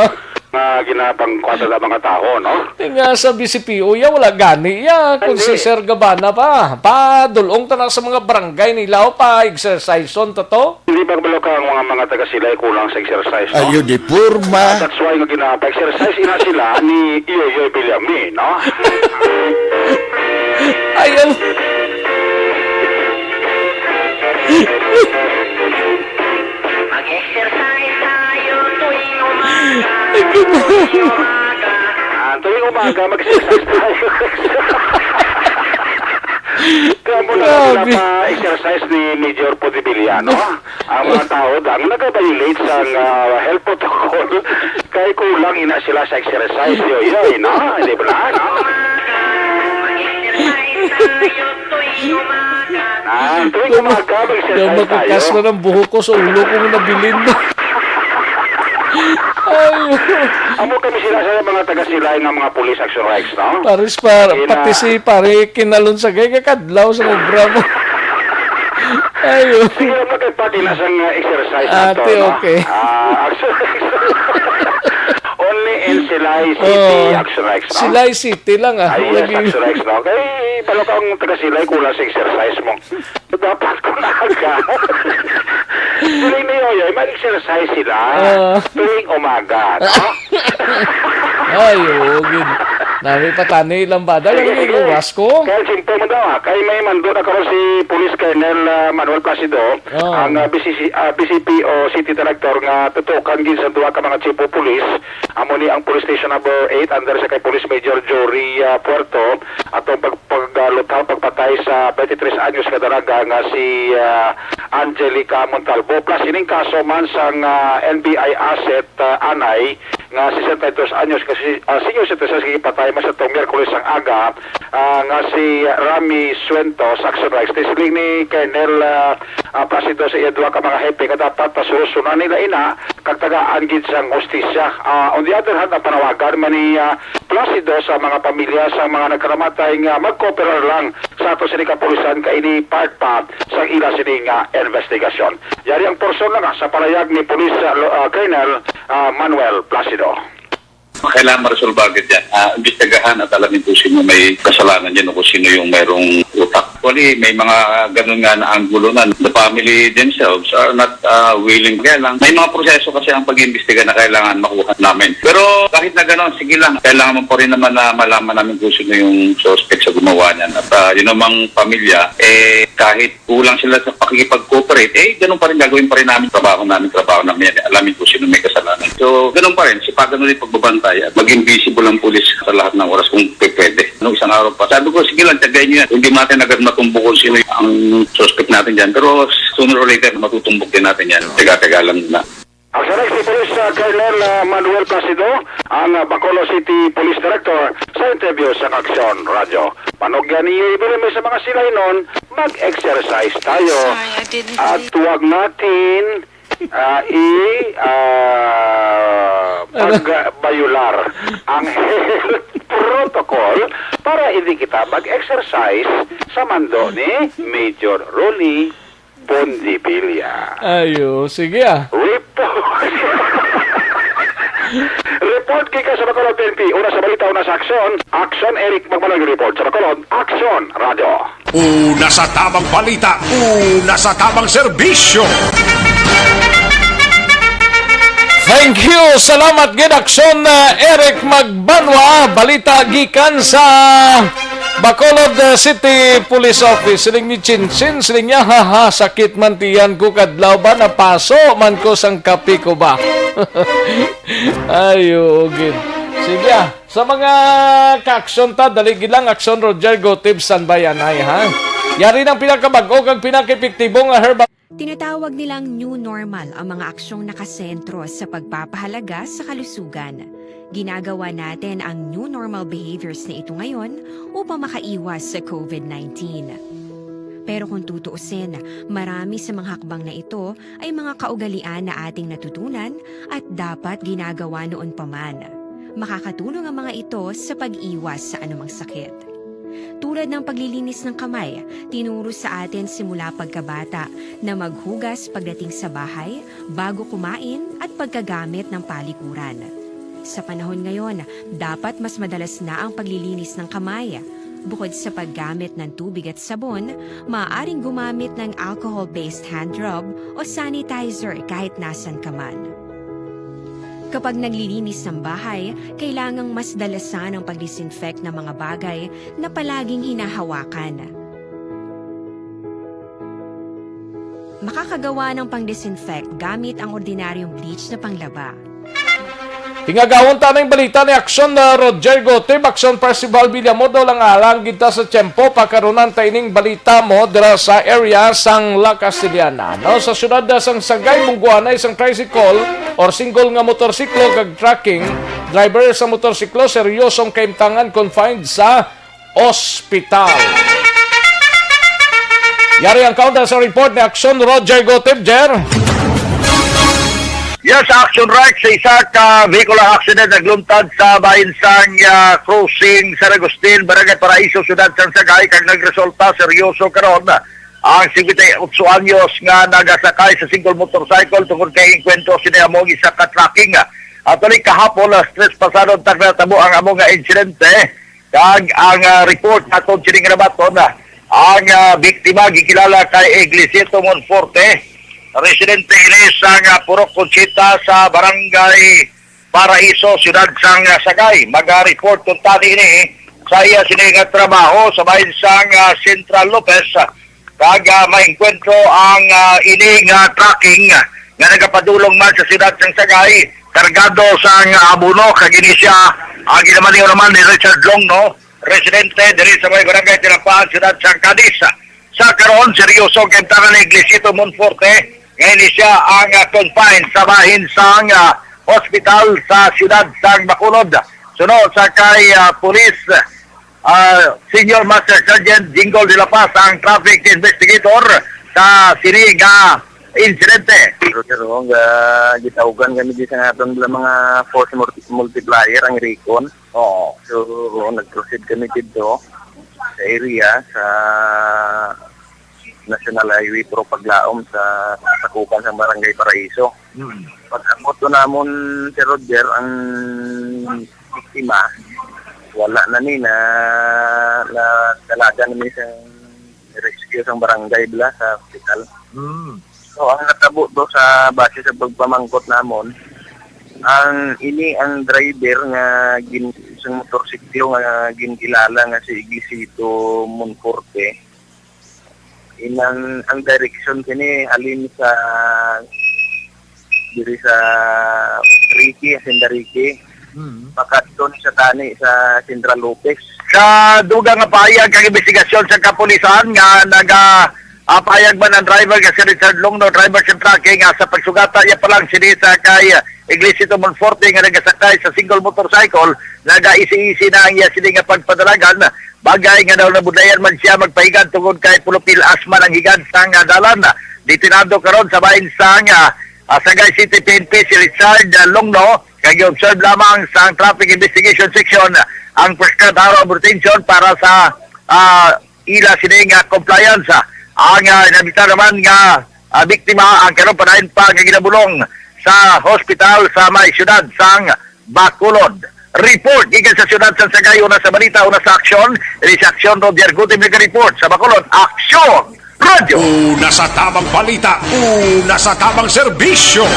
Nga ginapang kwata ng mga tao, no? Nga sa BCPO, wala gani. Kung si Sir Gabana pa, padulong ta na sa mga barangay nila o pa exercise on to? Hindi ba balok ang mga taga sila ay kulang sa exercise, no? Ayun, di purma. That's why nga ginapa-exercise ina sila ni Iyoyoy Villami, no? Ayun. Mag-exercise tayo tuwing Tuwing umaga, mag-exercise tayo. Kaya mo na pinapa-exercise ni Major Pondibiliano. Ang mga tao ang nag-violate sa health protocol kaya kulang ina sila sa exercise. Yoy, no? Hindi ba na, no? Mag-exercise tayo tuwing umaga. Tuwing umaga, mag-exercise tayo. Magkakas na ng buhok ko sa ulo kong nabilin mo. Amo kami sila sa mga taga-silay ng mga police action rights, no? Paris pati si pare kinalon sa gay kakadlaw sa obra mo. Ayun. Sige lang magkapati na sa exercise na to, Ate, no? okay. Action rights. Only in Silay City action rights, no? Silay City lang Yes, action rights, no? Kaya palo kang taga-silay kulang sa exercise mo. Dapat ko na agad. Tuloy na yun, mag-exercise sila tuwing umaga, no? Ayun. Nami patani lang ba? Dahil ang iguras ko. Kaya simple mo daw, kaya may mando na karoon si Police Colonel Manuel Placido, ang BCPO City Director nga tutukan gin sa duwa ka mga chief of police. Amo ni ang Police Station number 8 under sa kay Police Major Jory Puerto atong paglutaw pagpatay sa 23 anyos kadaraga nga si Angelica Montalvo plus ining kaso man sang NBI asset anay nga 62 anyos kasi senior citizen sa patay mas itong Miyerkules ang aga nga si Rami Suentos action rights tisiling ni Colonel Placido sa iyadwa ka mga hepe nga dapat pasusunan nila ina kag tagaan gid sang hustisya. On the other hand, ang panawagan man ni Placido sa mga pamilya sa mga nagkaramatay nga mag-cooperar lang sa ato sini kapulisan kay ini part pa sa ila sini nga investigasyon. Yari ang porson lang sa palayag ni Police Colonel Manuel Placido. Kailangan ma-resolve agad yan. Imbestigahan at alamin kung sino may kasalanan dyan o kung sino yung mayroong utak. Actually, may mga ganun nga na anggulo na the family themselves are not willing. Kaya lang, may mga proseso kasi ang pag-imbestiga na kailangan makuha namin. Pero kahit na ganun, sige lang. Kailangan mo pa rin naman na malaman namin kung sino yung suspect sa gumawa niyan. At yun namang pamilya, kahit kulang sila sa pakikipag-cooperate, ganun pa rin gagawin pa rin namin trabaho namin yan. Alamin kung sino may kasalanan. So, ganun pa rin. Sipagan ulit pagbabantay at maging visible ang pulis sa lahat ng oras kung pwede. Isang araw pa. Sabi ko, sige lang, tagayin nyo yan. Hindi natin agad matumbok kung sino ang suspect natin dyan. Pero sooner or later, matutumbok din natin yan. Taga-taga lang na. Ang sarang si Police Colonel Manuel Placido, ang Bacolod City Police Director sa interview sa Action Radio. Panogyan niyo ibigay sa mga silay nun, mag-exercise tayo. At huwag natin pagbayular ang health protocol para hindi kita mag-exercise sa mando ni Major Rolly Pondibiliano. Ayo, sige Report kay ka sa Bacolod PNP. Una sa balita, una sa aksyon. Action, Eric Magmanog report sa Bacolod. Action, Radio. Una sa tamang balita, una sa tamang serbisyo. Thank you. Salamat gid aksyon Eric Magbanwa, balita gikan sa Bacolod City Police Office. Siling ni Chinchin, siling niya, haha, sakit man tiyan ko kadlaw ba, napaso man ko sang kape ko ba. Ayo, gid. Sige sa mga ka-aksyon ta, dalig lang aksyon Roger Gotib San Bayanay, ha? Yari ng pinakabago kag pinaka-epektibong herbal. Tinatawag nilang new normal ang mga aksyong nakasentro sa pagpapahalaga sa kalusugan. Ginagawa natin ang new normal behaviors na ito ngayon upang makaiwas sa COVID-19. Pero kung tutuusin, marami sa mga hakbang na ito ay mga kaugalian na ating natutunan at dapat ginagawa noon pa man. Makakatulong ang mga ito sa pag-iwas sa anumang sakit. Tulad ng paglilinis ng kamay, tinuro sa atin simula pagkabata na maghugas pagdating sa bahay, bago kumain at pagkagamit ng palikuran. Sa panahon ngayon, dapat mas madalas na ang paglilinis ng kamay. Bukod sa paggamit ng tubig at sabon, maaaring gumamit ng alcohol-based hand rub o sanitizer kahit nasan ka man. Kapag naglilinis ng bahay, kailangang mas dalasan ang pag-disinfect ng mga bagay na palaging hinahawakan. Makakagawa ng pang-disinfect gamit ang ordinaryong bleach na panglaba. Tingagawon ta ng balita ni aksyon na Roger Gotib, aksyon Percival Villamodo lang alang kita sa tiyempo pagkaronan taining balita mo dira sa area sang La Castellana. No? Sa syudad sang Sagay, Mungguana, isang tricycle or single nga motorsiklo kag tracking, driver sa motorsiklo seryosong kaimtangan confined sa ospital. Yari ang counter sa report ni aksyon Roger Gotib, Jer. Yes, action right sa isa ka vehicular accident nagluntad sa bahinsang crossing San Agustin, Barangay Paraiso, Ciudad San Sagay, kag nagresulta seryoso karon ang 58 anyos nga nagasakay sa single motorcycle tungod kay inkwentro sina among isa ka tracking. Atuloy kahapon stress pasado tagtabo ang among insidente kag ang report naton sining nabaton ang biktima gikilala kay Iglesito Monforte, residente ini sang Purok Conchita sa Barangay Paraiso, Ciudad Sang Sagay. Mag-report kung tani ini sa iya sining trabaho sa bahin sang Central Lopez. Kag maengkwentro ang ining tracking nga nagapadulong man sa Ciudad Sang Sagay. Kargado sang abono kag ini siya ang ginamaniw naman ni Richard Longno, residente diri sa may Barangay Tinapaan, Ciudad Sang Cadiz. Sa karon seryoso kay tangan ni Iglesito Monforte. Ngayon siya ang confined sa bahin sang hospital sa Ciudad Sang Bacolod. Sunod sa kay Police Senior Master Sergeant Jingle de la Paz, ang traffic investigator sa sining insidente. Pero gitawgan kami di sa atong mga force multiplier ang Recon. Oo. So nag-proceed kami dito sa area sa National Highway Pro Paglaom sa sakupan sa Barangay Paraiso. Pag-abot to namon si Roger, ang biktima, wala na ni na dalaga namin sa rescue sa barangay bala sa hospital. So ang natabo to sa base sa pagpamangkot namon, ang driver nga isang motorsiklo nga ginkilala nga si Iglesito Monforte. Ang direction kini halin sa diri sa Ricky, Hacienda Ricky. Pakadto ni sa tani sa Central Lopez. Sa dugang nga pahayag kang investigasyon sa kapulisan nga pahayag man ang driver nga si Richard Longno, driver sa tracking sa pagsugata niya pa lang sinita kay Iglesito Monforte nga nagasakay sa single motorcycle, nagaisi-isi na ang iya sini nga pagpadalagan. Bagay nga daw nabudayan man siya magpahigan tungod kay pulupil asma ng higad sang dalan. Ditinado karon sa bahin sang Sagay City PNP si Richard Longno, kay observe lamang sa Traffic Investigation Section ang prescribed hour of retention para sa ila sining compliance. Ang nabita naman nga biktima ang karon panahin pa nga ginabulong sa hospital sa may siyudad sang Bacolod. Report gikan sa siyudad San Sagay, una sa balita, una sa aksyon. Ini sa aksyon Roger Gotib report sa Bacolod, Aksyon Radio. Una sa tamang balita, una sa tamang serbisyo.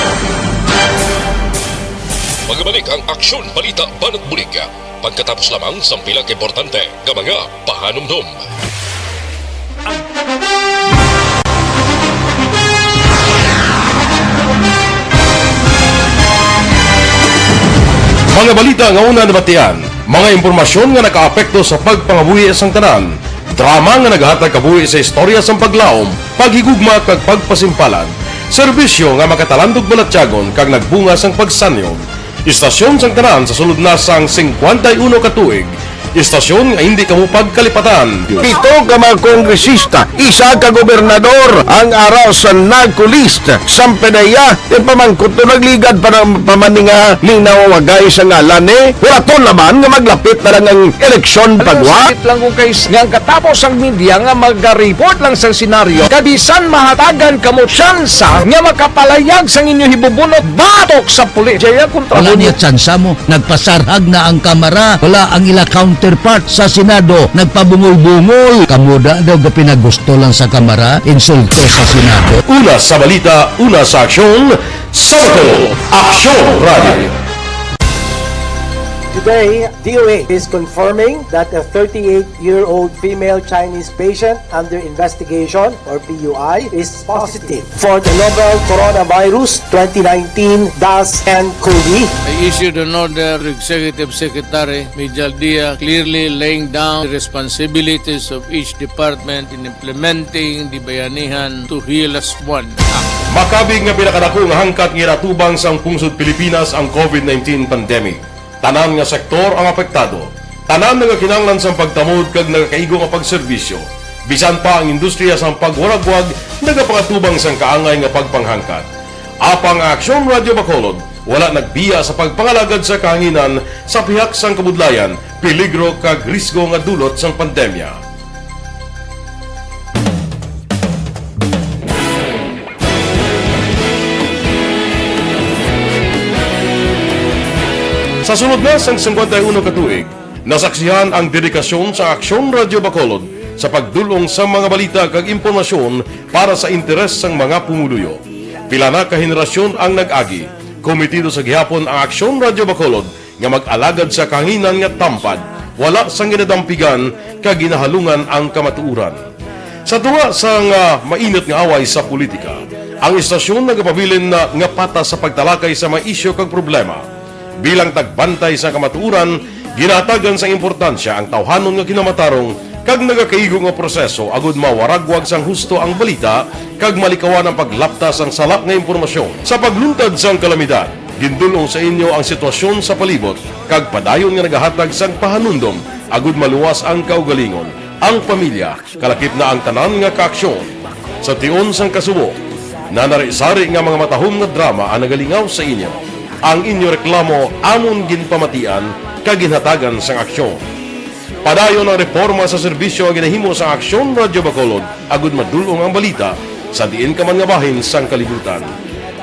Magabalik ang Aksyon Balita Banat Bulig. Pagkatapos lamang sa pila ka importante nga mga pahanumdum. Mga balita nga una nabatian, mga impormasyon nga nakaapekto sa pagpangabuhi sang tanan, drama nga naghatag kabuhi sa istorya sang paglaom, paghigugma kag pagpasimpalan, serbisyo nga makatalandog balatyagon kag nagbunga sang pagsanyog, istasyon sang tanan sa sulod na sang 51 ka tuig, istasyon nga hindi kamo pagkalipatan. Pito ka mga kongresista, isa ka gobernador ang araw sa nagkulist sa PDEA yung pamangkot na nagligad para pamaninga linaw wagay sa ngalan walaton naman nga maglapit na lang ang eleksyon pagwa. Sakit lang kung kays nga katapos ang media nga mag-report lang sa senaryo kabisan mahatagan kamo tsansa nga makapalayag sa inyo hibubunot batok sa pulis. Jaya kontra Wala niya tsansa mo, nagpasarhag na ang kamara, wala ang ila counterpart sa Senado, nagpabungol-bungol. Kamuda daw ga pinagusto lang sa kamara, insulto sa Senado. Una sa balita, una sa aksyon, Sabado, Aksyon Radio. Today, DOA is confirming that a 38-year-old female Chinese patient under investigation, or PUI, is positive for the novel coronavirus 2019-10-CoV. I issued an order to Executive Secretary Mijal Dia clearly laying down the responsibilities of each department in implementing the Bayanihan to Heal as One Act. Makabig nga pinakadako nga hangkat nga natubang sang pungsod Pilipinas ang COVID-19 pandemic. Tanan nga sektor ang apektado. Tanan nga kinahanglan sang pagtamod kag nagakaigo nga pagserbisyo. Bisan pa ang industriya sang pagwaragwag nagapangatubang sang kaangay nga pagpanghangkat. Apang Aksyon Radio Bacolod wala nagbiya sa pagpangalagad sa kahanginan sa pihak sang kabudlayan, peligro kag risgo nga dulot sang pandemya. Sa sunod na sang 51 ka tuig, nasaksihan ang dedikasyon sa Aksyon Radio Bacolod sa pagdulong sa mga balita kag impormasyon para sa interes sang mga pumuluyo. Pila na ka henerasyon ang nag-agi, komitido sa gihapon ang Aksyon Radio Bacolod nga mag-alagad sa kahanginan nga tampad, wala sang ginadampigan kag ginahalungan ang kamatuuran. Sa tuwa sang mainit nga away sa politika, ang istasyon nagapabilin na nga patas sa pagtalakay sa mga isyu kag problema. Bilang tagbantay sa kamatuuran, ginatagan sa importansya ang tawhanon nga kinamatarong kag nagakaigo nga proseso agud mawaragwag sang husto ang balita kag malikawan ang paglaptas ang salak nga impormasyon. Sa pagluntad sang kalamidad, gindulong sa inyo ang sitwasyon sa palibot kag padayon nga nagahatag sang pahanundom agud maluwas ang kaugalingon, ang pamilya, kalakip na ang tanan nga kaaksyon. Sa tion sang kasubo, nanari-sari nga mga matahom nga drama ang nagalingaw sa inyo. Ang inyo reklamo amon ginpamatian kaginhatagan sang aksyon. Padayon ang reforma sa serbisyo ang ginahimo sa Aksyon Radio Bacolod agud madulong ang balita sa diin ka man nga bahin sang kalibutan.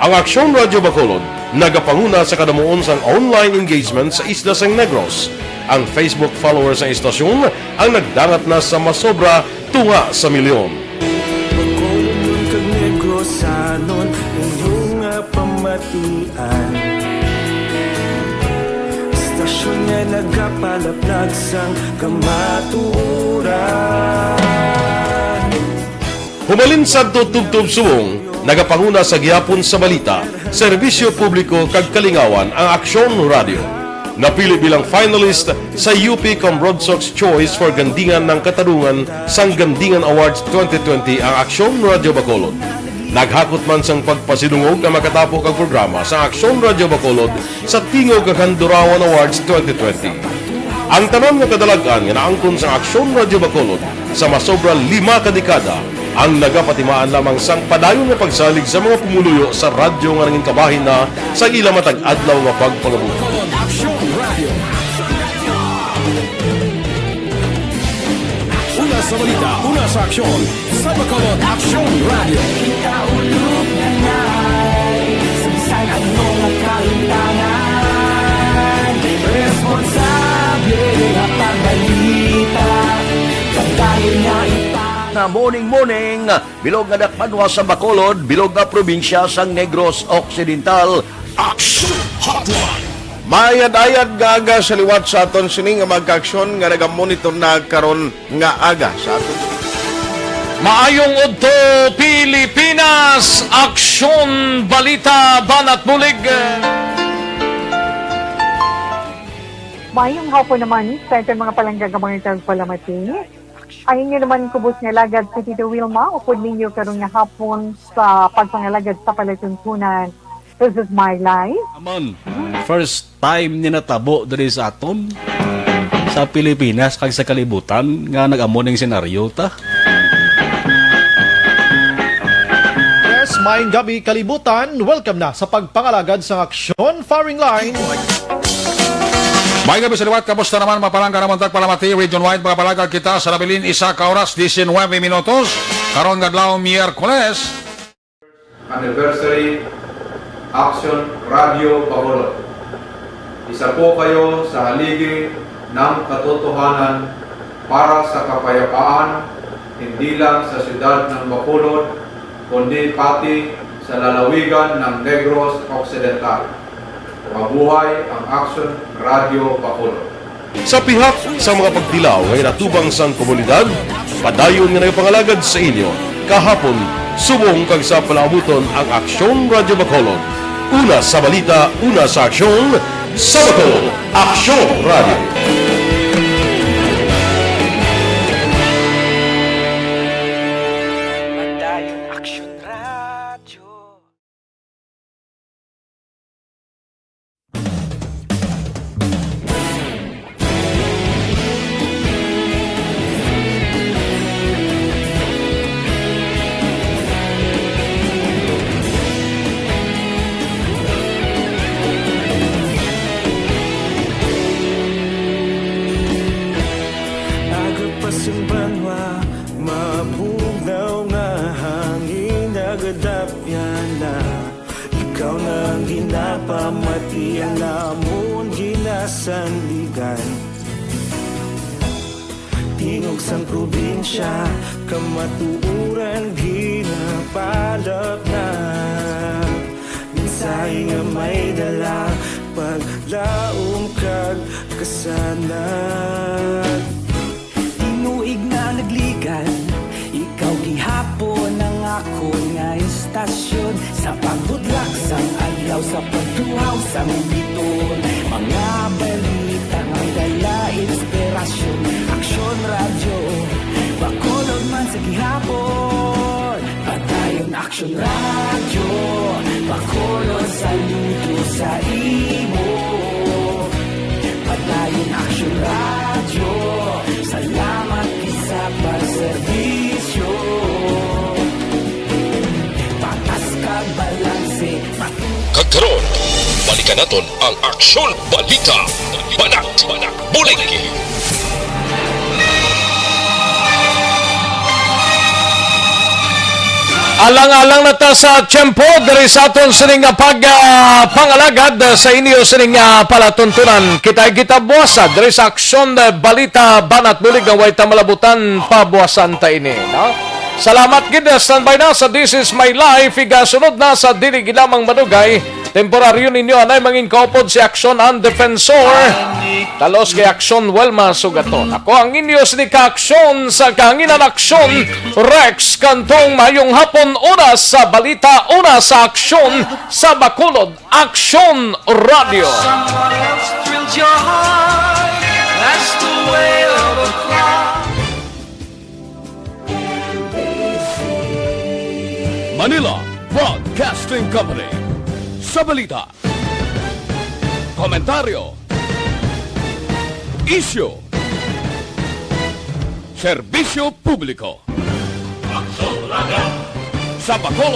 Ang Aksyon Radio Bacolod nagapanguna sa kadamuon sang online engagement sa isla sang Negros. Ang Facebook followers sa istasyon ang nagdangat na sa masobra tunga sa milyon. Bacolod kag Negros anon inyong pamatian. Stasyon nga nagapalaplag sang kamaturan. Humalin sa tutubtub suwong, nagapanguna sa gihapon sa balita, serbisyo publiko kag kalingawan ang Aksyon Radio. Napili bilang finalist sa UP Comrodsox Choice for Gandingan ng Katarungan sang Gandingan Awards 2020 ang Aksyon Radio Bacolod. Naghakot man sang pagpasidungog ang makatapo kag programa sa Aksyon Radio Bacolod sa Tingog kag Handurawan Awards 2020. Ang tanan nga kadalagan nga naangkon sa Aksyon Radio Bacolod sa masobra 5 ka dekada ang nagapatimaan lamang sang padayon nga pagsalig sa mga pumuluyo sa radyo nga nangin kabahin na sa ila matag adlaw nga pagpangabuhi. Una sa balita, una sa aksyon, sa Bacolod Aksyon Radio. Ikaulog na na'y sumsan ang mga kahintangan. Responsable at pagbalita, pagkain na na morning, bilog nga dakpanwa sa Bacolod, bilog nga probinsya sang Negros Occidental. Action Hotline. Mayad-ayad nga aga sa liwat sa aton sini nga magka-aksyon nga nagamonitor na karon nga aga sa aton. Maayong udto Pilipinas, aksyon, balita, banat bulig. Mayong hapon naman sa itong mga palanggagamang itang palamati. Ay inyo naman kubos nga lagad si Tito Wilma, upod ninyo karong nga hapon sa pagpangalagad sa palatuntunan. This is my life. Amon, first time ni natabo diri sa aton sa Pilipinas kag sa kalibutan nga nag-amo ning senaryo ta. Yes, maayong gabi kalibutan. Welcome na sa pagpangalagad sa aksyon firing line. May gabi sa liwat, kamusta naman mapalangga naman tagpalamati, region-wide mga palagag kita sa labilin isa ka oras, 19 minutos, karon gadlaw Miyerkules. Anniversary Action Radio Bacolod. Isa po kayo sa haligi ng katotohanan para sa kapayapaan, hindi lang sa siyudad ng Bacolod, kundi pati sa lalawigan ng Negros Occidental. Mabuhay ang Action Radio Bacolod. Sa pihak sa mga pagdilaw ay natubang sang komunidad, padayon nga nagpangalagad sa inyo. Kahapon, subong kag sa palabuton ang Aksyon Radio Bacolod. Una sa balita, una sa aksyon, sa Bacolod, Aksyon Radio. Tingog sang probinsya, kamatuuran ginapalap na. Minsay nga may dala, paglaom kag kasanag. Tinuig na nagligan, ikaw gihapon ang ako nga istasyon. Sa pagbudlak sang adlaw, sa pagtuhaw sang biton. Mga balita nga dala inspirasyon. Aksyon Radio, Bacolod man sa gihapon. Patayon Aksyon Radio, Bacolod saludo sa imo. Patayon Aksyon Radio, salamat sa pagserbisyo. Patas ka balanse, Kagkaroon, balikan naton ang Aksyon Balita. Banat, bulig. Alang-alang na ta sa tiyempo diri sa aton sining pagpangalagad sa inyo sining palatuntunan. Kita buwasa diri sa Aksyon Balita Banat Bulig ang way malabutan pabuwasan ta ini, no? Salamat gid, standby na sa This Is My Life. Igasunod na sa dili gilamang madugay. Temporaryo ninyo anay mangin kaupod si Aksyon ang Defensor. Talos kay Aksyon Welma Sugaton. Ako ang inyo ni Ka-Aksyon sa Kahanginan Aksyon, Rex Kantong. Mayong hapon, una sa balita, una sa aksyon sa Bacolod, Aksyon Radio. Manila Broadcasting Company. Sa balita, komentaryo, isyu, serbisyo publiko. Sa Bacolod.